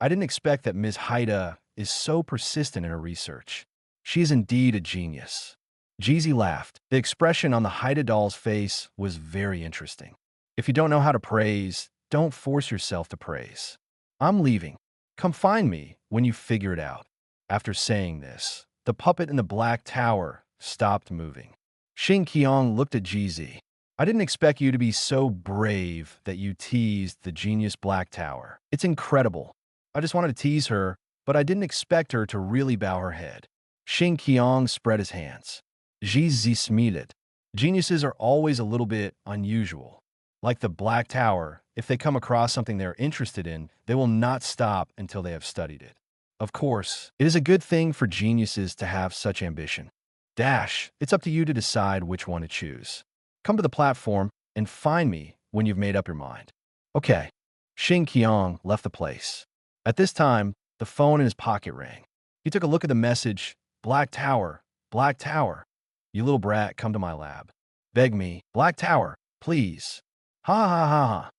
I didn't expect that Ms. Haida is so persistent in her research. She is indeed a genius. Jeezy laughed. The expression on the Haida doll's face was very interesting. If you don't know how to praise, don't force yourself to praise. I'm leaving. Come find me when you figure it out. After saying this, the puppet in the Black Tower stopped moving. Xing Qiong looked at Jeezy. I didn't expect you to be so brave that you teased the genius Black Tower. It's incredible. I just wanted to tease her, but I didn't expect her to really bow her head. Xing Qiong spread his hands. Jeezy smiled. Geniuses are always a little bit unusual. Like the Black Tower, if they come across something they're interested in, they will not stop until they have studied it. Of course, it is a good thing for geniuses to have such ambition. Dash, it's up to you to decide which one to choose. Come to the platform and find me when you've made up your mind. Okay. Xing Qiong left the place. At this time, the phone in his pocket rang. He took a look at the message. Black Tower, Black Tower. You little brat, come to my lab. Beg me, Black Tower, please. Ha ha ha ha.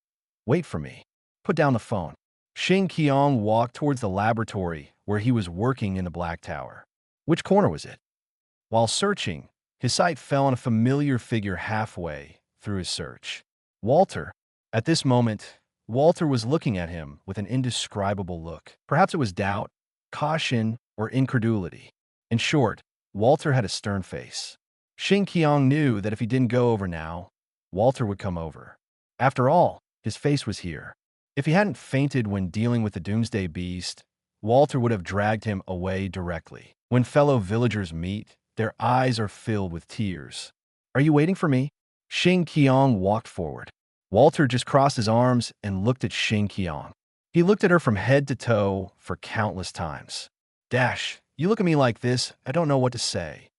Wait for me. Put down the phone. Xing Qiong walked towards the laboratory where he was working in the Black Tower. Which corner was it? While searching, his sight fell on a familiar figure halfway through his search. Walter. At this moment, Walter was looking at him with an indescribable look. Perhaps it was doubt, caution, or incredulity. In short, Walter had a stern face. Xing Qiong knew that if he didn't go over now, Walter would come over. After all, his face was here. If he hadn't fainted when dealing with the Doomsday Beast, Walter would have dragged him away directly. When fellow villagers meet, their eyes are filled with tears. Are you waiting for me? Xing Qiong walked forward. Walter just crossed his arms and looked at Xing Qiong. He looked at her from head to toe for countless times. Dash, you look at me like this, I don't know what to say.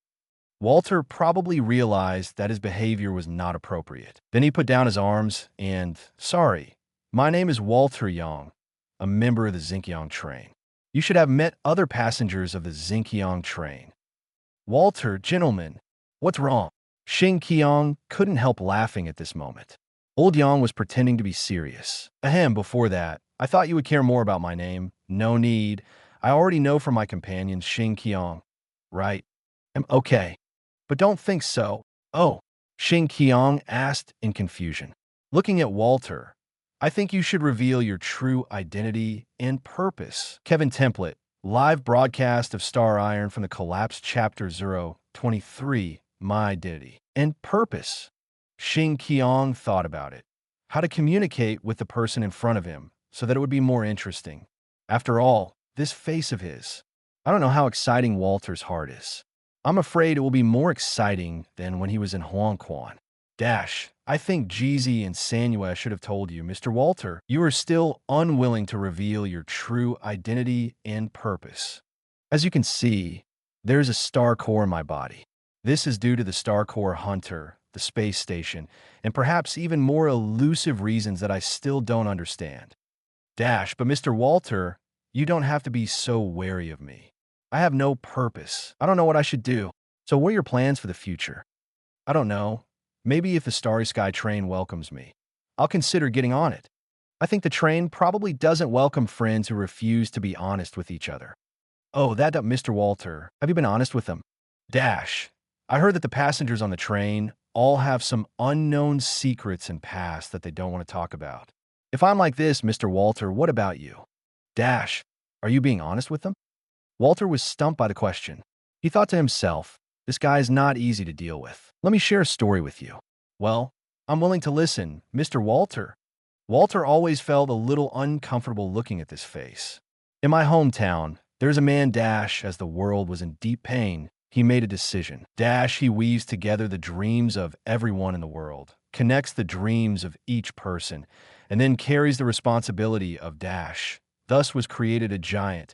Walter probably realized that his behavior was not appropriate. Then he put down his arms and, sorry, my name is Walter Yang, a member of the Xing Qiong train. You should have met other passengers of the Xing Qiong train. Walter, gentlemen, what's wrong? Xing Qiong couldn't help laughing at this moment. Old Yang was pretending to be serious. Ahem, before that, I thought you would care more about my name. No need. I already know from my companion, Xing Qiong. Right? Okay. But don't think so. Oh, Xing Qiong asked in confusion. Looking at Walter, I think you should reveal your true identity and purpose. Kevin Template, live broadcast of Star Iron from the Collapse Chapter 023, My Identity and Purpose. Xing Qiong thought about it. How to communicate with the person in front of him so that it would be more interesting. After all, this face of his. I don't know how exciting Walter's heart is. I'm afraid it will be more exciting than when he was in Huang Quan. Dash, I think Jeezy and Sanua should have told you, Mr. Walter, you are still unwilling to reveal your true identity and purpose. As you can see, there's a star core in my body. This is due to the star core hunter, the space station, and perhaps even more elusive reasons that I still don't understand. Dash, but Mr. Walter, you don't have to be so wary of me. I have no purpose. I don't know what I should do. So what are your plans for the future? I don't know. Maybe if the Starry Sky train welcomes me, I'll consider getting on it. I think the train probably doesn't welcome friends who refuse to be honest with each other. Oh, that Mr. Walter. Have you been honest with them? Dash. I heard that the passengers on the train all have some unknown secrets and past that they don't want to talk about. If I'm like this, Mr. Walter, what about you? Dash. Are you being honest with them? Walter was stumped by the question. He thought to himself, this guy is not easy to deal with. Let me share a story with you. Well, I'm willing to listen, Mr. Walter. Walter always felt a little uncomfortable looking at this face. In my hometown, there's a man Dash, as the world was in deep pain, he made a decision. Dash, he weaves together the dreams of everyone in the world, connects the dreams of each person, and then carries the responsibility of Dash. Thus was created a giant,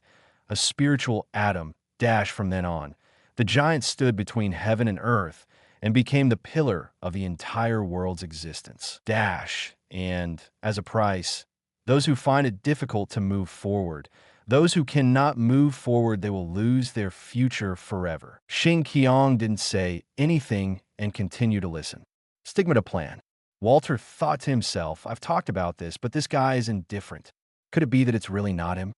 a spiritual Adam, Dash from then on. The giant stood between heaven and earth and became the pillar of the entire world's existence. Dash, and, as a price, those who find it difficult to move forward. Those who cannot move forward, they will lose their future forever. Xing Qiong didn't say anything and continued to listen. Stigmata plan. Walter thought to himself, I've talked about this, but this guy is indifferent. Could it be that it's really not him?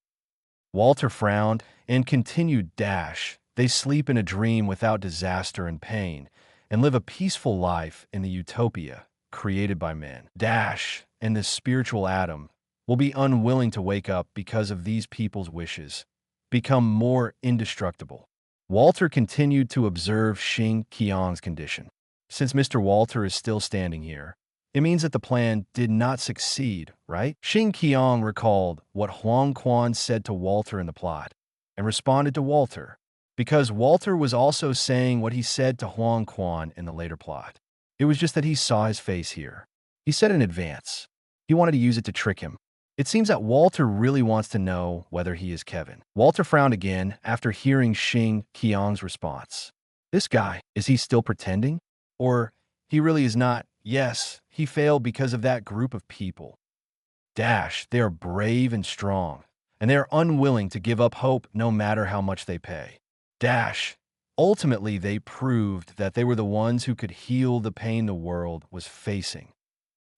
Walter frowned and continued. Dash. They sleep in a dream without disaster and pain and live a peaceful life in the utopia created by men. Dash and the spiritual Adam will be unwilling to wake up because of these people's wishes, become more indestructible. Walter continued to observe Xing Qiong's condition. Since Mr. Walter is still standing here, it means that the plan did not succeed, right? Xing Qiong recalled what Huang Quan said to Walter in the plot and responded to Walter, because Walter was also saying what he said to Huang Quan in the later plot. It was just that he saw his face here. He said in advance. He wanted to use it to trick him. It seems that Walter really wants to know whether he is Kevin. Walter frowned again after hearing Xing Qiong's response. This guy, is he still pretending? Or he really is not? Yes, he failed because of that group of people. Dash, they are brave and strong, and they are unwilling to give up hope no matter how much they pay. Dash, ultimately they proved that they were the ones who could heal the pain the world was facing.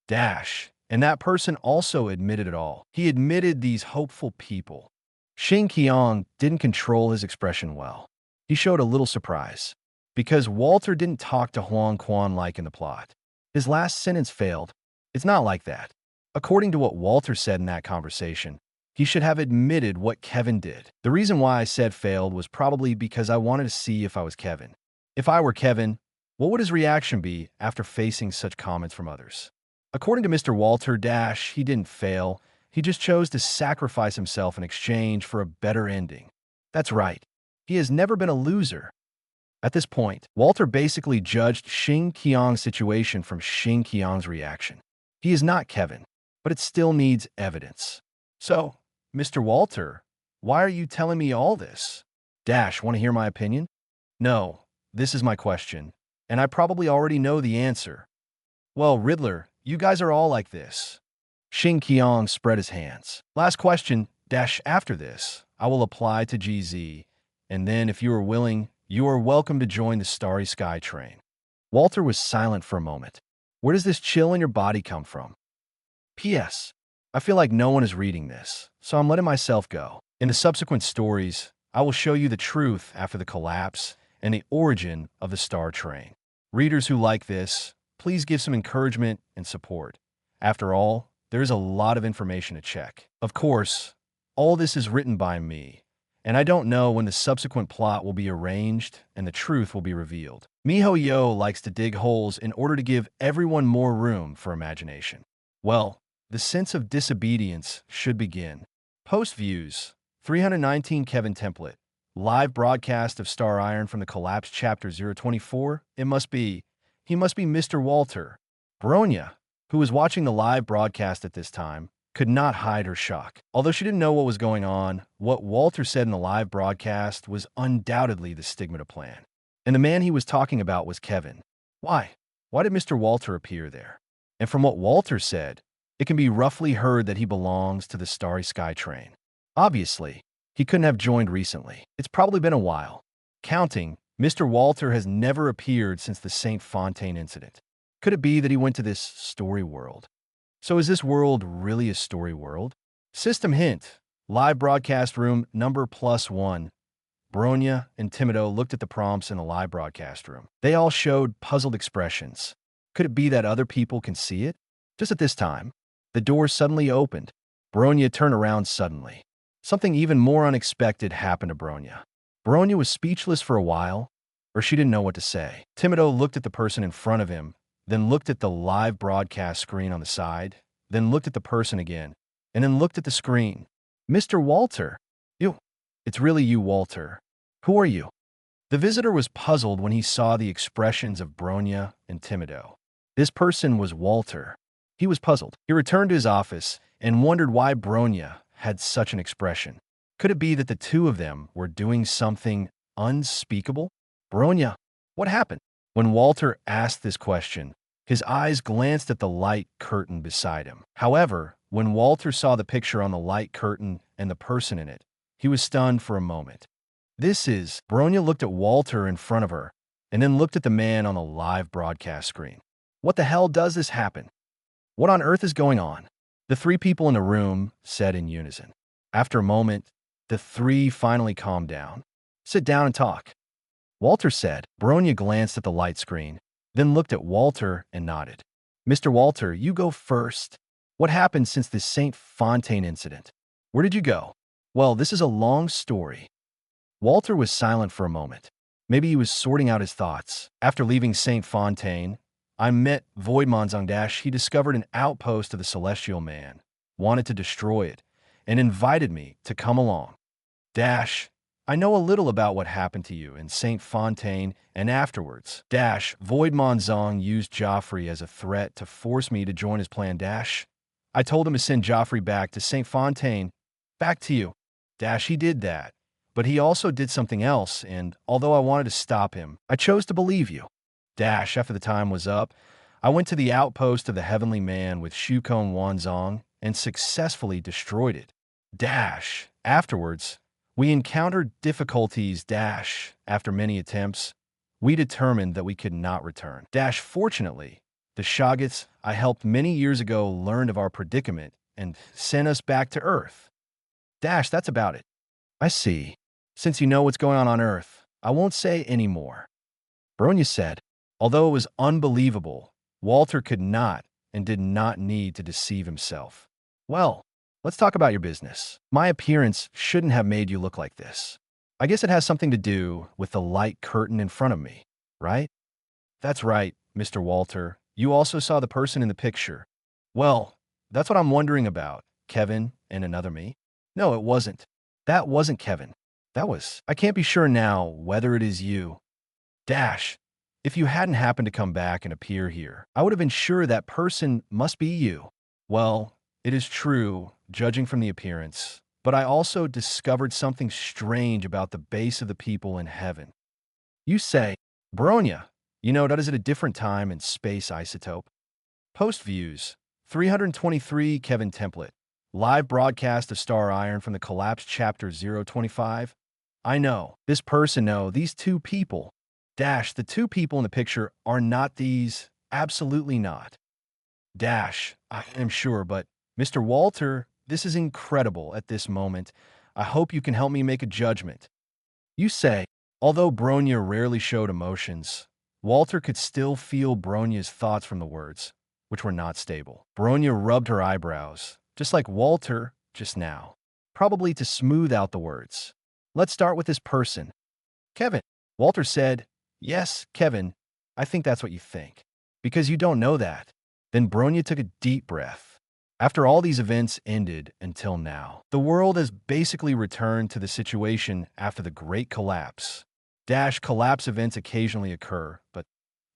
Dash, and that person also admitted it all. He admitted these hopeful people. Xing Qiong didn't control his expression well. He showed a little surprise, because Walter didn't talk to Huang Quan like in the plot. His last sentence failed. It's not like that. According to what Walter said in that conversation, he should have admitted what Kevin did. The reason why I said failed was probably because I wanted to see if I was Kevin. If I were Kevin, what would his reaction be after facing such comments from others? According to Mr. Walter Dash, he didn't fail. He just chose to sacrifice himself in exchange for a better ending. That's right. He has never been a loser. At this point, Walter basically judged Xing Qiong's situation from Xing Qiong's reaction. He is not Kevin, but it still needs evidence. So, Mr. Walter, why are you telling me all this? Dash, want to hear my opinion? No, this is my question, and I probably already know the answer. Well, Riddler, you guys are all like this. Xing Qiong spread his hands. Last question, Dash, after this, I will apply to GZ, and then if you are willing, you are welcome to join the Starry Sky train. Walter was silent for a moment. Where does this chill in your body come from? P.S. I feel like no one is reading this, so I'm letting myself go. In the subsequent stories, I will show you the truth after the collapse and the origin of the Star Train. Readers who like this, please give some encouragement and support. After all, there is a lot of information to check. Of course, all this is written by me, and I don't know when the subsequent plot will be arranged and the truth will be revealed. MiHoYo likes to dig holes in order to give everyone more room for imagination. Well, the sense of disobedience should begin. Post views, 319 Kevin template, live broadcast of Star Iron from the Collapse Chapter 024. He must be Mr. Walter. Bronya, who was watching the live broadcast at this time, could not hide her shock. Although she didn't know what was going on, what Walter said in the live broadcast was undoubtedly the stigmata plan. And the man he was talking about was Kevin. Why? Why did Mr. Walter appear there? And from what Walter said, it can be roughly heard that he belongs to the Starry Sky train. Obviously, he couldn't have joined recently. It's probably been a while. Counting, Mr. Walter has never appeared since the St. Fontaine incident. Could it be that he went to this story world? So is this world really a story world? System hint, live broadcast room number +1, Bronya and Timido looked at the prompts in the live broadcast room. They all showed puzzled expressions. Could it be that other people can see it? Just at this time, the door suddenly opened. Bronya turned around suddenly. Something even more unexpected happened to Bronya. Bronya was speechless for a while, or she didn't know what to say. Timido looked at the person in front of him, then looked at the live broadcast screen on the side, then looked at the person again, and then looked at the screen. Mr. Walter. It's really you, Walter. Who are you? The visitor was puzzled when he saw the expressions of Bronya and Timido. This person was Walter. He was puzzled. He returned to his office and wondered why Bronya had such an expression. Could it be that the two of them were doing something unspeakable? Bronya, what happened? When Walter asked this question, his eyes glanced at the light curtain beside him. However, when Walter saw the picture on the light curtain and the person in it, he was stunned for a moment. Bronya looked at Walter in front of her and then looked at the man on the live broadcast screen. What the hell does this happen? What on earth is going on? The three people in the room said in unison. After a moment, the three finally calmed down. Sit down and talk, Walter said. Bronya glanced at the light screen, then looked at Walter and nodded. Mr. Walter, you go first. What happened since this St. Fontaine incident? Where did you go? Well, this is a long story. Walter was silent for a moment. Maybe he was sorting out his thoughts. After leaving St. Fontaine, I met Voidmonzong. He discovered an outpost of the Celestial Man, wanted to destroy it, and invited me to come along. I know a little about what happened to you in St. Fontaine and afterwards. Voidmonzong used Joffrey as a threat to force me to join his plan. I told him to send Joffrey back to St. Fontaine. Back to you. He did that. But he also did something else, and although I wanted to stop him, I chose to believe you. After the time was up, I went to the outpost of the Heavenly Man with Shukong Wanzong and successfully destroyed it. Afterwards, we encountered difficulties. After many attempts, we determined that we could not return. Fortunately, the Shoggoths I helped many years ago learned of our predicament and sent us back to Earth. That's about it. I see. Since you know what's going on Earth, I won't say any more. Bronya said. Although it was unbelievable, Walter could not and did not need to deceive himself. Well, let's talk about your business. My appearance shouldn't have made you look like this. I guess it has something to do with the light curtain in front of me, right? That's right, Mr. Walter. You also saw the person in the picture. Well, that's what I'm wondering about, Kevin and another me. No, it wasn't. That wasn't Kevin. I can't be sure now whether it is you. If you hadn't happened to come back and appear here, I would have been sure that person must be you. Well, it is true, judging from the appearance, but I also discovered something strange about the base of the people in heaven. You say, Bronya, that is at a different time and space isotope. Post views, 323 Kevin template. Live broadcast of Star Iron from the collapsed chapter 025. I know. This person, these two people. The two people in the picture are not these. Absolutely not. I am sure, but Mr. Walter, this is incredible at this moment. I hope you can help me make a judgment. You say, although Bronya rarely showed emotions, Walter could still feel Bronya's thoughts from the words, which were not stable. Bronya rubbed her eyebrows, just like Walter just now, probably to smooth out the words. Let's start with this person. Kevin. Walter said, yes, Kevin, I think that's what you think. Because you don't know that. Then Bronya took a deep breath. After all these events ended until now, the world has basically returned to the situation after the Great Collapse. Collapse events occasionally occur, but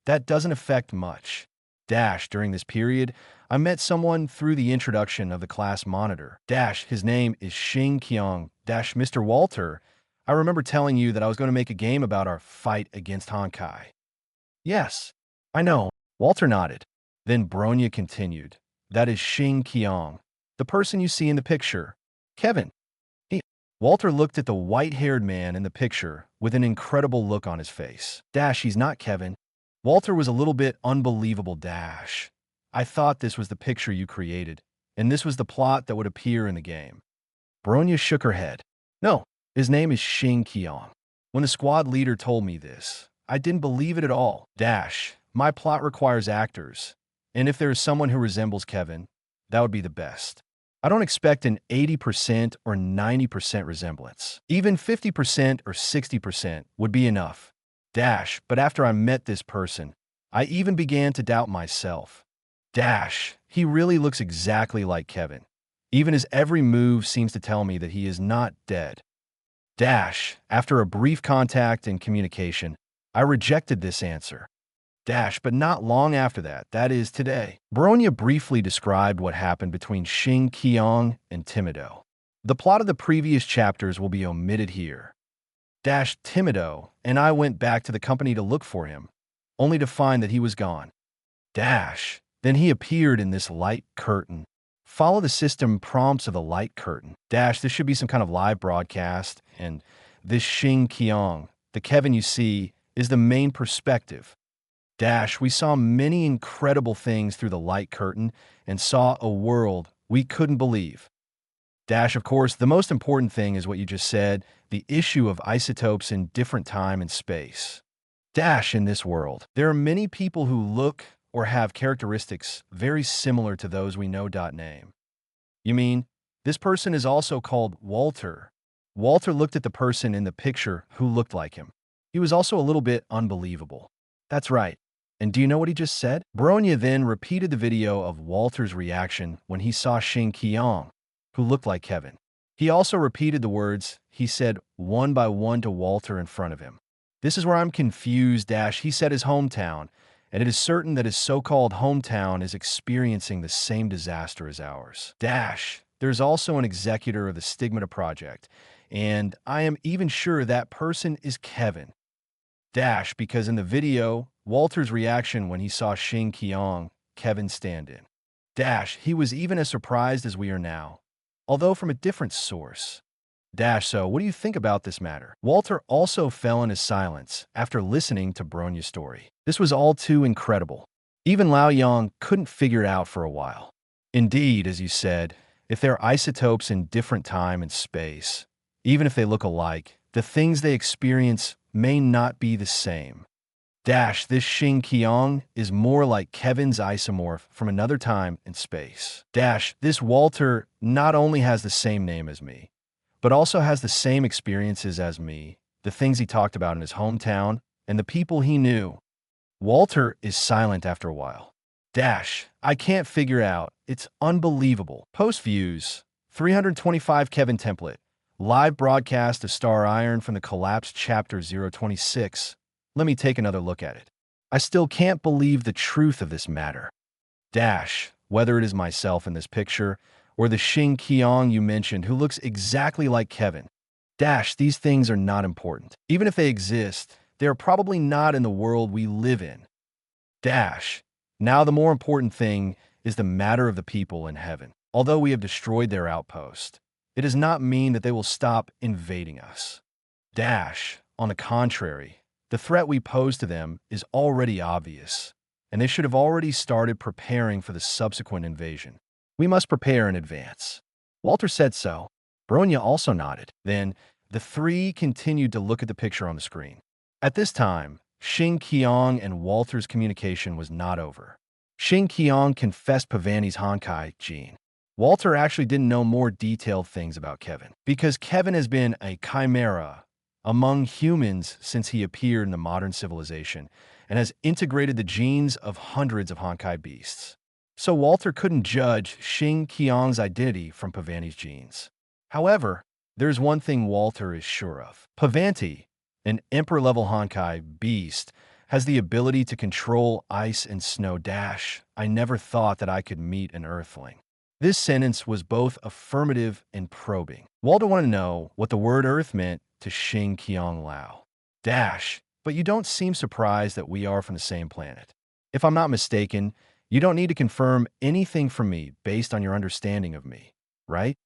that doesn't affect much. During this period, I met someone through the introduction of the class monitor. His name is Xing Qiong. Mr. Walter, I remember telling you that I was going to make a game about our fight against Honkai. Yes, I know. Walter nodded. Then Bronya continued. That is Xing Qiong, the person you see in the picture. Kevin. Walter looked at the white-haired man in the picture with an incredible look on his face. He's not Kevin. Walter was a little bit unbelievable. I thought this was the picture you created, and this was the plot that would appear in the game. Bronya shook her head. No, his name is Xing Qiong. When the squad leader told me this, I didn't believe it at all. My plot requires actors, and if there is someone who resembles Kevin, that would be the best. I don't expect an 80% or 90% resemblance. Even 50% or 60% would be enough. But after I met this person, I even began to doubt myself. He really looks exactly like Kevin. Even his every move seems to tell me that he is not dead. After a brief contact and communication, I rejected this answer. But not long after that is today. Bronya briefly described what happened between Xing Qiong and Timido. The plot of the previous chapters will be omitted here. Timido and I went back to the company to look for him, only to find that he was gone. Then he appeared in this light curtain. Follow the system prompts of the light curtain. This should be some kind of live broadcast, and this Xing Qiong, the Kevin you see, is the main perspective. We saw many incredible things through the light curtain and saw a world we couldn't believe. Of course, the most important thing is what you just said, the issue of isotopes in different time and space. In this world, there are many people who look or have characteristics very similar to those we know. Name. You mean, this person is also called Walter. Walter looked at the person in the picture who looked like him. He was also a little bit unbelievable. That's right. And do you know what he just said? Bronya then repeated the video of Walter's reaction when he saw Xing Qiong, who looked like Kevin. He also repeated the words he said one by one to Walter in front of him. This is where I'm confused. He said his hometown, and it is certain that his so-called hometown is experiencing the same disaster as ours. There's also an executor of the Stigmata Project, and I am even sure that person is Kevin. Because in the video, Walter's reaction when he saw Xing Qiong, Kevin's stand-in. He was even as surprised as we are now, although from a different source. So what do you think about this matter? Walter also fell in his silence after listening to Bronya's story. This was all too incredible. Even Lao Yang couldn't figure it out for a while. Indeed, as you said, if they're isotopes in different time and space, even if they look alike, the things they experience may not be the same. This Xing Qiong is more like Kevin's isomorph from another time and space. This Walter not only has the same name as me, but also has the same experiences as me, the things he talked about in his hometown, and the people he knew. Walter is silent after a while. I can't figure out. It's unbelievable. Post views, 325 Kevin template. Live broadcast of Star Iron from the collapsed chapter 026. Let me take another look at it. I still can't believe the truth of this matter. Whether it is myself in this picture, or the Xing Qiong you mentioned who looks exactly like Kevin. These things are not important. Even if they exist, they are probably not in the world we live in. Now the more important thing is the matter of the people in heaven. Although we have destroyed their outpost, it does not mean that they will stop invading us. On the contrary, the threat we pose to them is already obvious, and they should have already started preparing for the subsequent invasion. We must prepare in advance. Walter said so. Bronya also nodded. Then, the three continued to look at the picture on the screen. At this time, Xing Qiong and Walter's communication was not over. Xing Qiong confessed Pavani's Honkai gene. Walter actually didn't know more detailed things about Kevin, because Kevin has been a chimera among humans since he appeared in the modern civilization and has integrated the genes of hundreds of Honkai beasts. So Walter couldn't judge Xing Qiong's identity from Pavani's genes. However, there's one thing Walter is sure of. Pavanti, an Emperor-level Honkai beast, has the ability to control ice and snow. I never thought that I could meet an Earthling. This sentence was both affirmative and probing. Walter wanted to know what the word Earth meant to Xing Qiong Lao. But you don't seem surprised that we are from the same planet. If I'm not mistaken, you don't need to confirm anything from me based on your understanding of me, right?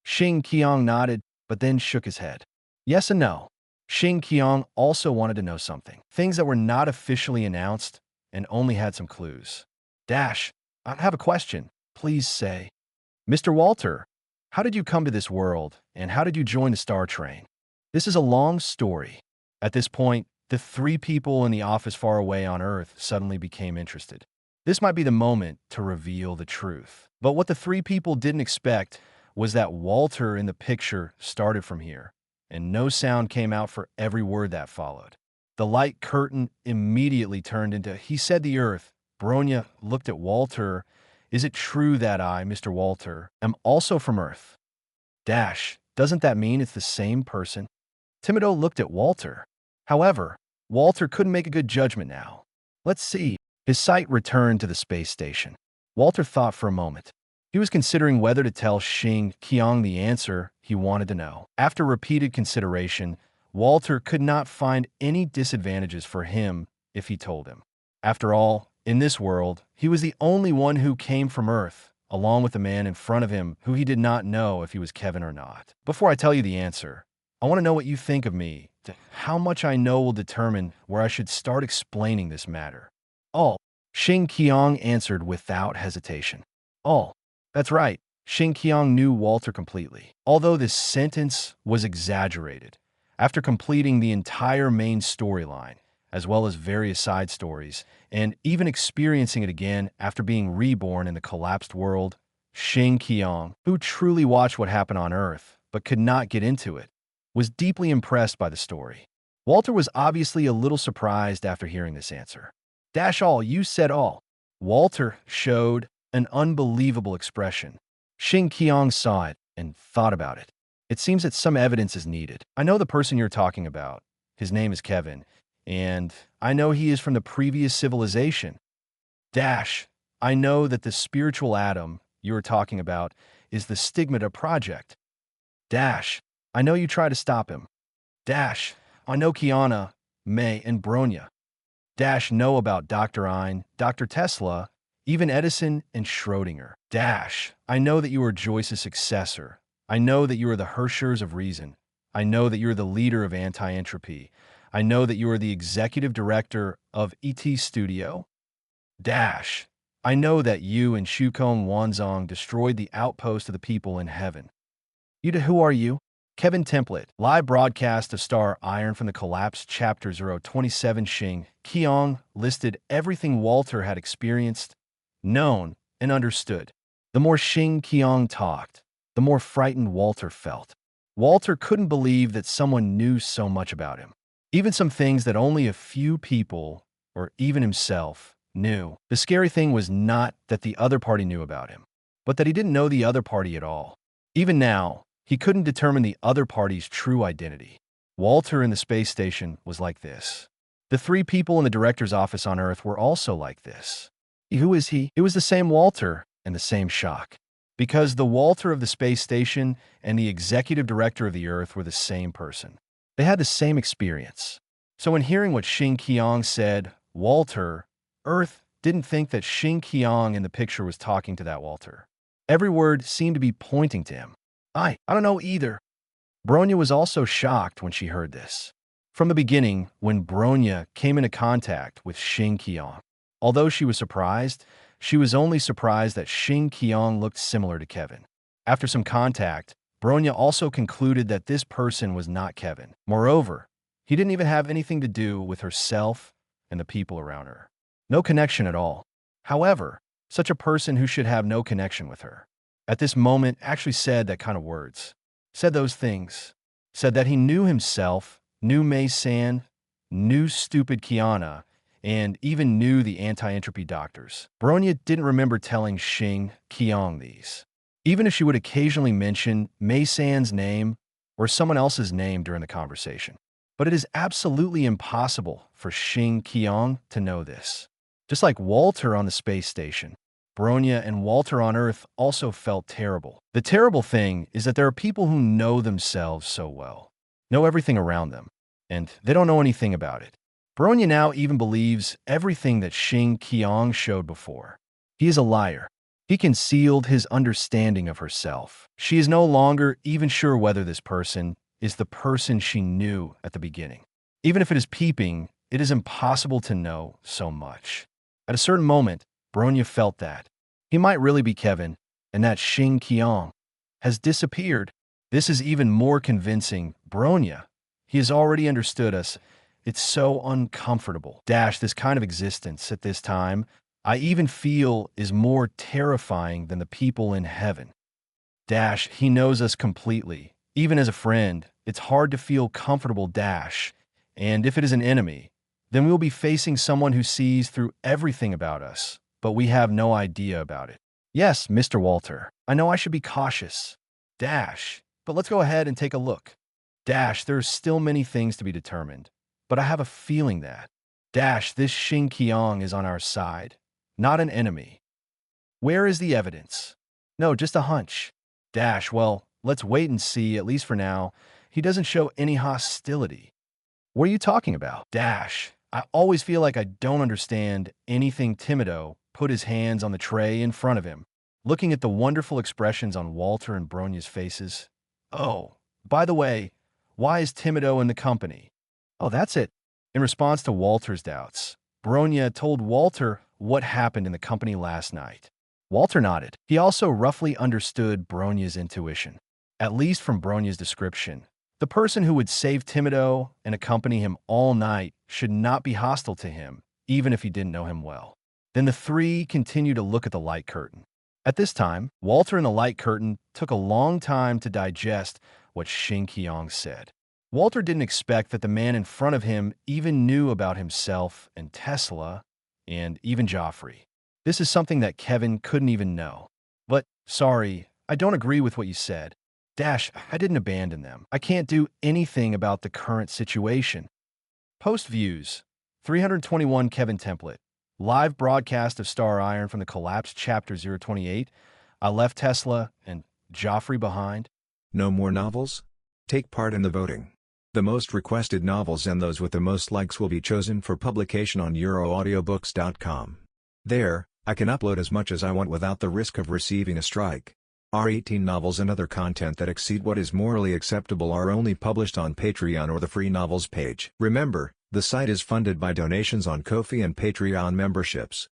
Xing Qiong nodded, but then shook his head. Yes and no. Xing Qiong also wanted to know something. Things that were not officially announced and only had some clues. I have a question. Please say. Mr. Walter, how did you come to this world, and how did you join the Star Train? This is a long story. At this point, the three people in the office far away on Earth suddenly became interested. This might be the moment to reveal the truth. But what the three people didn't expect was that Walter in the picture started from here, and no sound came out for every word that followed. The light curtain immediately turned into, "He said the Earth." Bronya looked at Walter. "Is it true that I, Mr. Walter, am also from Earth?" Dash, doesn't that mean it's the same person? Timido looked at Walter. However, Walter couldn't make a good judgment now. Let's see. His sight returned to the space station. Walter thought for a moment. He was considering whether to tell Xing Qiong the answer he wanted to know. After repeated consideration, Walter could not find any disadvantages for him if he told him. After all, in this world, he was the only one who came from Earth, along with the man in front of him who he did not know if he was Kevin or not. Before I tell you the answer, I want to know what you think of me. How much I know will determine where I should start explaining this matter. "Oh," Xing Qiong answered without hesitation. "Oh, that's right." Xing Qiong knew Walter completely. Although this sentence was exaggerated, after completing the entire main storyline, as well as various side stories, and even experiencing it again after being reborn in the collapsed world, Xing Qiong, who truly watched what happened on Earth but could not get into it, was deeply impressed by the story. Walter was obviously a little surprised after hearing this answer. "Dash all, you said all." Walter showed an unbelievable expression. Xing Qiong saw it and thought about it. "It seems that some evidence is needed. I know the person you're talking about. His name is Kevin, and I know he is from the previous civilization. Dash, I know that the spiritual atom you are talking about is the Stigmata Project. Dash, I know you try to stop him. Dash, I know Kiana, May, and Bronya. Dash know about Dr. Ein, Dr. Tesla, even Edison and Schrödinger. Dash, I know that you are Joyce's successor. I know that you are the Herschers of reason. I know that you are the leader of anti-entropy. I know that you are the executive director of ET Studio. Dash, I know that you and Shukong Wanzong destroyed the outpost of the people in heaven. Who are you? Kevin Template, live broadcast of Star Iron from the Collapse, Chapter 027. Xing Qiong listed everything Walter had experienced, known, and understood. The more Xing Qiong talked, the more frightened Walter felt. Walter couldn't believe that someone knew so much about him, even some things that only a few people, or even himself, knew. The scary thing was not that the other party knew about him, but that he didn't know the other party at all. Even now, he couldn't determine the other party's true identity. Walter in the space station was like this. The three people in the director's office on Earth were also like this. Who is he? It was the same Walter and the same shock. Because the Walter of the space station and the executive director of the Earth were the same person. They had the same experience. So in hearing what Xing Qiong said, Walter, Earth didn't think that Xing Qiong in the picture was talking to that Walter. Every word seemed to be pointing to him. I don't know either. Bronya was also shocked when she heard this. From the beginning, when Bronya came into contact with Xing Qiong, although she was surprised, she was only surprised that Xing Qiong looked similar to Kevin. After some contact, Bronya also concluded that this person was not Kevin. Moreover, he didn't even have anything to do with herself and the people around her. No connection at all. However, such a person who should have no connection with her, at this moment actually said that kind of words, said those things, said that he knew himself, knew Mei San, knew stupid Kiana, and even knew the anti-entropy doctors. Bronya didn't remember telling Xing Qiong these, even if she would occasionally mention Mei San's name or someone else's name during the conversation. But it is absolutely impossible for Xing Qiong to know this. Just like Walter on the space station, Bronya and Walter on Earth also felt terrible. The terrible thing is that there are people who know themselves so well, know everything around them, and they don't know anything about it. Bronya now even believes everything that Xing Qiong showed before. He is a liar. He concealed his understanding of herself. She is no longer even sure whether this person is the person she knew at the beginning. Even if it is peeping, it is impossible to know so much. At a certain moment, Bronya felt that he might really be Kevin, and that Xing Qiong has disappeared. This is even more convincing Bronya He has already understood us. It's so uncomfortable. This kind of existence at this time, I even feel is more terrifying than the people in heaven. He knows us completely. Even as a friend, it's hard to feel comfortable. And if it is an enemy, then we'll be facing someone who sees through everything about us, but we have no idea about it. Yes, Mr. Walter, I know I should be cautious. But let's go ahead and take a look. There's still many things to be determined, but I have a feeling that this Xing Qiong is on our side, not an enemy. Where is the evidence? No, just a hunch. Well, let's wait and see. At least for now, he doesn't show any hostility. What are you talking about? I always feel like I don't understand anything. Timido put his hands on the tray in front of him, looking at the wonderful expressions on Walter and Bronya's faces. Oh, by the way, why is Timido in the company? Oh, that's it. In response to Walter's doubts, Bronya told Walter what happened in the company last night. Walter nodded. He also roughly understood Bronya's intuition, at least from Bronya's description. The person who would save Timido and accompany him all night should not be hostile to him, even if he didn't know him well. Then the three continued to look at the light curtain. At this time, Walter and the light curtain took a long time to digest what Xing Qiong said. Walter didn't expect that the man in front of him even knew about himself and Tesla and even Joffrey. This is something that Kevin couldn't even know. But, sorry, I don't agree with what you said. I didn't abandon them. I can't do anything about the current situation. Post views. 321 Kevin template. Live broadcast of Star Iron from the collapsed chapter 028. I left Tesla and Joffrey behind. No more novels? Take part in the voting. The most requested novels and those with the most likes will be chosen for publication on euroaudiobooks.com. There, I can upload as much as I want without the risk of receiving a strike. Our 18 novels and other content that exceed what is morally acceptable are only published on Patreon or the free novels page. Remember, the site is funded by donations on Ko-fi and Patreon memberships.